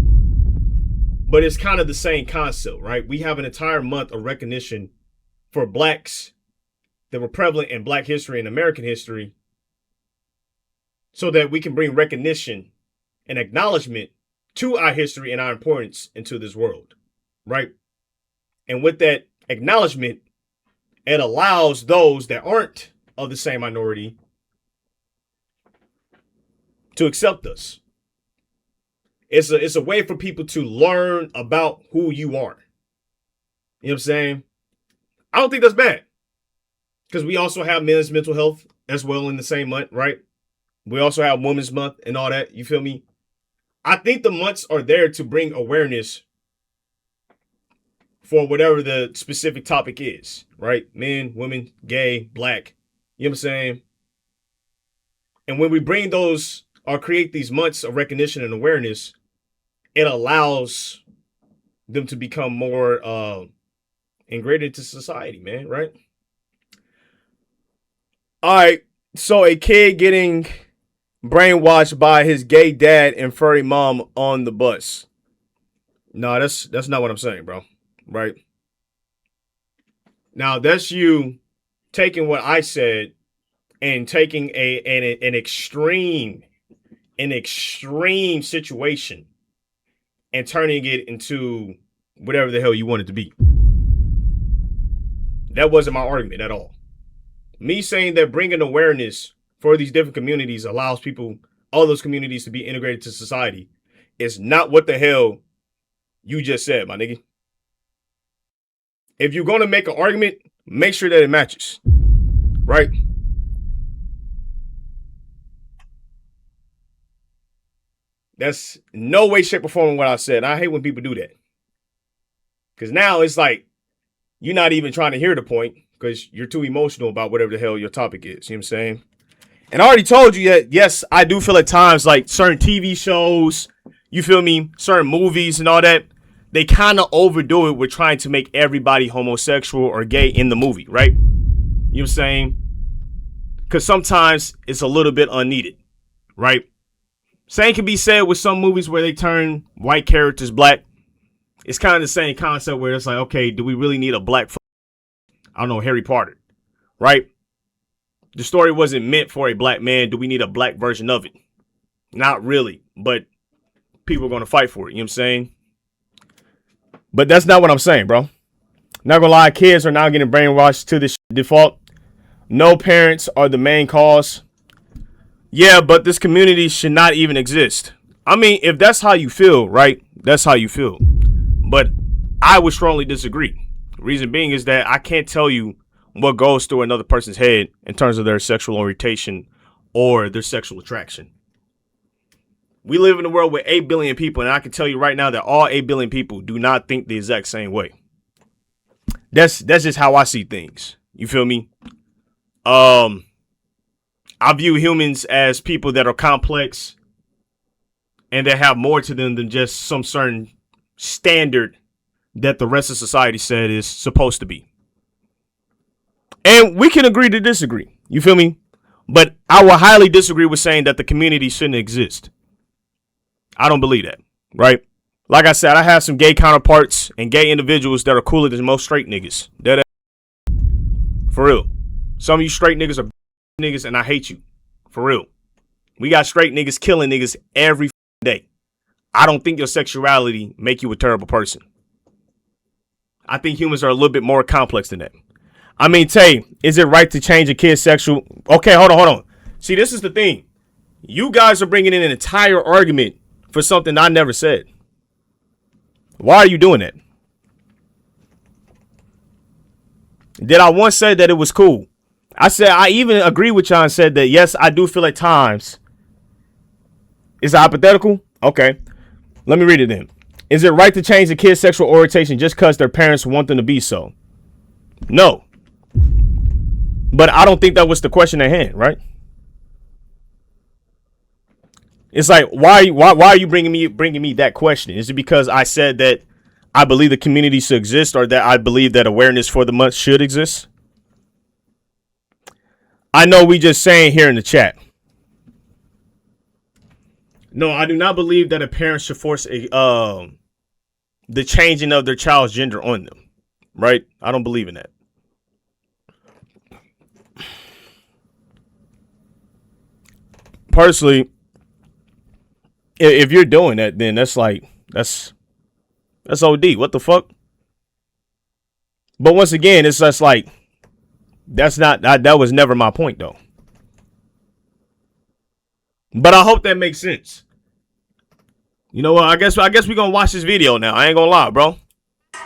But it's kind of the same concept, right? We have an entire month of recognition for Blacks that were prevalent in Black history and American history so that we can bring recognition and acknowledgement to our history and our importance into this world, right? And with that acknowledgement, it allows those that aren't of the same minority to accept us. It's a way for people to learn about who you are. You know what I'm saying? I don't think that's bad. Because we also have men's mental health as well in the same month, right? We also have Women's Month and all that. You feel me? I think the months are there to bring awareness for whatever the specific topic is, right? Men, women, gay, Black. You know what I'm saying? And when we bring those or create these months of recognition and awareness, it allows them to become more ingrained into society, man, right? All right, so a kid getting brainwashed by his gay dad and furry mom on the bus. No, that's not what I'm saying, bro. Right? Now, that's you taking what I said and taking an extreme situation and turning it into whatever the hell you want it to be. That wasn't my argument at all. Me saying that bringing awareness for these different communities allows people, all those communities, to be integrated to society is not what the hell you just said, my nigga. If you're going to make an argument, make sure that it matches. Right? That's no way, shape, or form what I said. I hate when people do that. Because now it's like you're not even trying to hear the point because you're too emotional about whatever the hell your topic is. You know what I'm saying? And I already told you that, yes, I do feel at times like certain TV shows, you feel me, certain movies and all that, they kind of overdo it with trying to make everybody homosexual or gay in the movie, right? You know what I'm saying? Because sometimes it's a little bit unneeded, right? Same can be said with some movies where they turn white characters Black. It's kind of the same concept where it's like, okay, do we really need a Black, I don't know, Harry Potter, right? The story wasn't meant for a Black man. Do we need a Black version of it? Not really, but people are going to fight for it. You know what I'm saying? But that's not what I'm saying, bro. Not gonna lie, kids are now getting brainwashed to this default. No parents are the main cause. Yeah, but this community should not even exist. I mean, if that's how you feel, right? That's how you feel. But I would strongly disagree. Reason being is that I can't tell you what goes through another person's head in terms of their sexual orientation or their sexual attraction. We live in a world with 8 billion people, and I can tell you right now that all 8 billion people do not think the exact same way. That's just how I see things. You feel me? I view humans as people that are complex and that have more to them than just some certain standard that the rest of society said is supposed to be. And we can agree to disagree. You feel me? But I will highly disagree with saying that the community shouldn't exist. I don't believe that, right? Like I said, I have some gay counterparts and gay individuals that are cooler than most straight niggas. For real. Some of you straight niggas are niggas and I hate you. For real. We got straight niggas killing niggas every day. I don't think your sexuality make you a terrible person. I think humans are a little bit more complex than that. I mean, Tay, is it right to change a kid's sexual? Okay, hold on. See, this is the thing. You guys are bringing in an entire argument for something I never said. Why are you doing that? Did I once say that it was cool? I said, I even agree with y'all and said that, yes, I do feel at times. Is it hypothetical? Okay. Let me read it then. Is it right to change a kid's sexual orientation just because their parents want them to be so? No. But I don't think that was the question at hand, right? It's like, why are you bringing me that question? Is it because I said that I believe the community should exist, or that I believe that awareness for the month should exist? I know we just saying here in the chat. No, I do not believe that a parent should force the changing of their child's gender on them. Right? I don't believe in that. Personally, if you're doing that, then that's OD. What the fuck? But once again, it's just like, that was never my point though. But I hope that makes sense. You know what? I guess we're gonna watch this video now. I ain't gonna lie, bro.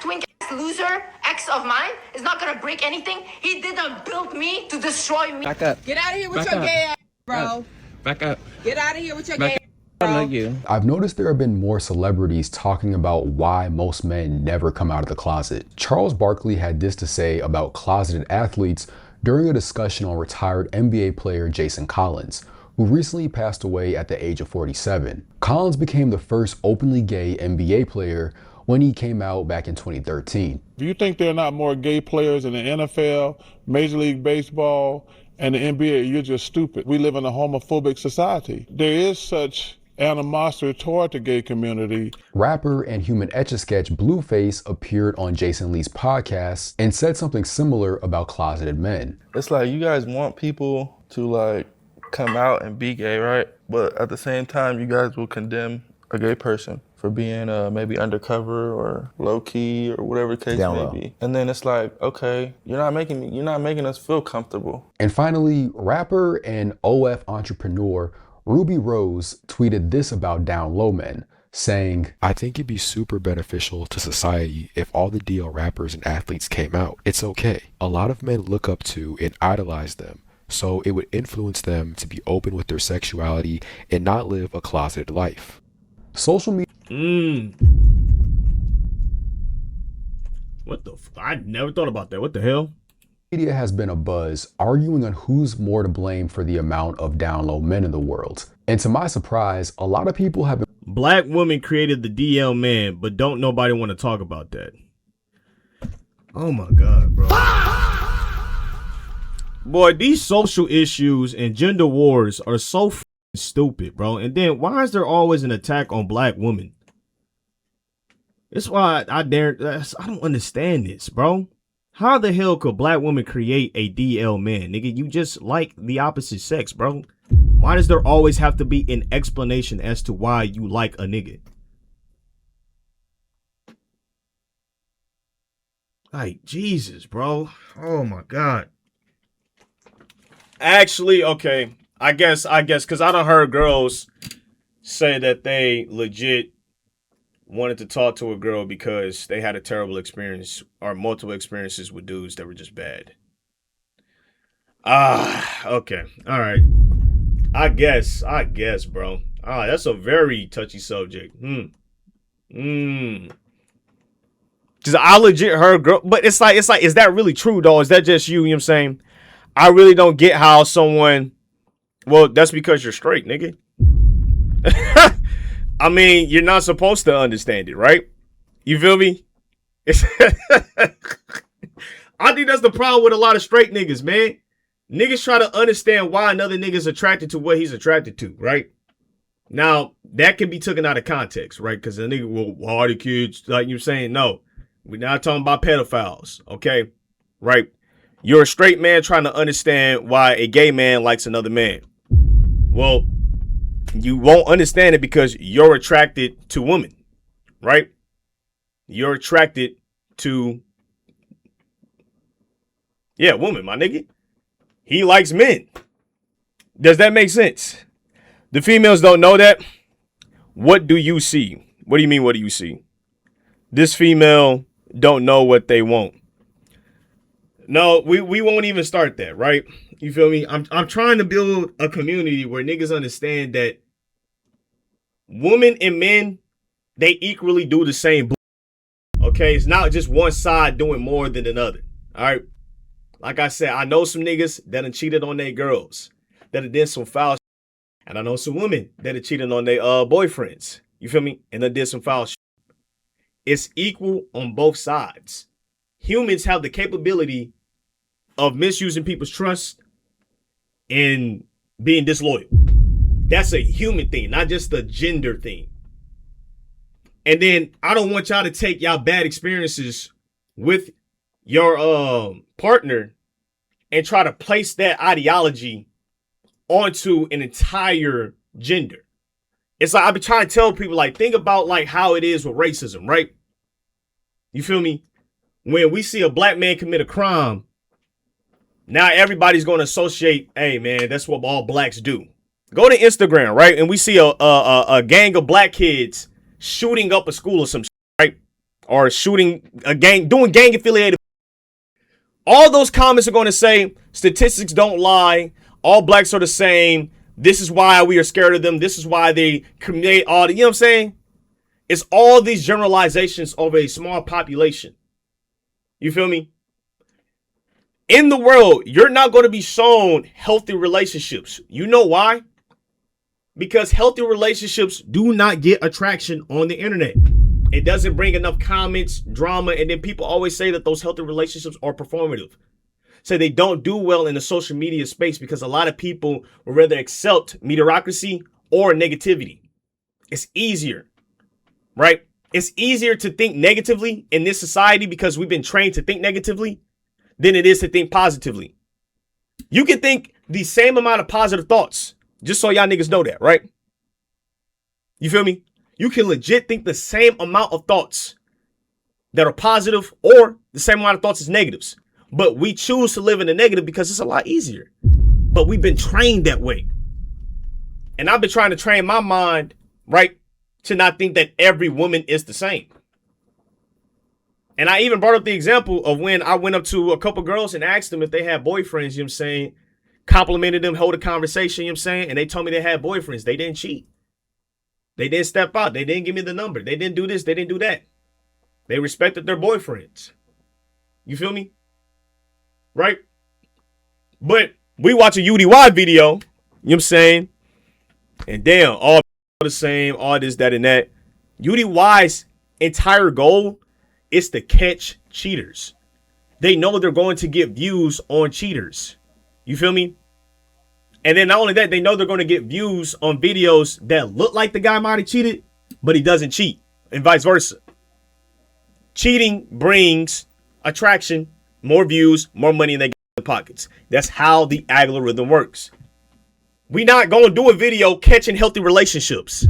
Twink loser, ex of mine, is not gonna break anything. He didn't build me to destroy me. Back up. Get out of here with Back your up. gay ass, bro. Back up. Get out of here with your Back gay up. ass, I know bro. you. I've noticed there have been more celebrities talking about why most men never come out of the closet. Charles Barkley had this to say about closeted athletes during a discussion on retired NBA player Jason Collins, who recently passed away at the age of 47. Collins became the first openly gay NBA player when he came out back in 2013. Do you think there are not more gay players in the NFL, Major League Baseball, and the NBA? You're just stupid. We live in a homophobic society. There is such animosity toward the gay community. Rapper and human Etch-a-Sketch Blueface appeared on Jason Lee's podcast and said something similar about closeted men. It's like you guys want people to like come out and be gay, right? But at the same time, you guys will condemn a gay person for being maybe undercover or low key or whatever the case may be. And then it's like, okay, you're not making us feel comfortable. And finally, rapper and OF entrepreneur Ruby Rose tweeted this about down low men, saying, I think it'd be super beneficial to society if all the DL rappers and athletes came out. It's okay. A lot of men look up to and idolize them, so it would influence them to be open with their sexuality and not live a closeted life. Social media. What the I never thought about that. What the hell? Media has been abuzz arguing on who's more to blame for the amount of down low men in the world. And to my surprise, a lot of people have been. Black women created the DL man, but don't nobody want to talk about that. Oh my God, bro. Boy, these social issues and gender wars are so stupid, bro. And then why is there always an attack on black women? That's why I don't understand this, bro. How the hell could black women create a DL man? Nigga, you just like the opposite sex, bro. Why does there always have to be an explanation as to why you like a nigga? Like, Jesus, bro. Oh my God. Actually, okay. I guess, because I done heard girls say that they legit wanted to talk to a girl because they had a terrible experience or multiple experiences with dudes that were just bad. Okay. All right. I guess, bro. That's a very touchy subject. Just I legit heard girl, but it's like, is that really true though? Is that just you? You know what I'm saying? I really don't get how someone, well, that's because you're straight, nigga. I mean, you're not supposed to understand it, right? You feel me? I think that's the problem with a lot of straight niggas, man. Niggas try to understand why another nigga's attracted to what he's attracted to, right? Now, that can be taken out of context, right? Because a nigga, well, why are the kids, like you're saying, no. We're not talking about pedophiles, okay? Right? You're a straight man trying to understand why a gay man likes another man. Well, you won't understand it because you're attracted to women, right? You're attracted to Yeah, woman, my nigga. He likes men. Does that make sense? The females don't know that. What do you see? What do you mean, what do you see? This female don't know what they want. No, we won't even start that, right? You feel me? I'm trying to build a community where niggas understand that women and men, they equally do the same. Okay, it's not just one side doing more than another. All right. Like I said, I know some niggas that done cheated on their girls, that have did some foul shit. And I know some women that have cheated on their boyfriends. You feel me? And that did some foul shit. It's equal on both sides. Humans have the capability of misusing people's trust and being disloyal. That's a human thing, not just a gender thing. And then I don't want y'all to take y'all bad experiences with your partner and try to place that ideology onto an entire gender. It's like I've been trying to tell people, like, think about like how it is with racism, right? You feel me? When we see a black man commit a crime, now everybody's going to associate, hey man, that's what all blacks do. Go to Instagram, right? And we see a gang of black kids shooting up a school or some shit, right? Or shooting a gang, doing gang affiliated. All those comments are going to say statistics don't lie. All blacks are the same. This is why we are scared of them. This is why they commit all the, you know what I'm saying? It's all these generalizations of a small population. You feel me? In the world, you're not going to be shown healthy relationships. You know why? Because healthy relationships do not get attraction on the internet. It doesn't bring enough comments, drama, and then people always say that those healthy relationships are performative. So they don't do well in the social media space because a lot of people will rather accept mediocrity or negativity. It's easier, right? It's easier to think negatively in this society because we've been trained to think negatively than it is to think positively. You can think the same amount of positive thoughts, just so y'all niggas know that, right? You feel me? You can legit think the same amount of thoughts that are positive or the same amount of thoughts as negatives. But we choose to live in the negative because it's a lot easier. But we've been trained that way. And I've been trying to train my mind, right, to not think that every woman is the same. And I even brought up the example of when I went up to a couple girls and asked them if they had boyfriends, you know what I'm saying? Complimented them, held a conversation, you know what I'm saying? And they told me they had boyfriends. They didn't cheat. They didn't step out. They didn't give me the number. They didn't do this. They didn't do that. They respected their boyfriends. You feel me? Right? But we watch a UDY video, you know what I'm saying? And damn, all the same, all this, that, and that. UDY's entire goal is to catch cheaters. They know they're going to get views on cheaters. You feel me? And then not only that, they know they're going to get views on videos that look like the guy might have cheated, but he doesn't cheat, and vice versa. Cheating brings attraction, more views, more money in their pockets. That's how the algorithm works. We not going to do a video catching healthy relationships.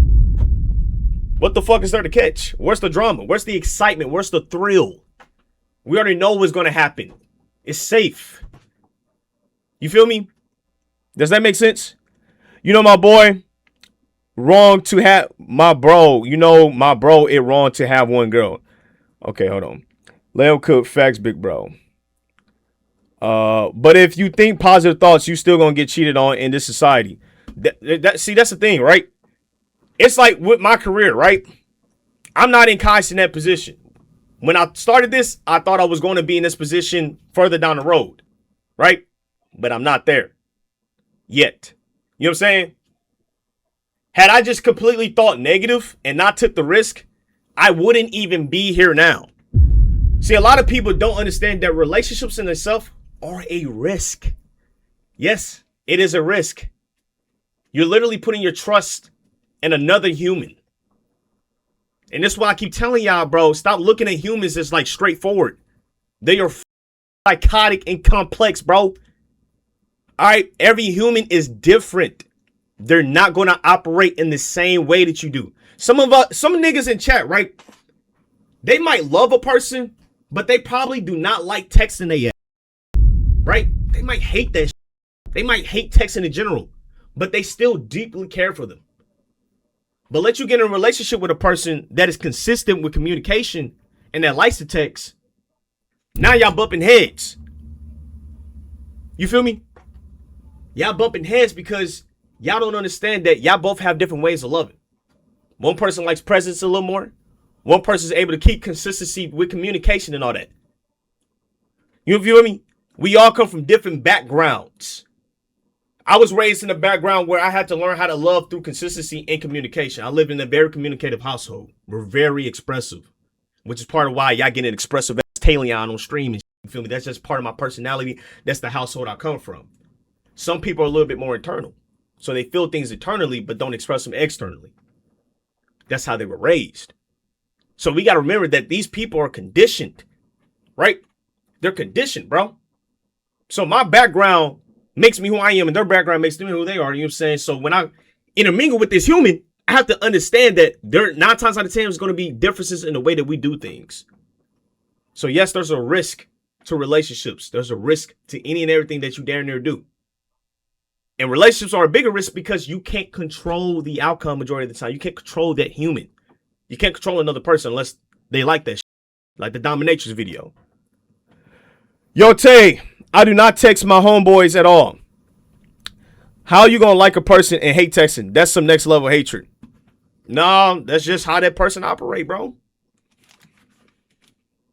What the fuck is there to catch? Where's the drama? Where's the excitement? Where's the thrill? We already know what's going to happen. It's safe. You feel me? Does that make sense? You know, my boy, wrong to have my bro. You know, my bro, it wrong to have one girl. Okay, hold on. Lamb Cook, facts, big bro. But if you think positive thoughts, you still gonna get cheated on in this society. See, that's the thing, right? It's like with my career, right? I'm not in that position. When I started this, I thought I was going to be in this position further down the road, right? But I'm not there yet. You know what I'm saying? Had I just completely thought negative and not took the risk, I wouldn't even be here now. See, a lot of people don't understand that relationships in themselves are a risk. Yes, it is a risk. You're literally putting your trust in another human. And that's why I keep telling y'all, bro, stop looking at humans as like straightforward. They are psychotic and complex, bro. All right, every human is different. They're not going to operate in the same way that you do. Some niggas in chat, right? They might love a person, but they probably do not like texting their ass. right? They might hate that shit. They might hate texting in general, but they still deeply care for them. But let you get in a relationship with a person that is consistent with communication and that likes to text. Now y'all bumping heads. You feel me? Y'all bumping heads because y'all don't understand that y'all both have different ways of loving. One person likes presence a little more. One person is able to keep consistency with communication and all that. You feel me? We all come from different backgrounds. I was raised in a background where I had to learn how to love through consistency and communication. I lived in a very communicative household. We're very expressive, which is part of why y'all getting expressive as Taileon on stream. And you feel me? That's just part of my personality. That's the household I come from. Some people are a little bit more internal. So they feel things internally, but don't express them externally. That's how they were raised. So we got to remember that these people are conditioned, right? They're conditioned, bro. So my background makes me who I am, and their background makes them who they are. You know what I'm saying? So when I intermingle with this human, I have to understand that there 9 times out of 10 is going to be differences in the way that we do things. So yes, there's a risk to relationships. There's a risk to any and everything that you damn near do. And relationships are a bigger risk because you can't control the outcome majority of the time. You can't control that human. You can't control another person unless they like that shit. Like the dominatrix video. Yo, Tay, I do not text my homeboys at all. How you gonna like a person and hate texting? That's some next level hatred. No, that's just how that person operate, bro.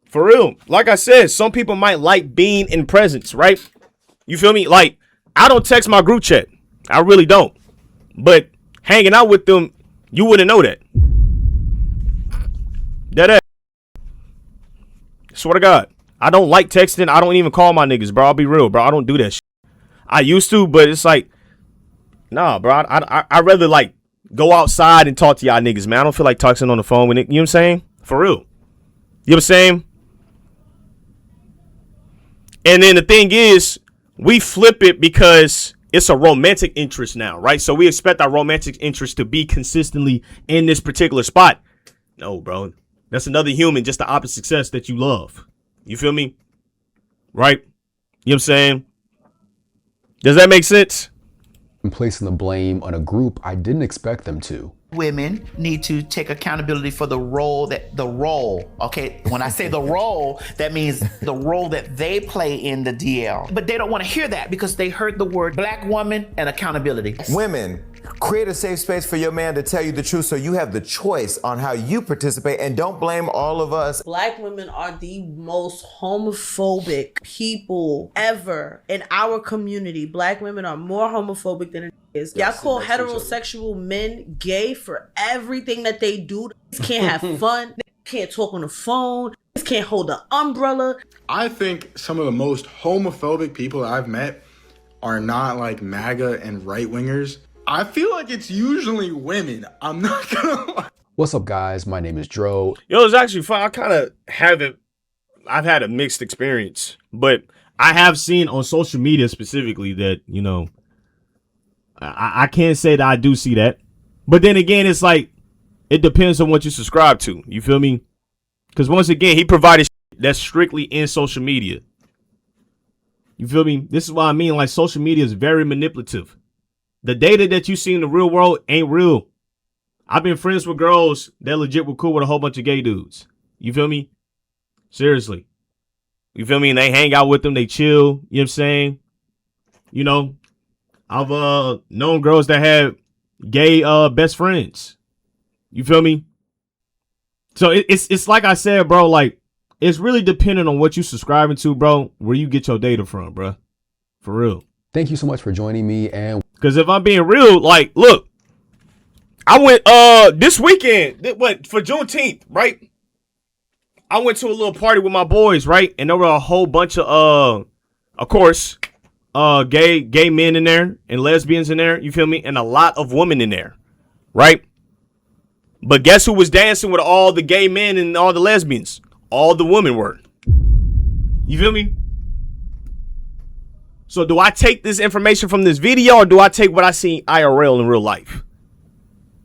For real. Like I said, some people might like being in presence, right? You feel me? Like, I don't text my group chat. I really don't. But hanging out with them, you wouldn't know that. That. Swear to God. I don't like texting. I don't even call my niggas, bro. I'll be real, bro. I don't do that shit. I used to, but it's like, nah, bro. I'd rather like go outside and talk to y'all niggas, man. I don't feel like talking on the phone with it. You know what I'm saying? For real. You know what I'm saying? And then the thing is, we flip it because it's a romantic interest now, right? So we expect our romantic interest to be consistently in this particular spot. No, bro. That's another human, just the opposite sex that you love. You feel me? Right? You know what I'm saying? Does that make sense? I'm placing the blame on a group I didn't expect them to. Women need to take accountability for the role, okay? When I say the role, that means the role that they play in the DL. But they don't want to hear that because they heard the word black woman and accountability. Women, create a safe space for your man to tell you the truth so you have the choice on how you participate, and don't blame all of us. Black women are the most homophobic people ever in our community. Black women are more homophobic than is. Y'all call heterosexual men gay for everything that they do. They can't have fun. They can't talk on the phone. They can't hold an umbrella. I think some of the most homophobic people I've met are not like MAGA and right wingers. I feel like it's usually women. I'm not gonna lie. What's up, guys? My name is Dro. Yo, it's actually fun. I kind of haven't. I've had a mixed experience, but I have seen on social media specifically that, you know, I can't say that I do see that. But then again, it's like, it depends on what you subscribe to. You feel me? Because once again, he provided that's strictly in social media. You feel me? This is why I mean, like, social media is very manipulative. The data that you see in the real world ain't real. I've been friends with girls that legit were cool with a whole bunch of gay dudes. You feel me? Seriously. You feel me? And they hang out with them. They chill. You know what I'm saying? You know, I've known girls that had gay best friends. You feel me? So it's like I said, bro, like, it's really dependent on what you subscribing to, bro, where you get your data from, bro. For real. Thank you so much for joining me. And because if I'm being real, like, look, I went this weekend, for Juneteenth, right? I went to a little party with my boys, right? And there were a whole bunch of course, gay men in there and lesbians in there, you feel me? And a lot of women in there, right? But guess who was dancing with all the gay men and all the lesbians? All the women were. You feel me? So do I take this information from this video, or do I take what I see IRL in real life?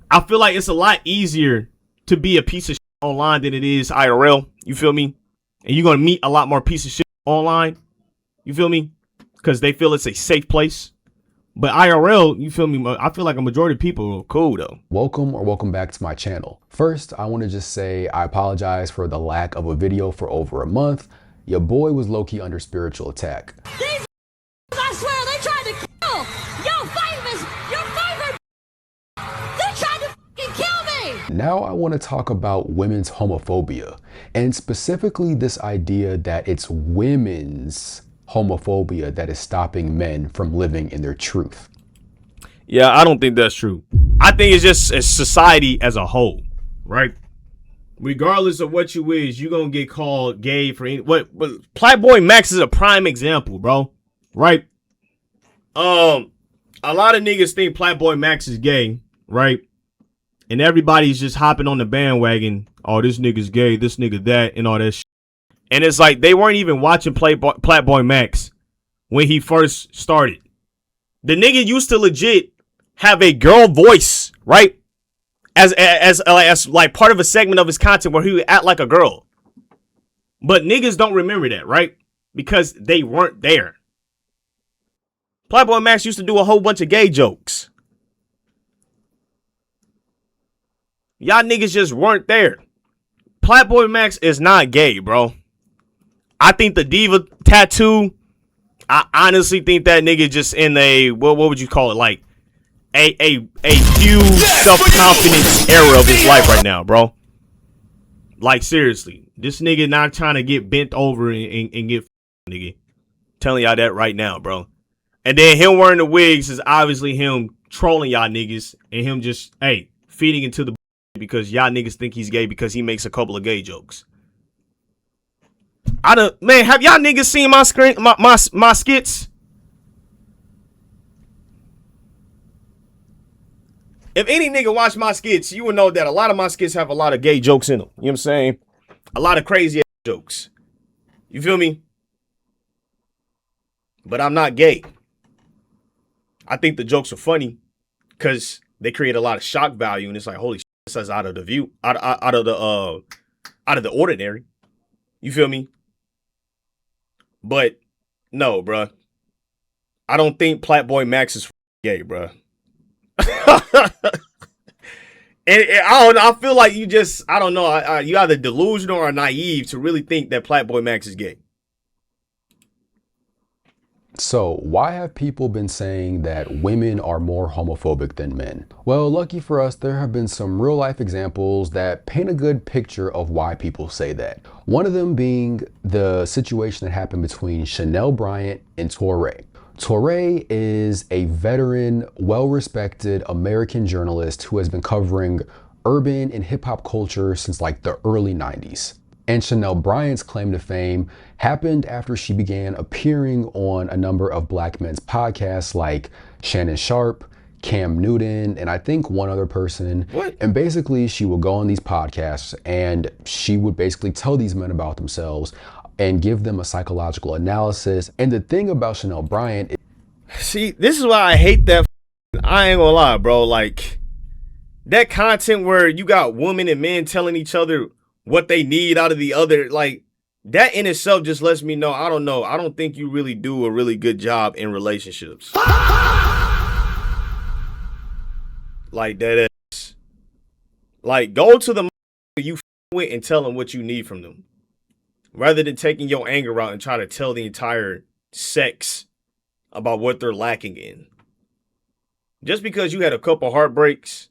I feel like it's a lot easier to be a piece of shit online than it is IRL. You feel me? And you're going to meet a lot more piece of shit online. You feel me? because they feel it's a safe place. But IRL, you feel me? I feel like a majority of people are cool though. Welcome back to my channel. First, I want to just say I apologize for the lack of a video for over a month. Your boy was low-key under spiritual attack. These I swear, they tried to kill. Yo, famous, you're favorite. They tried to fucking kill me. Now I want to talk about women's homophobia, and specifically this idea that it's women's homophobia that is stopping men from living in their truth. Yeah, I don't think that's true. I think it's just a society as a whole, right? Regardless of what you is, you're gonna get called gay for any what Playboy Max is a prime example, bro. Right? A lot of niggas think Playboy Max is gay, right? And everybody's just hopping on the bandwagon. Oh, this nigga's gay, this nigga that, and all that shit. And it's like they weren't even watching Playboy Max when he first started. The nigga used to legit have a girl voice, right? As like part of a segment of his content where he would act like a girl. But niggas don't remember that, right? Because they weren't there. Playboy Max used to do a whole bunch of gay jokes. Y'all niggas just weren't there. Playboy Max is not gay, bro. I think the diva tattoo, I honestly think that nigga just in a, what would you call it? Like a huge self-confidence era of his life right now, bro. Like seriously, this nigga not trying to get bent over and get nigga. Telling y'all that right now, bro. And then him wearing the wigs is obviously him trolling y'all niggas and him just, hey, feeding into the because y'all niggas think he's gay because he makes a couple of gay jokes. Man, have y'all niggas seen my screen, my skits? If any nigga watch my skits, you would know that a lot of my skits have a lot of gay jokes in them. You know what I'm saying? A lot of crazy ass jokes. You feel me? But I'm not gay. I think the jokes are funny because they create a lot of shock value, and it's like, holy shit, this is out of the view, out of the ordinary. You feel me? But no, bruh. I don't think Playboy Max is gay, bruh. And I don't know. I feel like you just, I don't know. You either delusional or naive to really think that Playboy Max is gay. So why have people been saying that women are more homophobic than men? Well, lucky for us, there have been some real life examples that paint a good picture of why people say that. One of them being the situation that happened between Chanel Bryant and Touré. Touré is a veteran, well-respected American journalist who has been covering urban and hip-hop culture since like the early 90s. And Chanel Bryant's claim to fame happened after she began appearing on a number of black men's podcasts like Shannon Sharp, Cam Newton, and I think one other person. What? And basically she would go on these podcasts and she would basically tell these men about themselves and give them a psychological analysis. And the thing about Chanel Bryant is, see, this is why I hate that. I ain't gonna lie, bro. Like that content where you got women and men telling each other what they need out of the other, like that in itself just lets me know, I don't know. I don't think you really do a really good job in relationships. Like that is. Like go to the you with and tell them what you need from them. Rather than taking your anger out and try to tell the entire sex about what they're lacking in. Just because you had a couple heartbreaks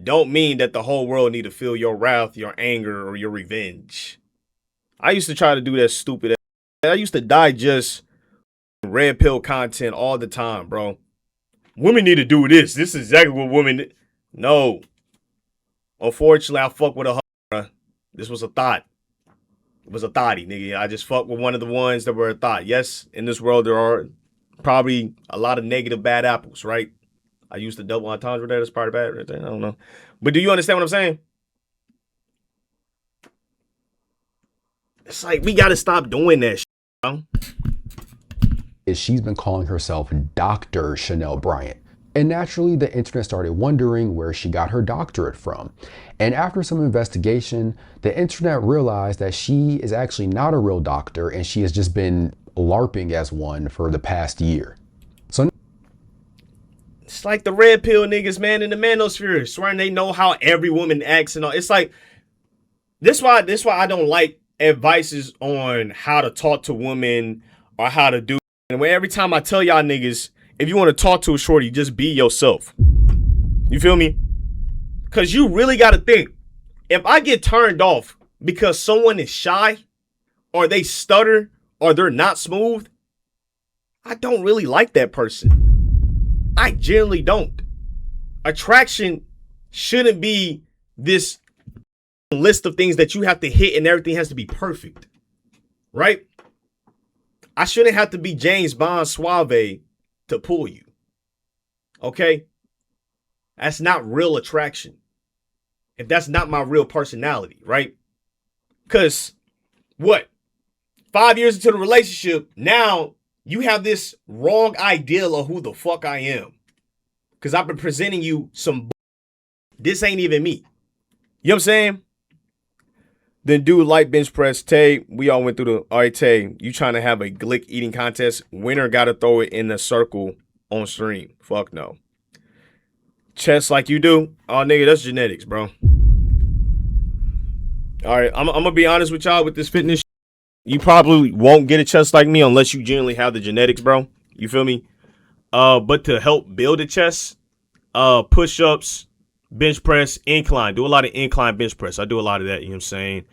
don't mean that the whole world need to feel your wrath, your anger, or your revenge. I used to try to do that stupid ass. I used to digest red pill content all the time, bro. Women need to do this. This is exactly what women. No. Unfortunately, I fuck with a bro. This was a thought. It was a thotty, nigga. I just fucked with one of the ones that were a thought. Yes, in this world there are probably a lot of negative bad apples, right? I used the double entendre there. That's part of bad right there. I don't know. But do you understand what I'm saying? It's like we got to stop doing that shit, bro. is she's been calling herself Dr. Chanel Bryant. And naturally, the internet started wondering where she got her doctorate from. And after some investigation, the internet realized that she is actually not a real doctor and she has just been LARPing as one for the past year. So it's like the red pill niggas, man, in the manosphere, swearing they know how every woman acts and all. It's like this why I don't like advices on how to talk to women or how to do. And every time I tell y'all niggas, if you want to talk to a shorty, just be yourself. You feel me? Because you really got to think, if I get turned off because someone is shy or they stutter or they're not smooth, I don't really like that person. I generally don't. Attraction shouldn't be this list of things that you have to hit and everything has to be perfect. Right? I shouldn't have to be James Bond Suave to pull you. Okay? That's not real attraction. If that's not my real personality, right? Because, what? 5 years into the relationship, now you have this wrong ideal of who the fuck I am. Because I've been presenting you some this ain't even me. You know what I'm saying? Then do light bench press. Tay, we all went through the, all right, Tay, you trying to have a glick eating contest? Winner got to throw it in the circle on stream. Fuck no. Chest like you do? Oh, nigga, that's genetics, bro. All right, I'm going to be honest with y'all with this fitness. You probably won't get a chest like me unless you genuinely have the genetics, bro. You feel me? But to help build a chest, push-ups, bench press, incline. Do a lot of incline bench press. I do a lot of that, you know what I'm saying?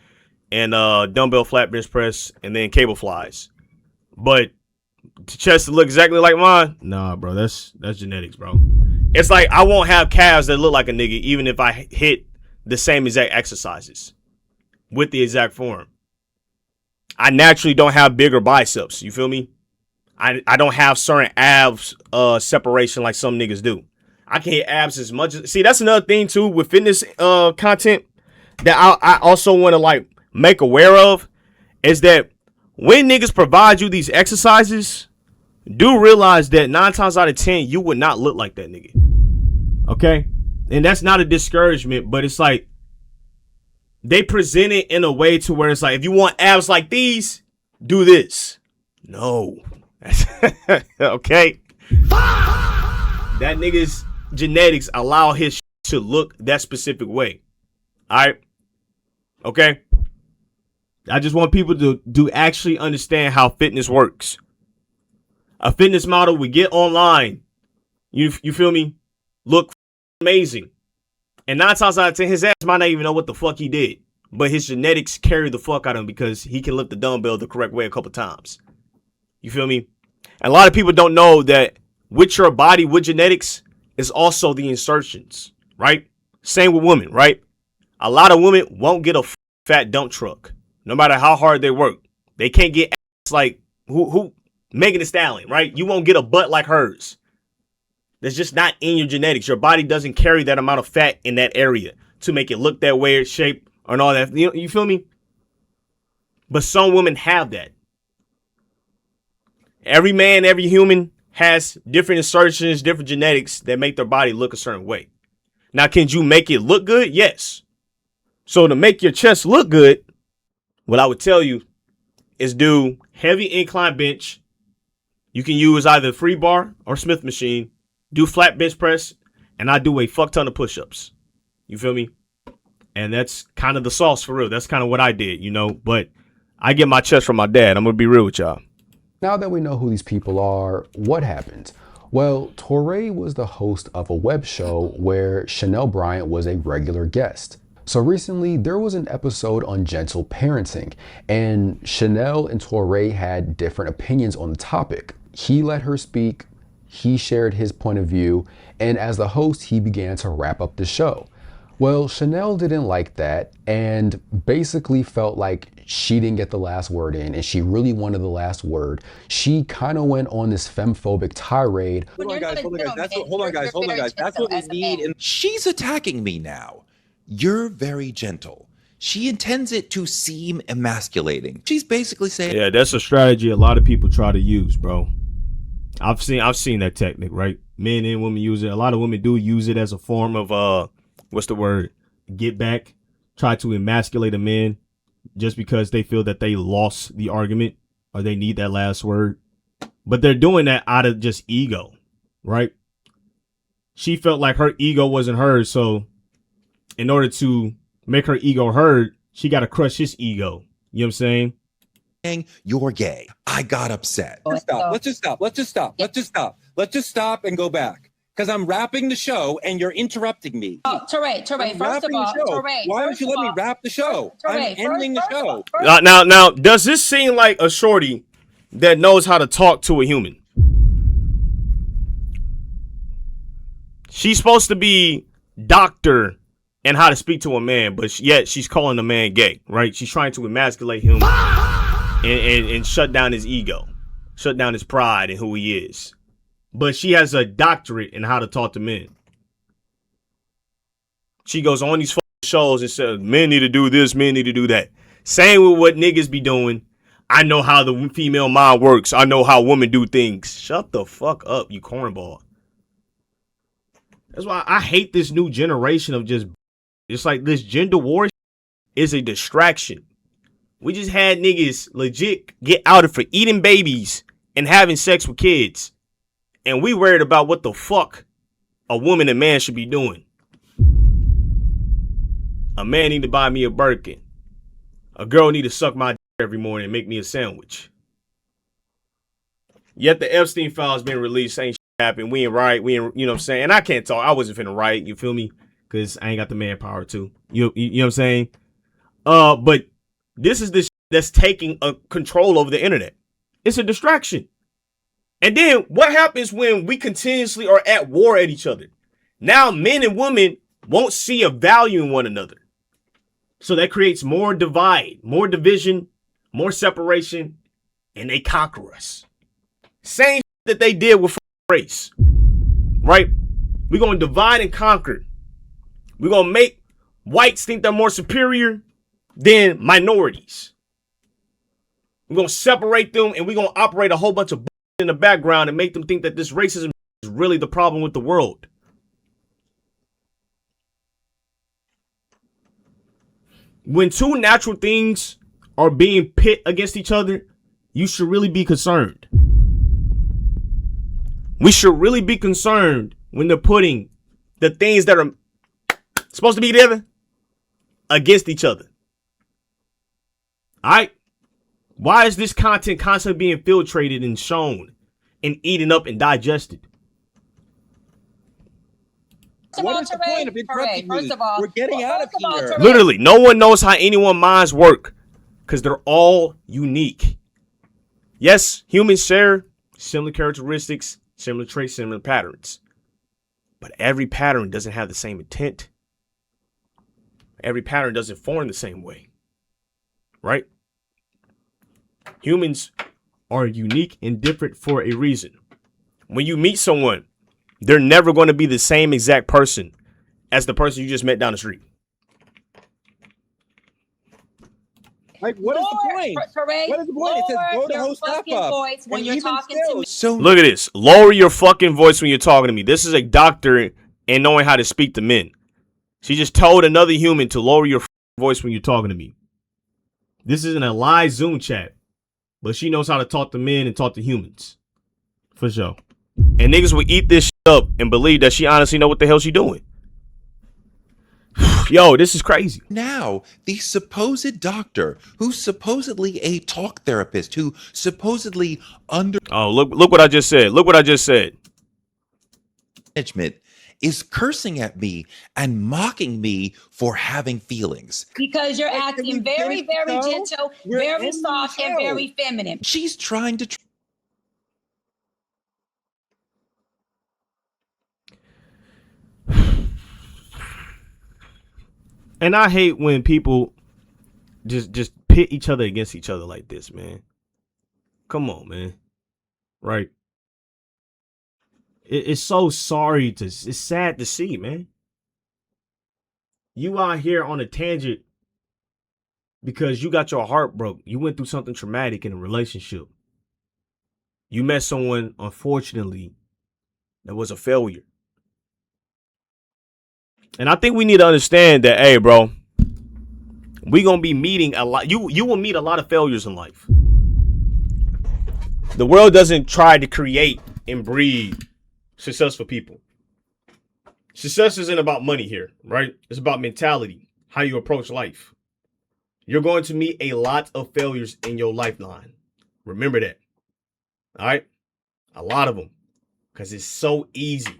And dumbbell flat bench press, and then cable flies. But to chest to look exactly like mine, nah, bro, that's genetics, bro. It's like I won't have calves that look like a nigga even if I hit the same exact exercises with the exact form. I naturally don't have bigger biceps, you feel me? I don't have certain abs separation like some niggas do. I can hit abs as much as, see, that's another thing too with fitness content that I also want to like make aware of is that when niggas provide you these exercises, do realize that 9 times out of 10 you would not look like that nigga. Okay? And that's not a discouragement, but it's like they present it in a way to where it's like, if you want abs like these, do this. No. Okay? That nigga's genetics allow his to look that specific way. All right? Okay? I just want people to actually understand how fitness works. A fitness model we get online, you feel me, look amazing. And 9 times out of 10, his ass might not even know what the fuck he did. But his genetics carry the fuck out of him because he can lift the dumbbell the correct way a couple times. You feel me? And a lot of people don't know that with your body, with genetics, is also the insertions, right? Same with women, right? A lot of women won't get a fat dump truck, no matter how hard they work. They can't get ass like who Megan Thee Stallion, right? You won't get a butt like hers. That's just not in your genetics. Your body doesn't carry that amount of fat in that area to make it look that way, shape, and all that. You feel me? But some women have that. Every man, every human has different insertions, different genetics that make their body look a certain way. Now, can you make it look good? Yes. So to make your chest look good, what I would tell you is do heavy incline bench. You can use either free bar or Smith machine. Do flat bench press, and I do a fuck ton of push-ups. You feel me? And that's kind of the sauce for real. That's kind of what I did, you know. But I get my chest from my dad. I'm going to be real with y'all. Now that we know who these people are, what happened? Well, Torre was the host of a web show where Chanel Bryant was a regular guest. So recently, there was an episode on gentle parenting, and Chanel and Torre had different opinions on the topic. He let her speak, he shared his point of view, and as the host, he began to wrap up the show. Well, Chanel didn't like that and basically felt like she didn't get the last word in and she really wanted the last word. She kind of went on this femphobic tirade. Hold on, guys. Hold on, guys. That's what we need. And she's attacking me now. You're very gentle. She intends it to seem emasculating. She's basically saying, yeah, that's a strategy a lot of people try to use, bro. I've seen that technique, right? Men and women use it. A lot of women do use it as a form of what's the word? Get back. Try to emasculate a man just because they feel that they lost the argument. or they need that last word. But they're doing that out of just ego, right? She felt like her ego wasn't hers, so in order to make her ego heard, she got to crush his ego. You know what I'm saying? You're gay. I got upset. Let's just stop and go back. Because I'm wrapping the show and you're interrupting me. Oh, Teray, first of all, Teray. Why don't you let me wrap the show? I'm ending the show. Now, does this seem like a shorty that knows how to talk to a human? She's supposed to be doctor and how to speak to a man, but yet she's calling a man gay, right? She's trying to emasculate him and shut down his ego, shut down his pride and who he is. But she has a doctorate in how to talk to men. She goes on these shows and says, men need to do this, men need to do that. Same with what niggas be doing. I know how the female mind works. I know how women do things. Shut the fuck up, you cornball. That's why I hate this new generation of just, it's like this gender war is a distraction. We just had niggas legit get outed for eating babies and having sex with kids. And we worried about what the fuck a woman and man should be doing. A man need to buy me a Birkin. A girl need to suck my dick every morning and make me a sandwich. Yet the Epstein files been released. Ain't shit happened. We ain't right. We ain't, you know what I'm saying? And I can't talk. I wasn't finna write. You feel me? Because I ain't got the manpower to. You know what I'm saying? But this is this that's taking a control over the internet. It's a distraction. And then what happens when we continuously are at war at each other? Now men and women won't see a value in one another. So that creates more divide, more division, more separation, and they conquer us. Same that they did with race, right? We're going to divide and conquer. We're going to make whites think they're more superior than minorities. We're going to separate them and we're going to operate a whole bunch of in the background and make them think that this racism is really the problem with the world. When two natural things are being pit against each other, you should really be concerned. We should really be concerned when they're putting the things that are supposed to be together against each other. All right? Why is this content constantly being filtrated and shown and eaten up and digested? What is the point of interrupting me? We're getting out of here. Literally, no one knows how anyone's minds work because they're all unique. Yes, humans share similar characteristics, similar traits, similar patterns. But every pattern doesn't have the same intent. Every pattern doesn't form the same way. Right? Humans are unique and different for a reason. When you meet someone, they're never going to be the same exact person as the person you just met down the street. Like, what is the point? What is the point? It says go to host up when you're talking to me. So look at this. Lower your fucking voice when you're talking to me. This is a doctor and knowing how to speak to men. She just told another human to lower your voice when you're talking to me. This isn't a live Zoom chat, but she knows how to talk to men and talk to humans. For sure. And niggas will eat this shit up and believe that she honestly know what the hell she doing. Yo, this is crazy. Now, the supposed doctor, who's supposedly a talk therapist, who supposedly Oh, look what I just said. Look what I just said. Management is cursing at me and mocking me for having feelings. Because you're acting very, very gentle, very soft, and very feminine. She's trying to... And I hate when people just pit each other against each other like this, man. Come on, man. Right? It's so sorry to... It's sad to see, man. You out here on a tangent because you got your heart broke. You went through something traumatic in a relationship. You met someone, unfortunately, that was a failure. And I think we need to understand that, hey, bro, we gonna be meeting a lot. You will meet a lot of failures in life. The world doesn't try to create and breed successful people. Success isn't about money here, right? It's about mentality, how you approach life. You're going to meet a lot of failures in your lifeline. Remember that. All right? A lot of them. Because it's so easy.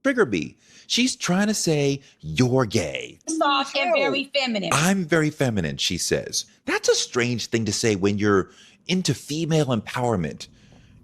Trigger B. She's trying to say you're gay. Soft and very feminine. I'm very feminine, she says. That's a strange thing to say when you're into female empowerment.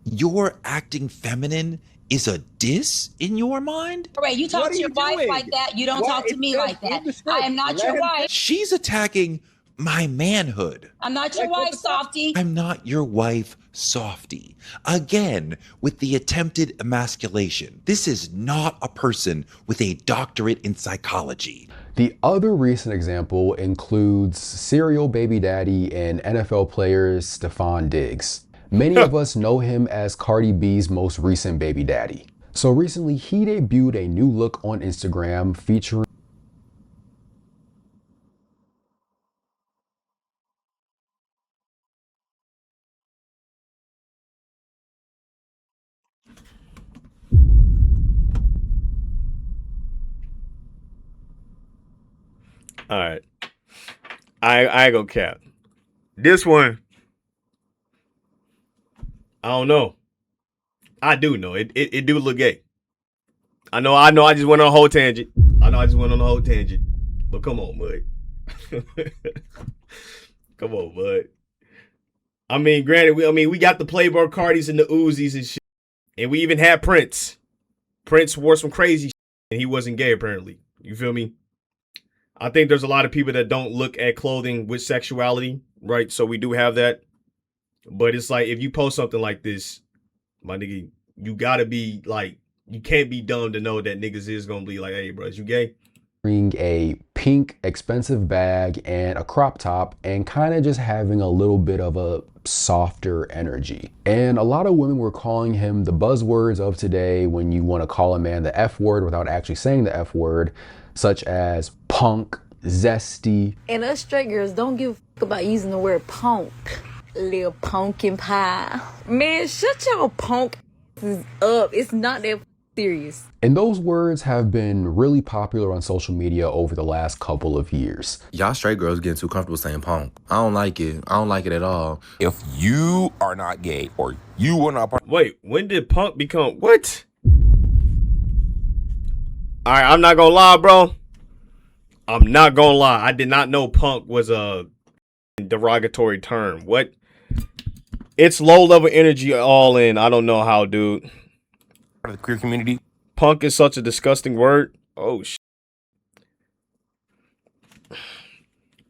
You're acting feminine is a diss in your mind? Right, you talk to your wife like that. You don't talk to me like that. I am not your wife. She's attacking my manhood. I'm not your wife, Softy. I'm not your wife, Softy. Again, with the attempted emasculation. This is not a person with a doctorate in psychology. The other recent example includes serial baby daddy and NFL player Stephon Diggs. Many of us know him as Cardi B's most recent baby daddy. So recently, he debuted a new look on Instagram featuring All right. I ain't gonna cap. This one, I don't know. I do know. It do look gay. I know I just went on a whole tangent. But come on, bud. Come on, bud. I mean, granted, we got the Playboy Cardis and the Uzis and shit. And we even had Prince. Prince wore some crazy shit and he wasn't gay apparently. You feel me? I think there's a lot of people that don't look at clothing with sexuality, right? So we do have that. But it's like, if you post something like this, my nigga, you gotta be like, you can't be dumb to know that niggas is gonna be like, hey, bro, is you gay? a pink expensive bag and a crop top and kind of just having a little bit of a softer energy. And a lot of women were calling him the buzzwords of today when you want to call a man the F word without actually saying the F word, such as punk, zesty. And us straight girls don't give a fuck about using the word punk. Little pumpkin pie. Man, shut your punk asses up. It's not that serious. And those words have been really popular on social media over the last couple of years. Y'all straight girls getting too comfortable saying punk. I don't like it. I don't like it at all. If you are not gay or you are not part. Wait, when did punk become what? All right, I'm not gonna lie, bro. I'm not gonna lie. I did not know punk was a derogatory term. What? It's low level energy all in. I don't know how, dude. Part of the queer community. Punk is such a disgusting word. Oh shit.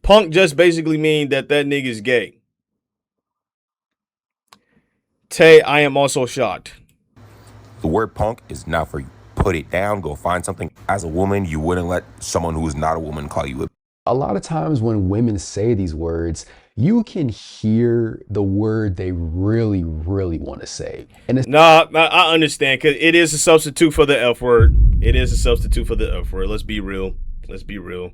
Punk just basically mean that nigga's gay. Tay, I am also shocked. The word punk is not for you. Put it down, go find something. As a woman, you wouldn't let someone who is not a woman call you a lot of times when women say these words, you can hear the word they really, really want to say. And it's I understand, because it is a substitute for the F word. It is a substitute for the F word. Let's be real. Let's be real.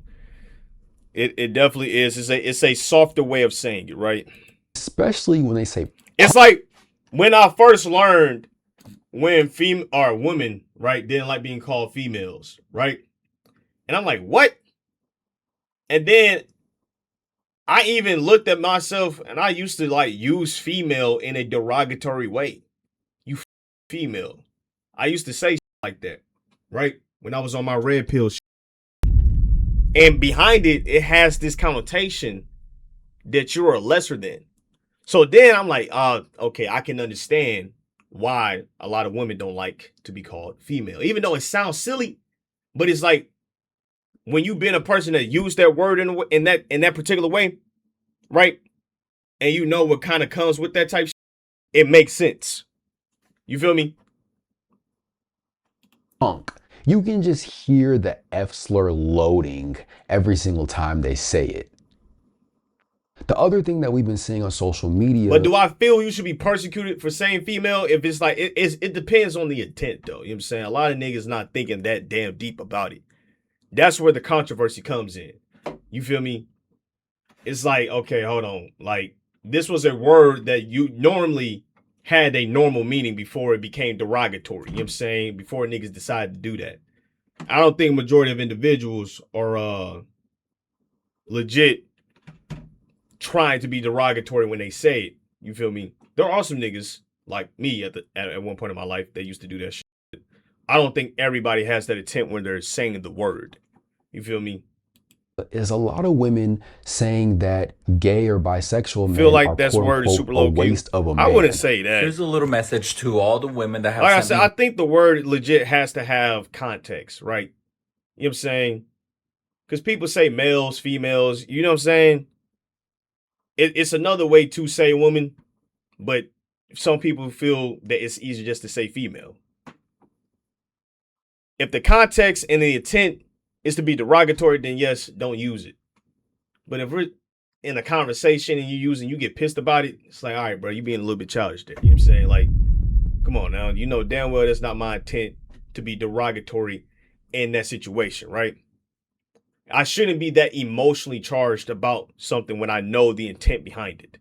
It definitely is. It's a softer way of saying it, right? Especially when they say. It's like when I first learned when women, right, didn't like being called females, right? And I'm like, what? And then I even looked at myself and I used to like use female in a derogatory way. You female. I used to say like that, right? When I was on my red pill. And behind it, it has this connotation that you're a lesser than. So then I'm like, okay, I can understand why a lot of women don't like to be called female. Even though it sounds silly, but it's like, when you've been a person that used that word in that particular way, right? And you know what kind of comes with that type of shit, it makes sense. You feel me? Punk. You can just hear the F slur loading every single time they say it. The other thing that we've been seeing on social media. But do I feel you should be persecuted for saying female? If it's like, it depends on the intent though. You know what I'm saying? A lot of niggas not thinking that damn deep about it. That's where the controversy comes in. You feel me? It's like, okay, hold on. Like, this was a word that you normally had a normal meaning before it became derogatory. You know what I'm saying? Before niggas decided to do that. I don't think majority of individuals are legit trying to be derogatory when they say it. You feel me? There are some niggas like me at one point in my life that used to do that shit. I don't think everybody has that intent when they're saying the word. You feel me? Is a lot of women saying that gay or bisexual men like are that's quote word is unquote super a low key. waste of a man. I wouldn't say that. Here's a little message to all the women that have Like I sent said, me. I think the word legit has to have context, right? You know what I'm saying? Because people say males, females, you know what I'm saying? It's another way to say woman, but some people feel that it's easier just to say female. If the context and the intent is to be derogatory, then yes, don't use it. But if we're in a conversation and you get pissed about it, it's like, all right, bro, you being a little bit childish there. You know what I'm saying? Like, come on now. You know damn well that's not my intent to be derogatory in that situation, right? I shouldn't be that emotionally charged about something when I know the intent behind it.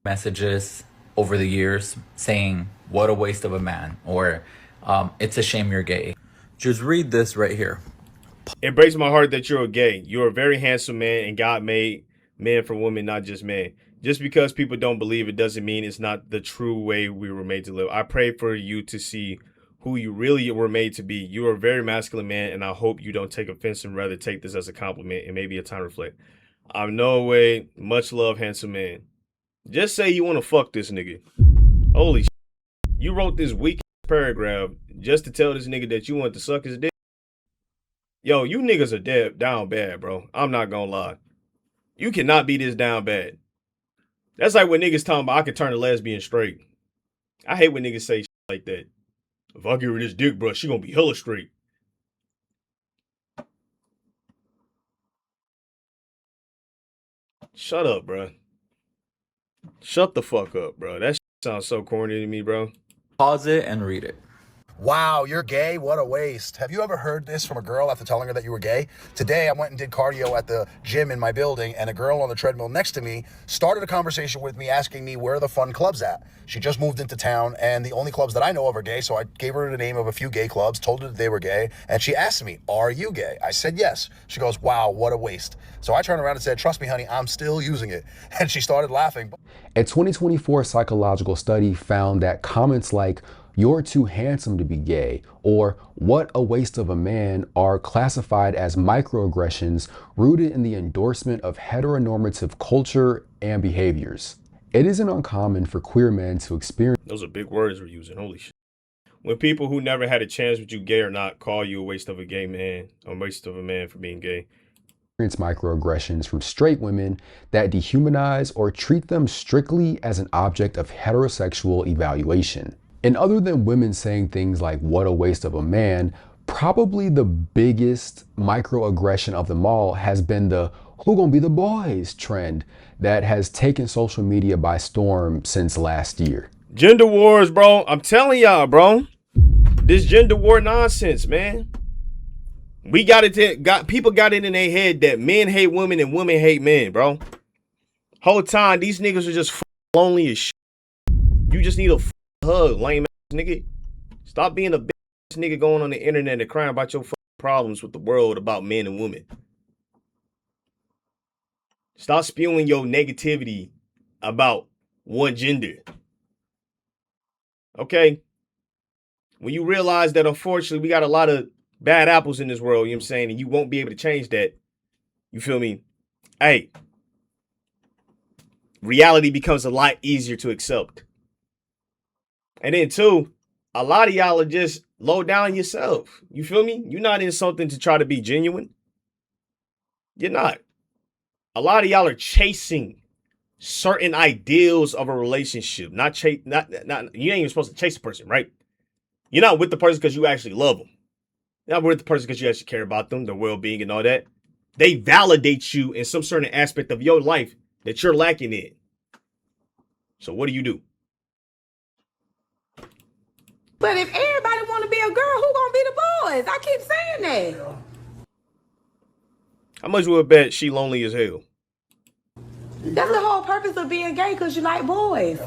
Messages over the years saying, what a waste of a man, or it's a shame you're gay. Just read this right here. It breaks my heart that you're gay. You're a very handsome man, and God made men for women, not just men. Just because people don't believe it doesn't mean it's not the true way we were made to live. I pray for you to see who you really were made to be. You are a very masculine man, and I hope you don't take offense and rather take this as a compliment and maybe a time to reflect. I'm no way. Much love, handsome man. Just say you want to fuck this nigga. Holy shit. You wrote this weak paragraph just to tell this nigga that you want to suck his dick. Yo, you niggas are down bad, bro. I'm not gonna lie. You cannot be this down bad. That's like when niggas talking about I could turn a lesbian straight. I hate when niggas say shit like that. If I give her this dick, bro, she gonna be hella straight. Shut up, bro. Shut the fuck up, bro. That shit sounds so corny to me, bro. Pause it and read it. Wow, you're gay? What a waste. Have you ever heard this from a girl after telling her that you were gay? Today, I went and did cardio at the gym in my building, and a girl on the treadmill next to me started a conversation with me asking me where are the fun clubs at. She just moved into town, and the only clubs that I know of are gay, so I gave her the name of a few gay clubs, told her that they were gay, and she asked me, are you gay? I said yes. She goes, wow, what a waste. So I turned around and said, trust me, honey, I'm still using it. And she started laughing. A 2024 psychological study found that comments like, you're too handsome to be gay, or what a waste of a man are classified as microaggressions rooted in the endorsement of heteronormative culture and behaviors. It isn't uncommon for queer men to experience— Those are big words we're using, holy shit. When people who never had a chance with you, gay or not, call you a waste of a gay man, a waste of a man for being gay. Microaggressions from straight women that dehumanize or treat them strictly as an object of heterosexual evaluation. And other than women saying things like, what a waste of a man, probably the biggest microaggression of them all has been the who gonna be the boys trend that has taken social media by storm since last year. Gender wars, bro. I'm telling y'all, bro. This gender war nonsense, man. We got it. People got it in their head that men hate women and women hate men, bro. Whole time, these niggas are just lonely as shit. You just need a hug, lame ass nigga. Stop being a bitch nigga going on the internet and crying about your problems with the world about men and women. Stop spewing your negativity about one gender. Okay? When you realize that unfortunately we got a lot of bad apples in this world, you know what I'm saying, and you won't be able to change that, you feel me? Hey, reality becomes a lot easier to accept. And then two, a lot of y'all are just low down yourself. You feel me? You're not in something to try to be genuine. You're not. A lot of y'all are chasing certain ideals of a relationship. Not you ain't even supposed to chase a person, right? You're not with the person because you actually love them. You're not with the person because you actually care about them, their well-being and all that. They validate you in some certain aspect of your life that you're lacking in. So what do? But if everybody want to be a girl, who gonna be the boys? I keep saying that. How much would bet she lonely as hell? That's the whole purpose of being gay, because you like boys.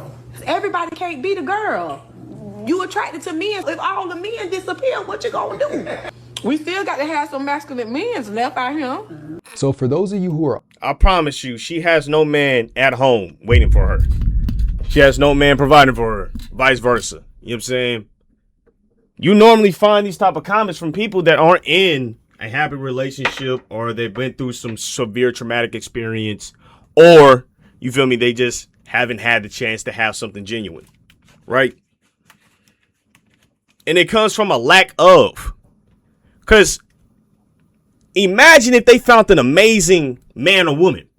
Everybody can't be the girl. You attracted to men. If all the men disappear, what you gonna do? We still got to have some masculine men left out here. So for those of you who are, I promise you, she has no man at home waiting for her. She has no man providing for her. Vice versa. You know what I'm saying? You normally find these type of comments from people that aren't in a happy relationship, or they've been through some severe traumatic experience, or, you feel me, they just haven't had the chance to have something genuine, right? And it comes from a lack of. Because imagine if they found an amazing man or woman.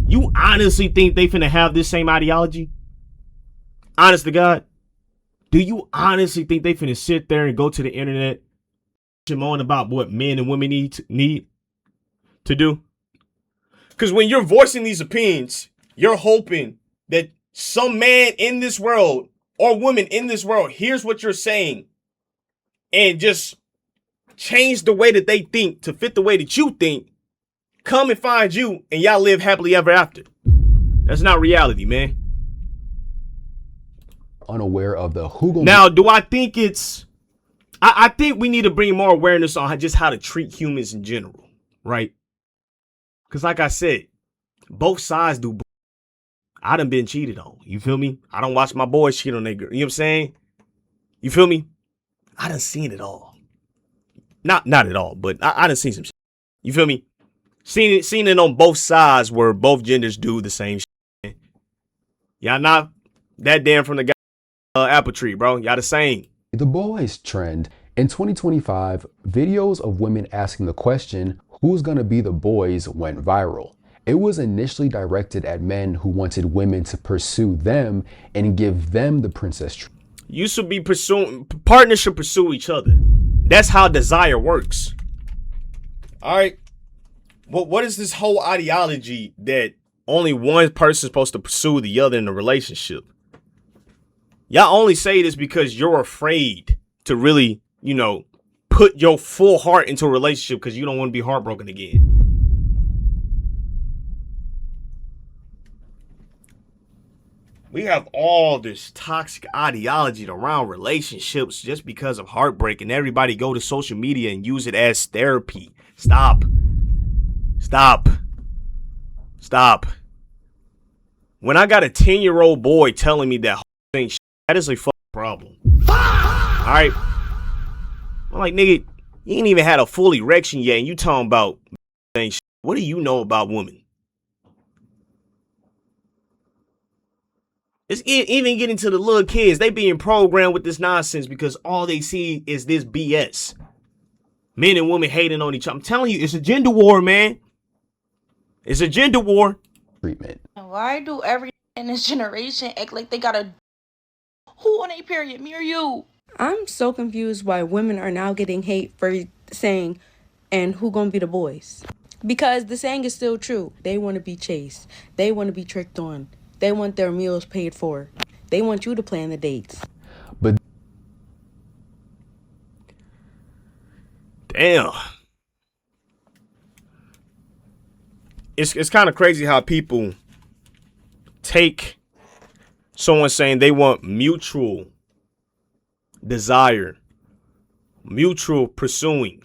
You honestly think they finna have this same ideology? Honest to God? Do you honestly think they finna sit there and go to the internet on about what men and women need to do? Because when you're voicing these opinions, you're hoping that some man in this world or woman in this world hears what you're saying and just change the way that they think to fit the way that you think, come and find you, and y'all live happily ever after. That's not reality, man. unaware of the who. Now, do I think it's... I think we need to bring more awareness on just how to treat humans in general, right? Because like I said, both sides do. I done been cheated on. You feel me? I don't watch my boys cheat on their girl. You know what I'm saying? You feel me? I done seen it all. Not at all, but I done seen some shit. You feel me? Seen it on both sides where both genders do the same shit. Y'all not that damn from the guy apple tree, bro. Y'all the same. The boys trend. In 2025, videos of women asking the question, who's gonna be the boys, went viral. It was initially directed at men who wanted women to pursue them and give them the princess treatment. You should be pursuing, partners should pursue each other. That's how desire works. All right. Well, what is this whole ideology that only one person's supposed to pursue the other in a relationship? Y'all only say this because you're afraid to really, you know, put your full heart into a relationship because you don't want to be heartbroken again. We have all this toxic ideology around relationships just because of heartbreak, and everybody go to social media and use it as therapy. Stop. Stop. Stop. When I got a 10-year-old boy telling me that ain't shit, that is a fucking problem. Alright? I'm like, nigga, you ain't even had a full erection yet, and you talking about ain't shit. What do you know about women? It's even getting to the little kids. They being programmed with this nonsense because all they see is this BS. Men and women hating on each other. I'm telling you, it's a gender war, man. It's a gender war. Treatment. Why do every in this generation act like they got a who on a period, me or you? I'm so confused why women are now getting hate for saying, and who gonna be the boys? Because the saying is still true. They want to be chased. They want to be tricked on. They want their meals paid for. They want you to plan the dates. But damn. It's kind of crazy how people take someone saying they want mutual desire, mutual pursuing,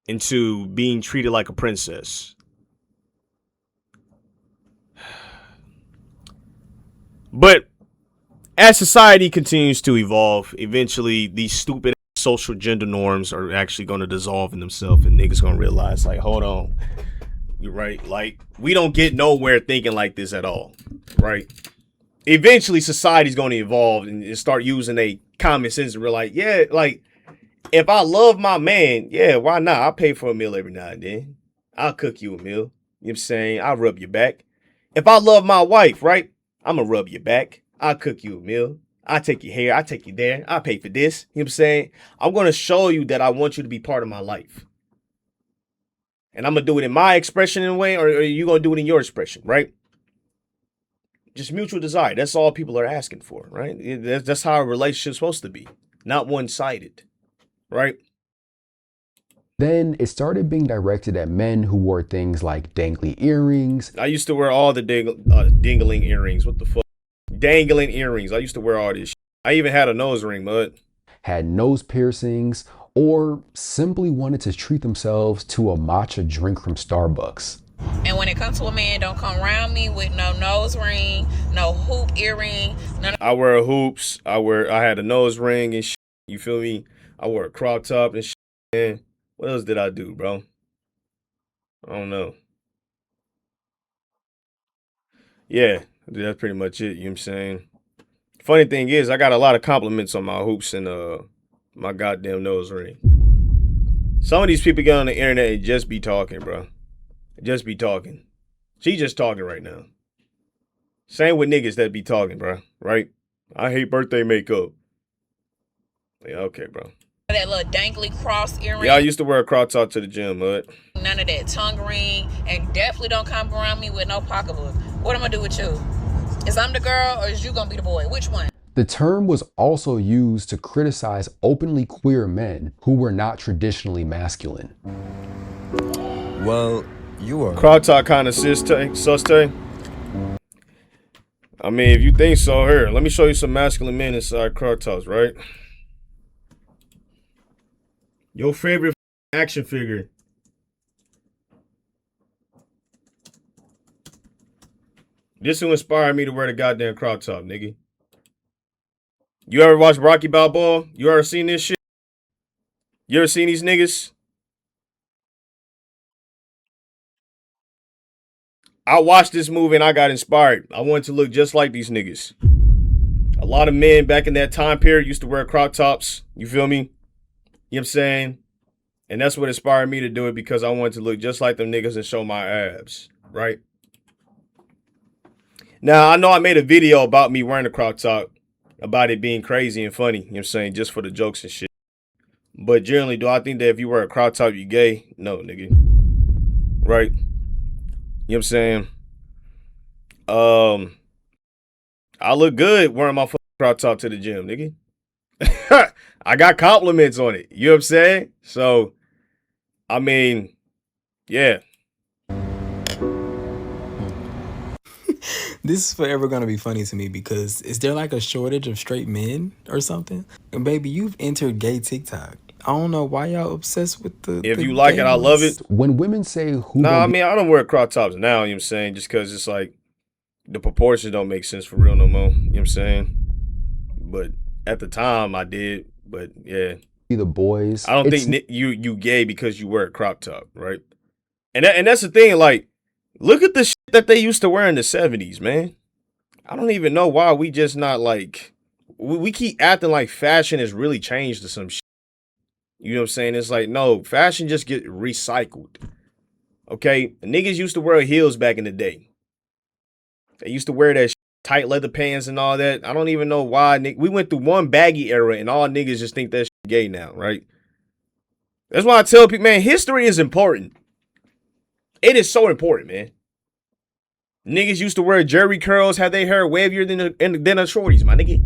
into being treated like a princess. But as society continues to evolve, eventually these stupid social gender norms are actually going to dissolve in themselves, and niggas going to realize, like, hold on, you're right. Like, we don't get nowhere thinking like this at all, right? Eventually, society's going to evolve and start using a common sense and realize, yeah, like, if I love my man, yeah, why not? I'll pay for a meal every now and then. I'll cook you a meal. You know what I'm saying? I'll rub your back. If I love my wife, right? I'm going to rub your back. I'll cook you a meal. I'll take you here. I'll take you there. I'll pay for this. You know what I'm saying? I'm going to show you that I want you to be part of my life. And I'm going to do it in my expression in a way, or are you going to do it in your expression, right? Just mutual desire. That's all people are asking for, right? That's how a relationship's supposed to be. Not one-sided, right? then it started being directed at men who wore things like dangly earrings. I used to wear all the dingling earrings. What the fuck? dangling earrings. I used to wear all this shit. I even had a nose ring, mud. Had nose piercings, or simply wanted to treat themselves to a matcha drink from Starbucks. And when it comes to a man, don't come around me with no nose ring, no hoop earring, none of I wear hoops. I had a nose ring and shit. You feel me? I wore a crop top and shit. Man, what else did I do, bro? I don't know. Yeah, that's pretty much it. You know what I'm saying? Funny thing is, I got a lot of compliments on my hoops and my goddamn nose ring. Some of these people get on the internet and just be talking, bro. Just be talking. She just talking right now. Same with niggas that be talking, bro. Right? I hate birthday makeup. Yeah, okay, bro. that little dangly cross earring. Yeah, I used to wear a crop top to the gym, mud. None of that tongue ring. And definitely don't come around me with no pocketbook. What am I gonna do with you? Is I'm the girl or is you gonna be the boy? Which one? The term was also used to criticize openly queer men who were not traditionally masculine. Well, you are. Crop top kind of sus. I mean, if you think so, here, let me show you some masculine men inside crop tops, right? Your favorite action figure. This will inspire me to wear the goddamn crop top, nigga. You ever watch Rocky Balboa? You ever seen this shit? You ever seen these niggas? I watched this movie and I got inspired. I wanted to look just like these niggas. A lot of men back in that time period used to wear crop tops. You feel me? You know what I'm saying? And that's what inspired me to do it, because I wanted to look just like them niggas and show my abs, right? Now, I know I made a video about me wearing a crop top, about it being crazy and funny, you know what I'm saying, just for the jokes and shit. But generally, do I think that if you wear a crop top, you gay? No, nigga. Right? You know what I'm saying? I look good wearing my fucking crop top to the gym, nigga. I got compliments on it. You know what I'm saying? So, I mean, yeah. This is forever going to be funny to me, because is there like a shortage of straight men or something? And baby, you've entered gay TikTok. I don't know why y'all obsessed with the If you like it, I love it. When women say who... Nah, I mean, I don't wear crop tops now, you know what I'm saying? Just because it's like the proportions don't make sense for real no more. You know what I'm saying? But at the time, I did. But yeah. The boys. I don't think you gay because you wear a crop top, right? And that's the thing, like, look at the shit that they used to wear in the 70s, man. I don't even know why we just not like, we keep acting like fashion has really changed to some shit. You know what I'm saying? It's like, no, fashion just get recycled. Okay? Niggas used to wear heels back in the day. They used to wear that tight leather pants and all that. I don't even know why. We went through one baggy era and all niggas just think that's gay now, right? That's why I tell people, man, history is important. It is so important, man. Niggas used to wear jerry curls, had their hair wavier than the shorties, my nigga.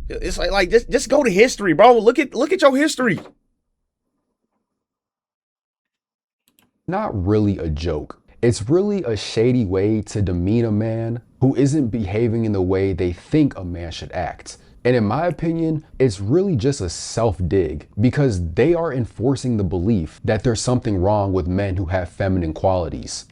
It's like just go to history, bro. Look at your history. Not really a joke. It's really a shady way to demean a man who isn't behaving in the way they think a man should act. And in my opinion, it's really just a self-dig, because they are enforcing the belief that there's something wrong with men who have feminine qualities.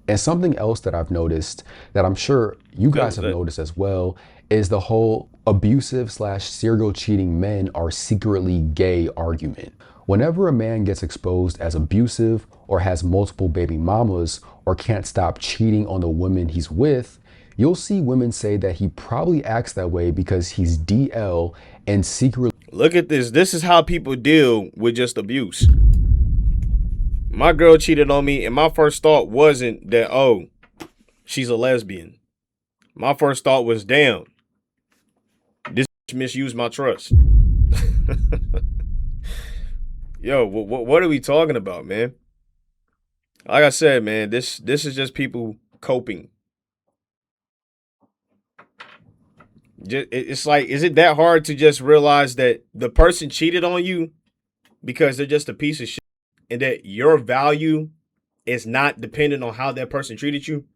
And something else that I've noticed, that I'm sure you guys have noticed as well, is the whole abusive/serial cheating men are secretly gay argument. Whenever a man gets exposed as abusive or has multiple baby mamas or can't stop cheating on the women he's with, you'll see women say that he probably acts that way because he's DL and secretly... Look at this. This is how people deal with just abuse. My girl cheated on me, and my first thought wasn't that, oh, she's a lesbian. My first thought was, damn, this misused my trust. Yo, what are we talking about, man? Like I said, man, this is just people coping. It's like, is it that hard to just realize that the person cheated on you because they're just a piece of shit, and that your value is not dependent on how that person treated you?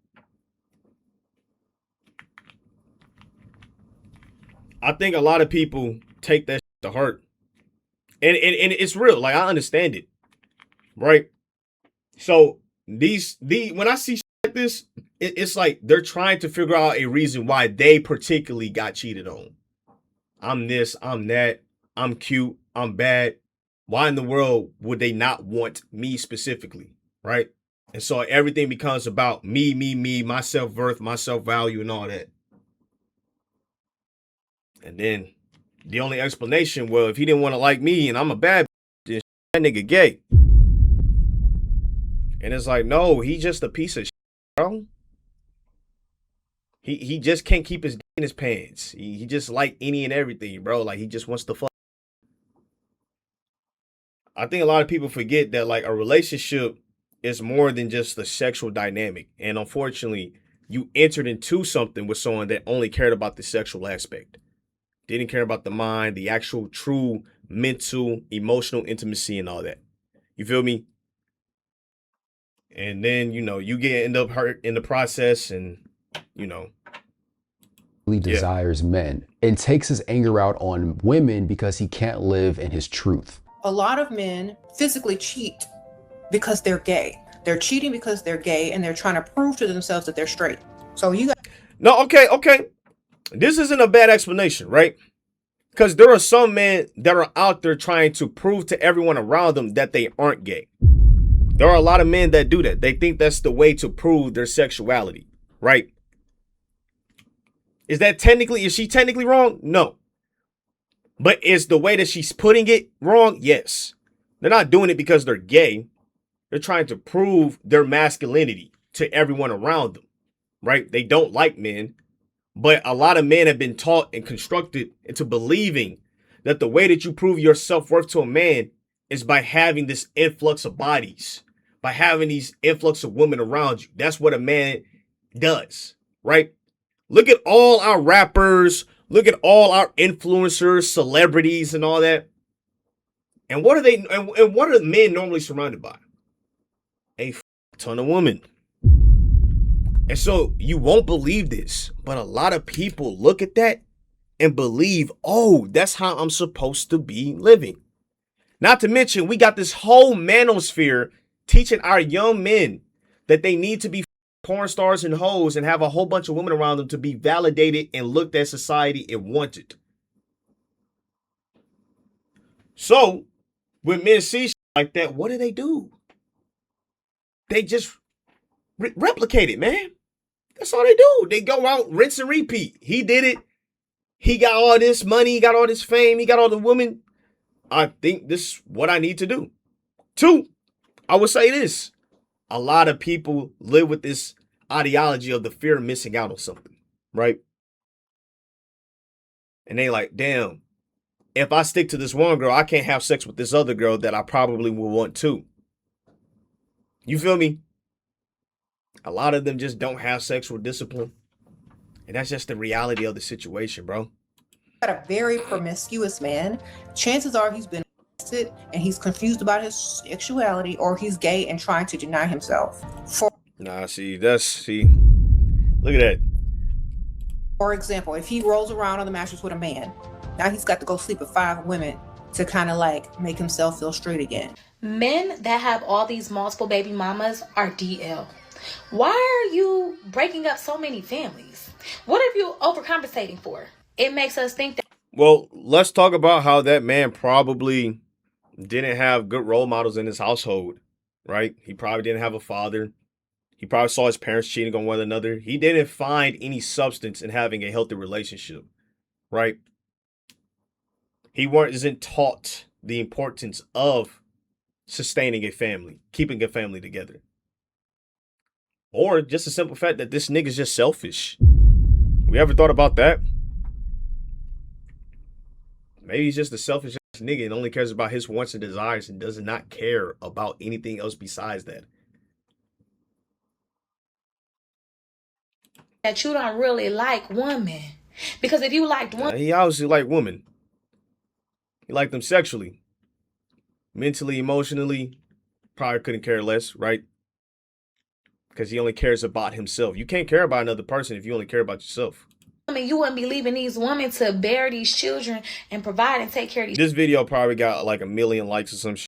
I think a lot of people take that to heart. And it's real. Like, I understand it. Right? So when I see like this, it's like they're trying to figure out a reason why they particularly got cheated on. I'm this, I'm that, I'm cute, I'm bad. Why in the world would they not want me specifically? Right? And so everything becomes about me, my self-worth, my self-value, and all that. And then the only explanation, well, if he didn't want to like me and I'm a bad bitch, then that nigga gay. And it's like, no, he just a piece of shit, bro. He just can't keep his in his pants. He just like any and everything, bro. Like, he just wants to fuck. I think a lot of people forget that, like, a relationship is more than just the sexual dynamic. And unfortunately, you entered into something with someone that only cared about the sexual aspect. Didn't care about the mind, the actual true mental, emotional intimacy and all that. You feel me? And then, you know, you end up hurt in the process and, you know. Desires men and takes his anger out on women because he can't live in his truth. A lot of men physically cheat because they're gay. They're cheating because they're gay and they're trying to prove to themselves that they're straight. So you got... No, okay. This isn't a bad explanation, right? Because there are some men that are out there trying to prove to everyone around them that they aren't gay. There are a lot of men that do that. They think that's the way to prove their sexuality, right? Is she technically wrong? No. But is the way that she's putting it wrong? Yes. They're not doing it because they're gay. They're trying to prove their masculinity to everyone around them, right? They don't like men, but a lot of men have been taught and constructed into believing that the way that you prove your self-worth to a man is by having this influx of bodies, by having these influx of women around you. That's what a man does, right? Look at all our rappers. Look at all our influencers, celebrities, and all that. And what are they? And what are men normally surrounded by? A ton of women. And so you won't believe this, but a lot of people look at that and believe, oh, that's how I'm supposed to be living. Not to mention, we got this whole manosphere teaching our young men that they need to be porn stars and hoes and have a whole bunch of women around them to be validated and looked at society and wanted. So when men see shit like that, what do? They just replicate it, man. That's all they do. They go out, rinse and repeat. He did it. He got all this money. He got all this fame. He got all the women. I think this is what I need to do. 2, I would say this. A lot of people live with this ideology of the fear of missing out on something, right? And they like, damn, if I stick to this one girl, I can't have sex with this other girl that I probably will want to. You feel me? A lot of them just don't have sexual discipline. And that's just the reality of the situation, bro. Got a very promiscuous man. Chances are he's been arrested and he's confused about his sexuality, or he's gay and trying to deny himself. Look at that. For example, if he rolls around on the mattress with a man, now he's got to go sleep with 5 women to kind of like make himself feel straight again. Men that have all these multiple baby mamas are DL. Why are you breaking up so many families? What are you overcompensating for? It makes us think that... Well, let's talk about how that man probably didn't have good role models in his household, right? He probably didn't have a father. He probably saw his parents cheating on one another. He didn't find any substance in having a healthy relationship, right? He isn't taught the importance of sustaining a family, keeping a family together. Or just the simple fact that this nigga's just selfish. We ever thought about that? Maybe he's just a selfish ass nigga and only cares about his wants and desires and does not care about anything else besides that. That you don't really like women. Because if you liked women... He obviously liked women. He liked them sexually. Mentally, emotionally, probably couldn't care less, right? Because he only cares about himself. You can't care about another person if you only care about yourself. woman, you wouldn't be leaving these women to bear these children and provide and take care of these This video probably got like 1 million likes or some shit.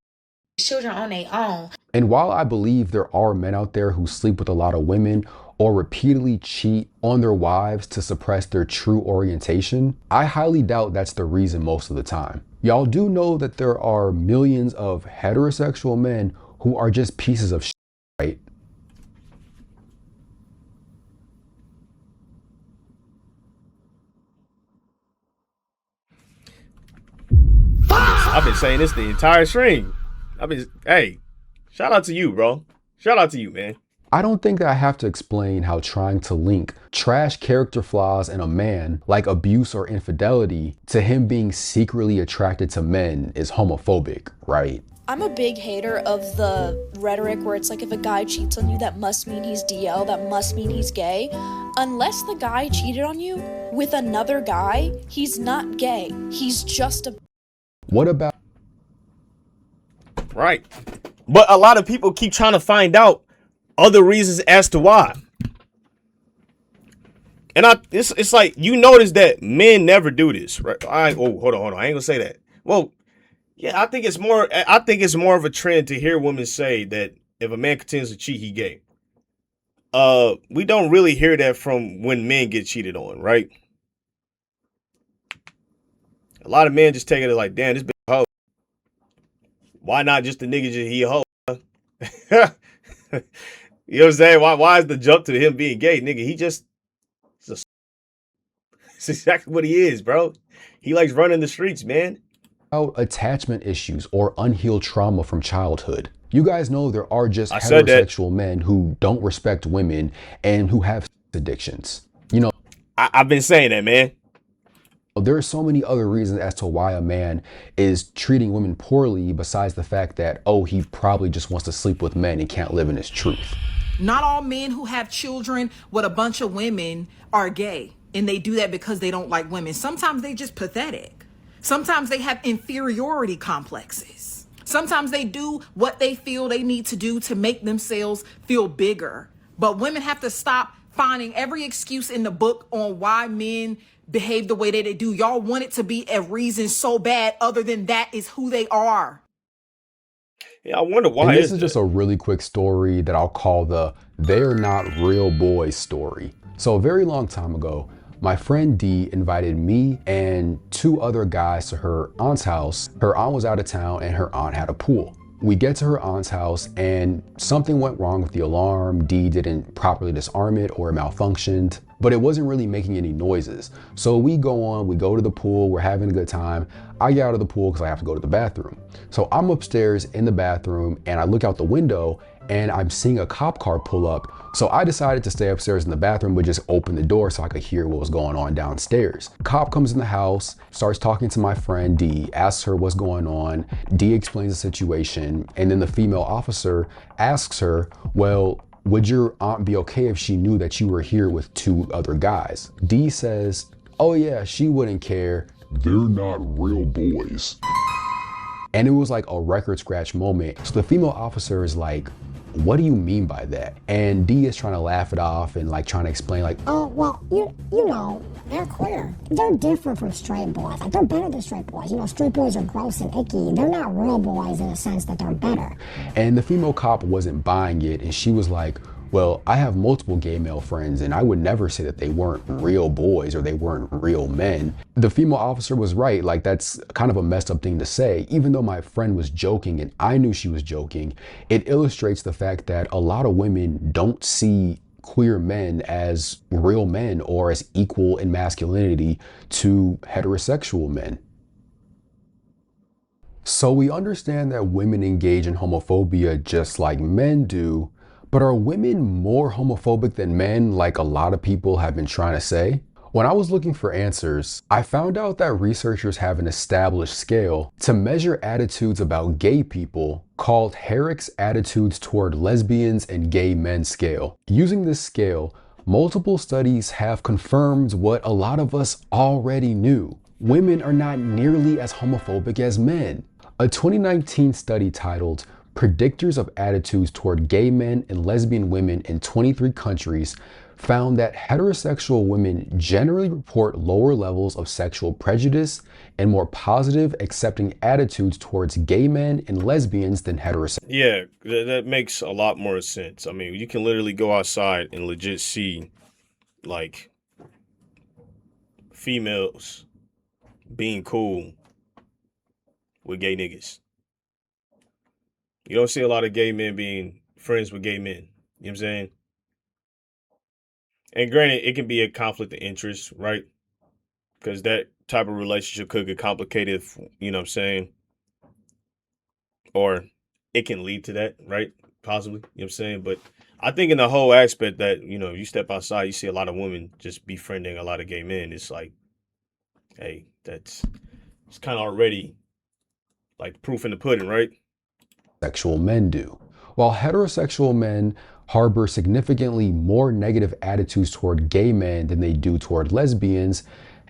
children on their own. And while I believe there are men out there who sleep with a lot of women or repeatedly cheat on their wives to suppress their true orientation, I highly doubt that's the reason most of the time. Y'all do know that there are millions of heterosexual men who are just pieces of shit, right? I've been saying this the entire stream. Hey, shout out to you, bro. Shout out to you, man. I don't think that I have to explain how trying to link trash character flaws in a man, like abuse or infidelity, to him being secretly attracted to men is homophobic, right? I'm a big hater of the rhetoric where it's like if a guy cheats on you, that must mean he's DL, that must mean he's gay. Unless the guy cheated on you with another guy, he's not gay. He's just a... What about... Right. But a lot of people keep trying to find out other reasons as to why. And it's like, you notice that men never do this, right? Hold on. I ain't gonna say that. Well, yeah, I think it's more of a trend to hear women say that if a man continues to cheat, he gay. We don't really hear that from when men get cheated on, right? A lot of men just take it as like, damn, this bitch a hoe. Why not just the nigga just he a hoe? You know what I'm saying? Why is the jump to him being gay? Nigga, it's exactly what he is, bro. He likes running the streets, man. About attachment issues or unhealed trauma from childhood. You guys know there are just heterosexual men who don't respect women and who have addictions. You know, I've been saying that, man. There are so many other reasons as to why a man is treating women poorly besides the fact that, oh, he probably just wants to sleep with men and can't live in his truth. Not all men who have children with a bunch of women are gay, and they do that because they don't like women. Sometimes they just pathetic. Sometimes they have inferiority complexes. Sometimes they do what they feel they need to do to make themselves feel bigger. But women have to stop finding every excuse in the book on why men behave the way that they do. Y'all want it to be a reason so bad other than that is who they are. Yeah, I wonder why. And this is just a really quick story that I'll call the "they're not real boys" story. So a very long time ago, my friend D invited me and 2 other guys to her aunt's house. Her aunt was out of town and her aunt had a pool. We get to her aunt's house and something went wrong with the alarm. D didn't properly disarm it or it malfunctioned, but it wasn't really making any noises. So we go to the pool, we're having a good time. I get out of the pool because I have to go to the bathroom. So I'm upstairs in the bathroom and I look out the window and I'm seeing a cop car pull up. So I decided to stay upstairs in the bathroom, but just open the door so I could hear what was going on downstairs. Cop comes in the house, starts talking to my friend D, asks her what's going on. D explains the situation, and then the female officer asks her, well, would your aunt be okay if she knew that you were here with 2 other guys? D says, oh yeah, she wouldn't care. They're not real boys. And it was like a record scratch moment. So the female officer is like, what do you mean by that? And D is trying to laugh it off and like trying to explain like, oh, well, you know, they're queer. They're different from straight boys. Like, they're better than straight boys. You know, straight boys are gross and icky. They're not real boys in the sense that they're better. And the female cop wasn't buying it. And she was like, well, I have multiple gay male friends and I would never say that they weren't real boys or they weren't real men. The female officer was right. Like, that's kind of a messed up thing to say. Even though my friend was joking and I knew she was joking, it illustrates the fact that a lot of women don't see queer men as real men or as equal in masculinity to heterosexual men. So we understand that women engage in homophobia just like men do. But are women more homophobic than men, like a lot of people have been trying to say? When I was looking for answers, I found out that researchers have an established scale to measure attitudes about gay people called Herrick's Attitudes Toward Lesbians and Gay Men scale. Using this scale, multiple studies have confirmed what a lot of us already knew. Women are not nearly as homophobic as men. A 2019 study titled Predictors of Attitudes Toward Gay Men and Lesbian Women in 23 Countries found that heterosexual women generally report lower levels of sexual prejudice and more positive, accepting attitudes towards gay men and lesbians than heterosexual. Yeah, that makes a lot more sense. I mean, you can literally go outside and legit see, like, females being cool with gay niggas. You don't see a lot of gay men being friends with gay men. You know what I'm saying? And granted, it can be a conflict of interest, right? Because that type of relationship could get complicated, you know what I'm saying? Or it can lead to that, right? Possibly, you know what I'm saying? But I think in the whole aspect that, you know, you step outside, you see a lot of women just befriending a lot of gay men. It's like, hey, it's kind of already like proof in the pudding, right? Sexual men do. While heterosexual men harbor significantly more negative attitudes toward gay men than they do toward lesbians,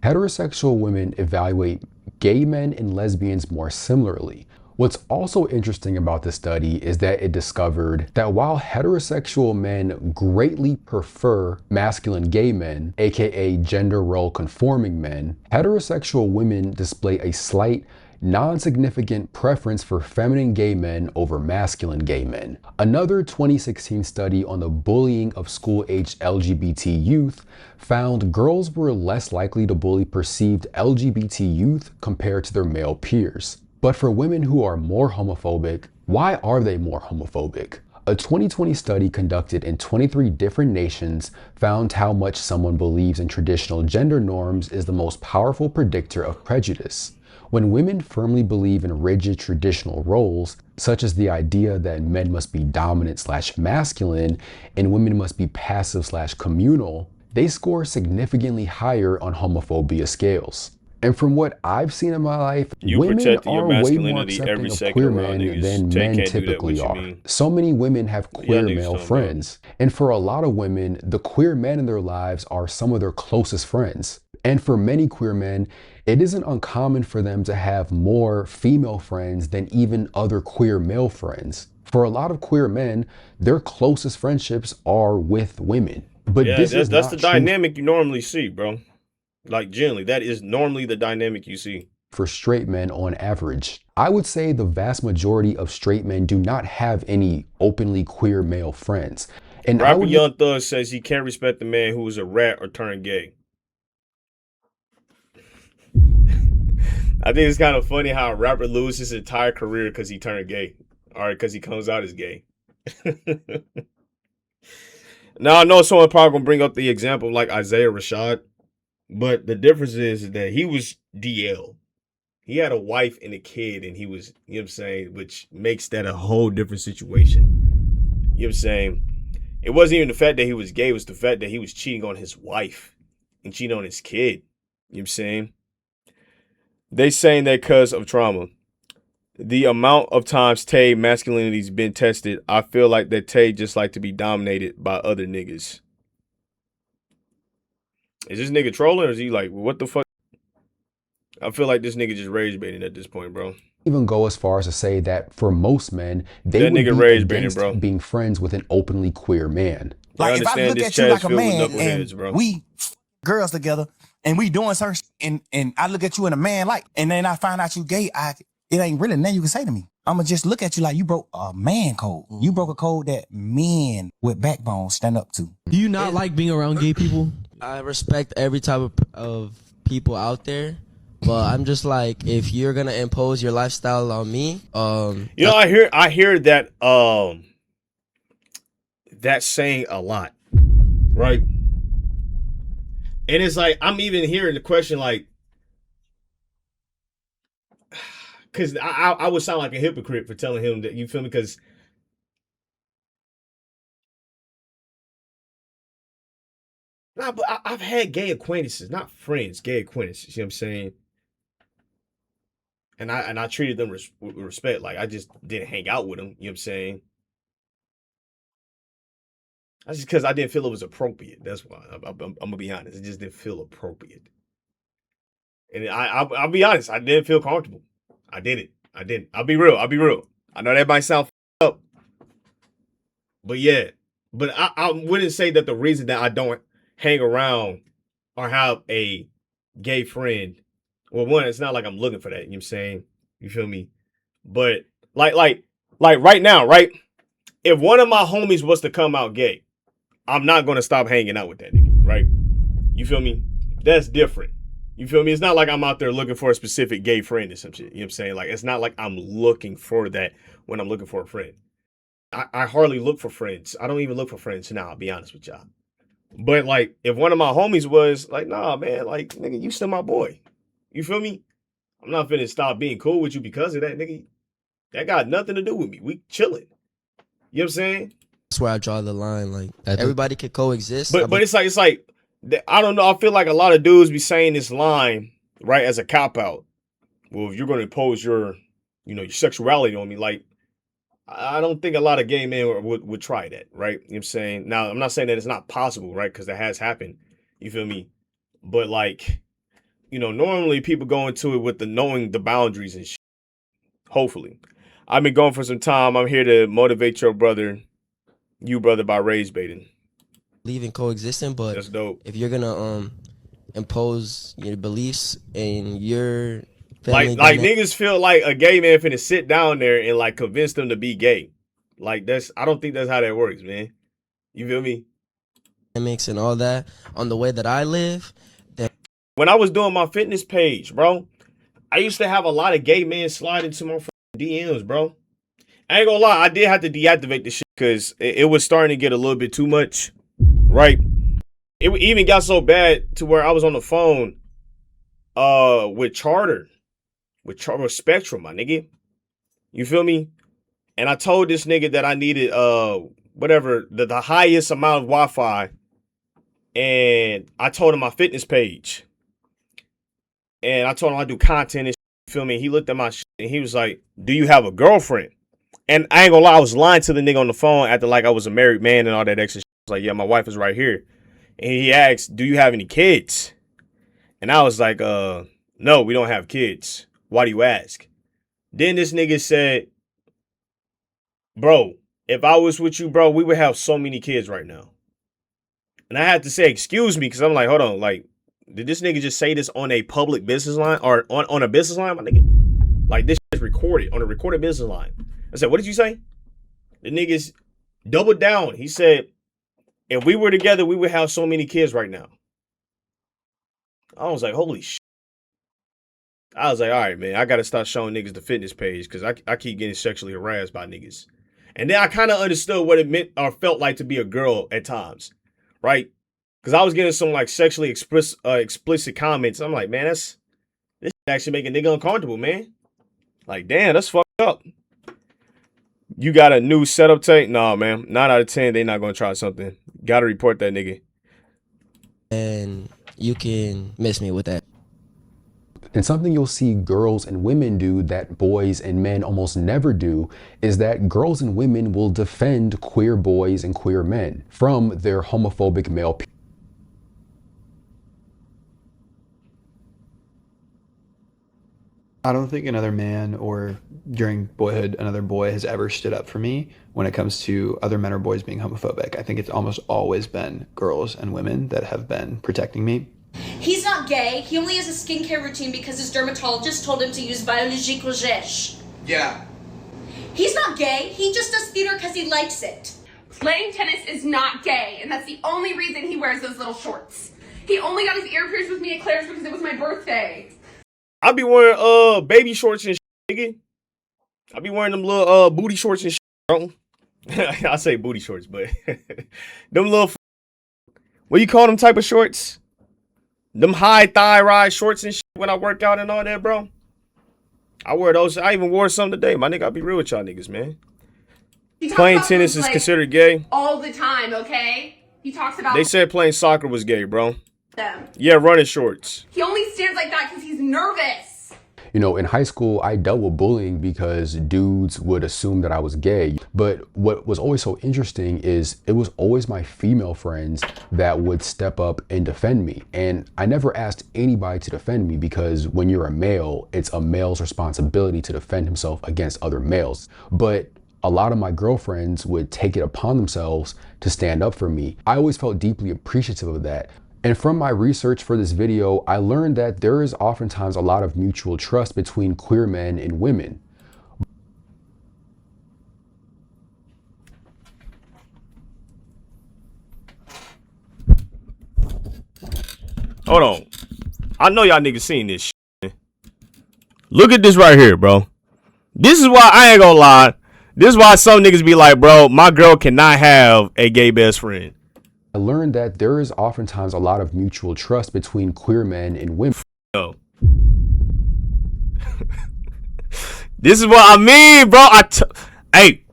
heterosexual women evaluate gay men and lesbians more similarly. What's also interesting about this study is that it discovered that while heterosexual men greatly prefer masculine gay men, aka gender role conforming men, heterosexual women display a slight non-significant preference for feminine gay men over masculine gay men. Another 2016 study on the bullying of school-aged LGBT youth found girls were less likely to bully perceived LGBT youth compared to their male peers. But for women who are more homophobic, why are they more homophobic? A 2020 study conducted in 23 different nations found how much someone believes in traditional gender norms is the most powerful predictor of prejudice. When women firmly believe in rigid traditional roles, such as the idea that men must be dominant/masculine and women must be passive/communal, they score significantly higher on homophobia scales. And from what I've seen in my life, women are way more accepting of queer men than men typically are. So many women have queer male friends. And for a lot of women, the queer men in their lives are some of their closest friends. And for many queer men, it isn't uncommon for them to have more female friends than even other queer male friends. For a lot of queer men, their closest friendships are with women. But yeah, this is that's not the true dynamic you normally see, bro. Like, generally, that is normally the dynamic you see for straight men on average. I would say the vast majority of straight men do not have any openly queer male friends. And Rapper Young Thug says he can't respect the man who is a rat or turned gay. I think it's kind of funny how a rapper loses his entire career because he turned gay, or because he comes out as gay. Now, I know someone probably gonna bring up the example of like Isaiah Rashad, but the difference is that he was DL. He had a wife and a kid, and he was, you know what I'm saying, which makes that a whole different situation. You know what I'm saying? It wasn't even the fact that he was gay, it was the fact that he was cheating on his wife and cheating on his kid. You know what I'm saying? They saying that because of trauma. The amount of times Tay masculinity's been tested, I feel like that Tay just like to be dominated by other niggas. Is this nigga trolling or is he like, what the fuck? I feel like this nigga just rage baiting at this point, bro. Even go as far as to say that for most men, they would be against being friends with an openly queer man. Like, if I look at you like a man and we girls together and we doing certain shit and I look at you and a man like, and then I find out you gay, it ain't really nothing you can say to me. I'ma just look at you like you broke a man code. You broke a code that men with backbone stand up to. Do you not like being around gay people? I respect every type of people out there. But I'm just like, if you're gonna impose your lifestyle on me, you know, I hear that that saying a lot, right? And it's like I'm even hearing the question like, because I would sound like a hypocrite for telling him that, you feel me? Because nah, but I've had gay acquaintances, not friends, gay acquaintances. You know what I'm saying? And I treated them with respect. Like, I just didn't hang out with them. You know what I'm saying? That's just because I didn't feel it was appropriate. That's why. I'm going to be honest. It just didn't feel appropriate. And I'll be honest. I didn't feel comfortable. I didn't. I'll be real. I know that might sound up. But yeah. But I wouldn't say that the reason that I don't hang around or have a gay friend, well, one, it's not like I'm looking for that. You know what I'm saying? You feel me? But like right now, right? If one of my homies was to come out gay, I'm not gonna stop hanging out with that nigga, right? You feel me? That's different. You feel me? It's not like I'm out there looking for a specific gay friend or some shit. You know what I'm saying? Like, it's not like I'm looking for that when I'm looking for a friend. I hardly look for friends. I don't even look for friends now, I'll be honest with y'all. But like, if one of my homies was like, nah, man, like, nigga, you still my boy. You feel me? I'm not finna stop being cool with you because of that, nigga. That got nothing to do with me. We chilling. You know what I'm saying? That's where I draw the line. Like, everybody could coexist. But it's like I don't know. I feel like a lot of dudes be saying this line, right, as a cop out. Well, if you're going to impose your sexuality on me, like, I don't think a lot of gay men would try that, right? You know what I'm saying? Now, I'm not saying that it's not possible, right? Because that has happened. You feel me? But like, normally people go into it with the knowing the boundaries and shit. Hopefully. I've been going for some time. I'm here to motivate you brother, by rage baiting. Believe in coexisting, but that's dope. If you're gonna impose your beliefs and your family like niggas feel like a gay man finna sit down there and like convince them to be gay. Like, I don't think that's how that works, man. You feel me? Dynamics and all that on the way that I live. When I was doing my fitness page, bro, I used to have a lot of gay men slide into my DMs, bro. I ain't gonna lie, I did have to deactivate this shit because it was starting to get a little bit too much, right? It even got so bad to where I was on the phone with Spectrum, my nigga. You feel me? And I told this nigga that I needed the highest amount of Wi-Fi, and I told him my fitness page. And I told him I do content and shit, you feel me? He looked at my shit and he was like, "Do you have a girlfriend?" And I ain't gonna lie, I was lying to the nigga on the phone after like I was a married man and all that extra shit. I was like, "Yeah, my wife is right here." And he asked, "Do you have any kids?" And I was like, "No, we don't have kids. Why do you ask?" Then this nigga said, "Bro, if I was with you, bro, we would have so many kids right now." And I had to say, "Excuse me," because I'm like, hold on, like, did this nigga just say this on a public business line or on a business line, my nigga? Like, this is recorded on a recorded business line. I said, "What did you say?" The niggas doubled down. He said, "If we were together, we would have so many kids right now." I was like, holy shit. I was like, all right, man, I got to start showing niggas the fitness page because I keep getting sexually harassed by niggas. And then I kind of understood what it meant or felt like to be a girl at times, right? Because I was getting some like sexually explicit comments. I'm like, man, this actually make a nigga uncomfortable, man. Like, damn, that's fucked up. You got a new setup tape? Nah, man. 9 out of 10, they not going to try something. Got to report that nigga. And you can miss me with that. And something you'll see girls and women do that boys and men almost never do is that girls and women will defend queer boys and queer men from their homophobic male peers. I don't think another man or during boyhood, another boy has ever stood up for me when it comes to other men or boys being homophobic. I think it's almost always been girls and women that have been protecting me. He's not gay. He only has a skincare routine because his dermatologist told him to use berleezy. Yeah. He's not gay. He just does theater because he likes it. Playing tennis is not gay, and that's the only reason he wears those little shorts. He only got his ear pierced with me at Claire's because it was my birthday. I be wearing baby shorts and shit, nigga. I be wearing them little booty shorts and shit, bro. I say booty shorts, but them little what you call them type of shorts? Them high thigh ride shorts and shit when I work out and all that, bro. I wear those. I even wore some today. My nigga, I'll be real with y'all niggas, man. Playing tennis is considered gay. All the time, okay? He talks about They said playing soccer was gay, bro. them. Yeah, running shorts. He only stands like that because he's nervous. You know, in high school, I dealt with bullying because dudes would assume that I was gay. But what was always so interesting is it was always my female friends that would step up and defend me. And I never asked anybody to defend me because when you're a male, it's a male's responsibility to defend himself against other males. But A lot of my girlfriends would take it upon themselves to stand up for me. I always felt deeply appreciative of that. And from my research for this video, I learned that there is oftentimes a lot of mutual trust between queer men and women. Hold on. I know y'all niggas seen this shit. Look at this right here, bro. This is why I ain't gonna lie. This is why some niggas be like, bro, my girl cannot have a gay best friend. I learned that there is oftentimes a lot of mutual trust between queer men and women. Yo. This is what I mean, bro. Hey,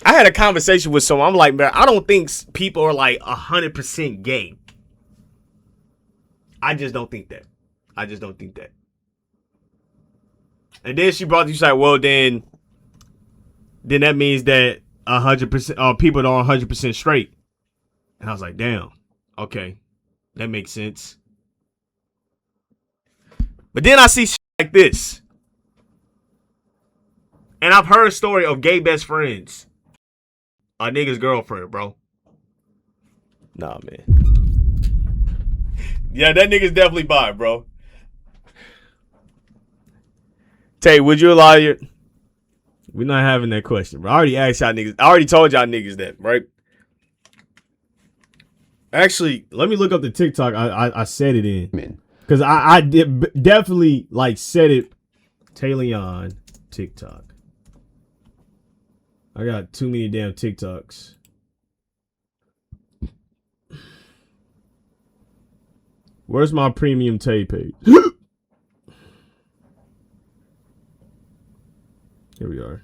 I had a conversation with someone. I'm like, man, I don't think people are like 100% gay. I just don't think that. I just don't think that. And then she brought, she's like, well, then that means that 100% people aren't 100% straight. And I was like, damn, okay, that makes sense. But then I see shit like this. And I've heard a story of gay best friends. A nigga's girlfriend, bro. Nah, man. Yeah, that nigga's definitely bi, bro. Tay, would you allow your... We're not having that question, bro. I already asked y'all niggas. I already told y'all niggas that, right? Actually, let me look up the TikTok. I said it in. Because I did definitely, like, said it. Taileon TikTok. I got too many damn TikToks. Where's my premiumtai page? Here we are.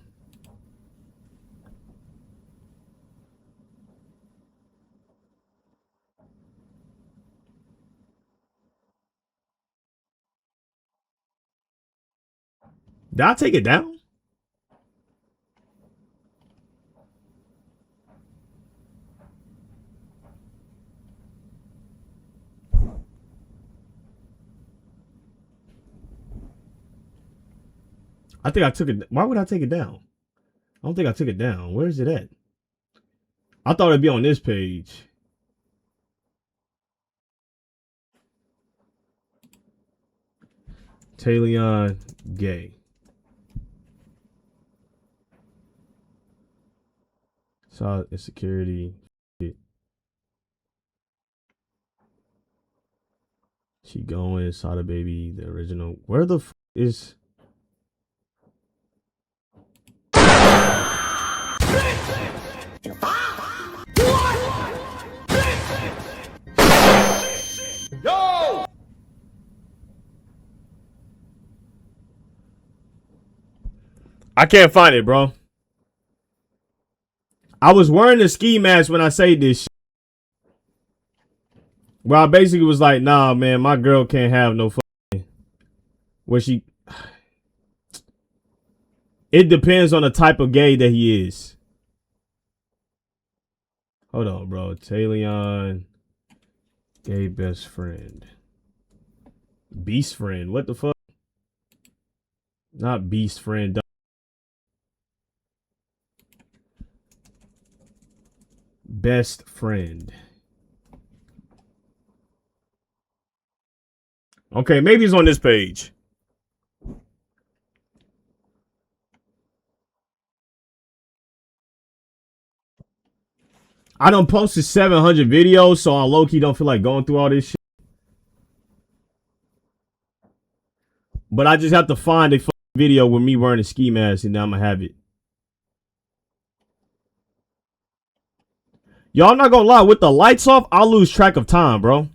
Did I take it down? I think I took it. Why would I take it down? I don't think I took it down. Where is it at? I thought it'd be on this page. Taileon gay. Saw insecurity. She going. Saw the baby. The original. Where the f is? Yo! I can't find it, bro. I was wearing a ski mask when I say this shit. Where I basically was like, nah, man, my girl can't have no fucking. Where she... It depends on the type of gay that he is. Hold on, bro. Taileon, gay best friend. Beast friend. What the fuck? Not beast friend. Best friend. Okay, maybe it's on this page. I done posted 700 videos, so I low-key don't feel like going through all this shit. But I just have to find a fucking video with me wearing a ski mask, and then I'm gonna have it. Y'all not gonna lie, with the lights off, I'll lose track of time, bro.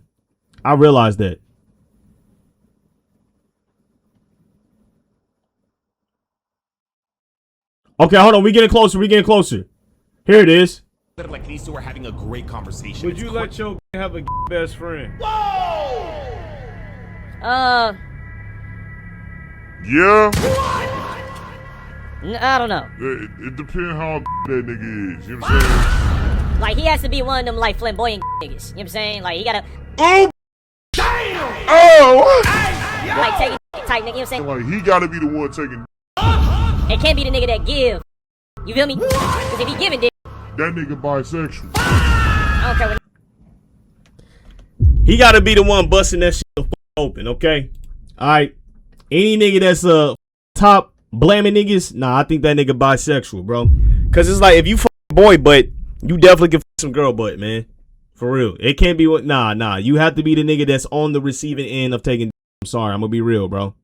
I realize that. Okay, hold on. We getting closer. We getting closer. Here it is. Like these two are having a great conversation. Would you let your have a best friend? Whoa! Yeah? I don't know. It depends how that nigga is. You know what I'm saying? Like, he has to be one of them, like, flamboyant niggas. You know what I'm saying? Like, he gotta... Oh! Damn! Oh! Like, take it type nigga, you know what I'm saying? Like, he gotta be the one taking... It can't be the nigga that give. You feel me? Cause if he giving dick, That nigga bisexual. I don't care what. He gotta be the one busting that shit the fuck open, okay? Alright. Any nigga that's top blaming niggas, nah, I think that nigga bisexual, bro. Cause it's like if you fuck boy butt, you definitely can fuck some girl butt, man. For real. It can't be what nah. You have to be the nigga that's on the receiving end of taking. I'm sorry, I'm gonna be real, bro.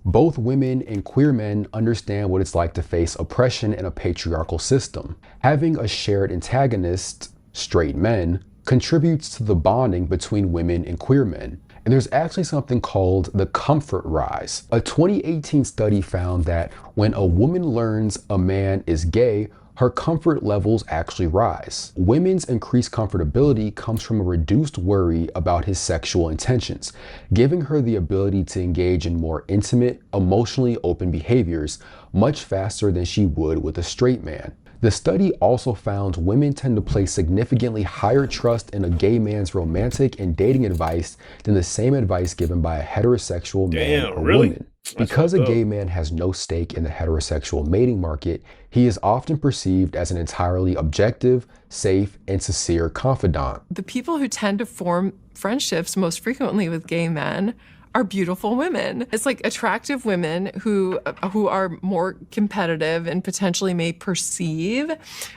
Both women and queer men understand what it's like to face oppression in a patriarchal system. Having a shared antagonist, straight men, contributes to the bonding between women and queer men. And there's actually something called the comfort rise. A 2018 study found that when a woman learns a man is gay, her comfort levels actually rise. Women's increased comfortability comes from a reduced worry about his sexual intentions, giving her the ability to engage in more intimate, emotionally open behaviors much faster than she would with a straight man. The study also found women tend to place significantly higher trust in a gay man's romantic and dating advice than the same advice given by a heterosexual man or woman. Because a gay man has no stake in the heterosexual mating market, he is often perceived as an entirely objective, safe, and sincere confidant. The people who tend to form friendships most frequently with gay men are beautiful women. It's like attractive women who are more competitive and potentially may perceive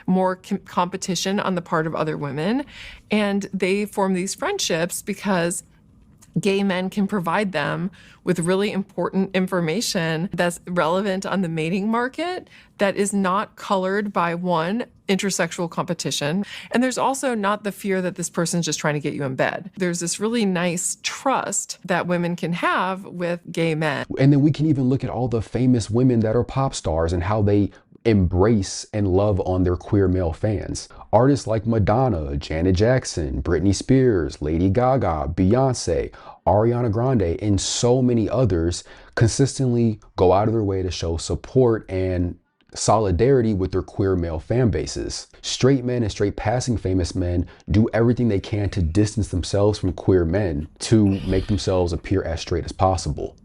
more competition on the part of other women. And they form these friendships because gay men can provide them with really important information that's relevant on the mating market that is not colored by one, intersexual competition. And there's also not the fear that this person's just trying to get you in bed. There's this really nice trust that women can have with gay men. And then we can even look at all the famous women that are pop stars and how they embrace and love on their queer male fans. Artists like Madonna, Janet Jackson, Britney Spears, Lady Gaga, Beyonce, Ariana Grande, and so many others consistently go out of their way to show support and solidarity with their queer male fan bases. Straight men and straight passing famous men do everything they can to distance themselves from queer men to make themselves appear as straight as possible.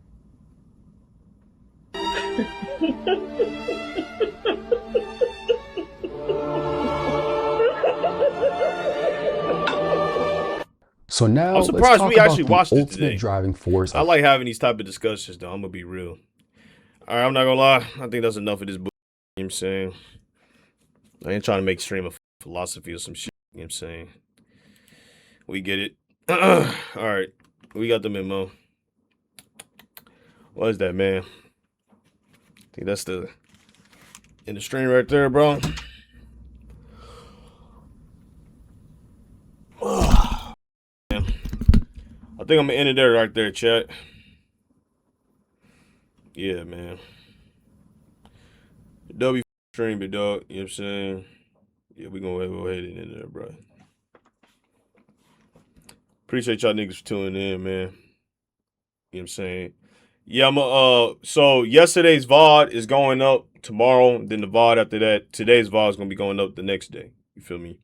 So now I'm surprised we actually watched the it today. Driving force. I like having these type of discussions, though. I'm gonna be real. All right, I'm not gonna lie. I think that's enough of this bullshit. You know what I'm saying? I ain't trying to make stream of philosophy or some shit. You know what I'm saying? We get it. All right, we got the memo. What is that, man? I think that's the in the stream right there, bro. I think I'm gonna end it there right there, chat. Yeah, man. W stream it, dog. You know what I'm saying? Yeah, we gonna go ahead and end it there, bro. Appreciate y'all niggas for tuning in, man. You know what I'm saying? Yeah, so yesterday's VOD is going up tomorrow, then the VOD after that. Today's VOD is gonna be going up the next day. You feel me?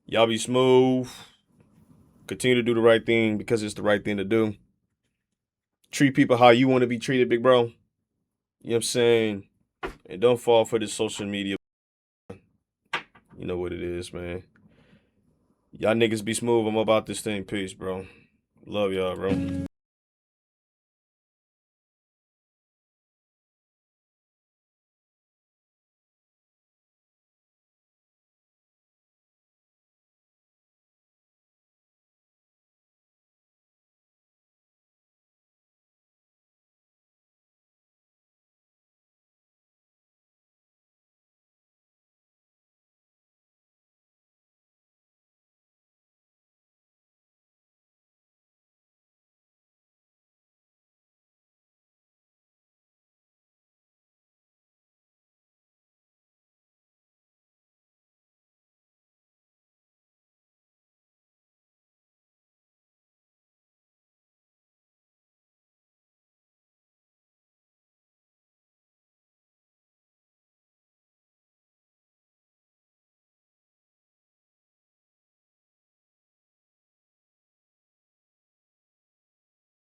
Y'all be smooth. Continue to do the right thing because it's the right thing to do. Treat people how you want to be treated, big bro. You know what I'm saying? And don't fall for this social media. You know what it is, man. Y'all niggas be smooth. I'm about this thing. Peace, bro. Love y'all, bro.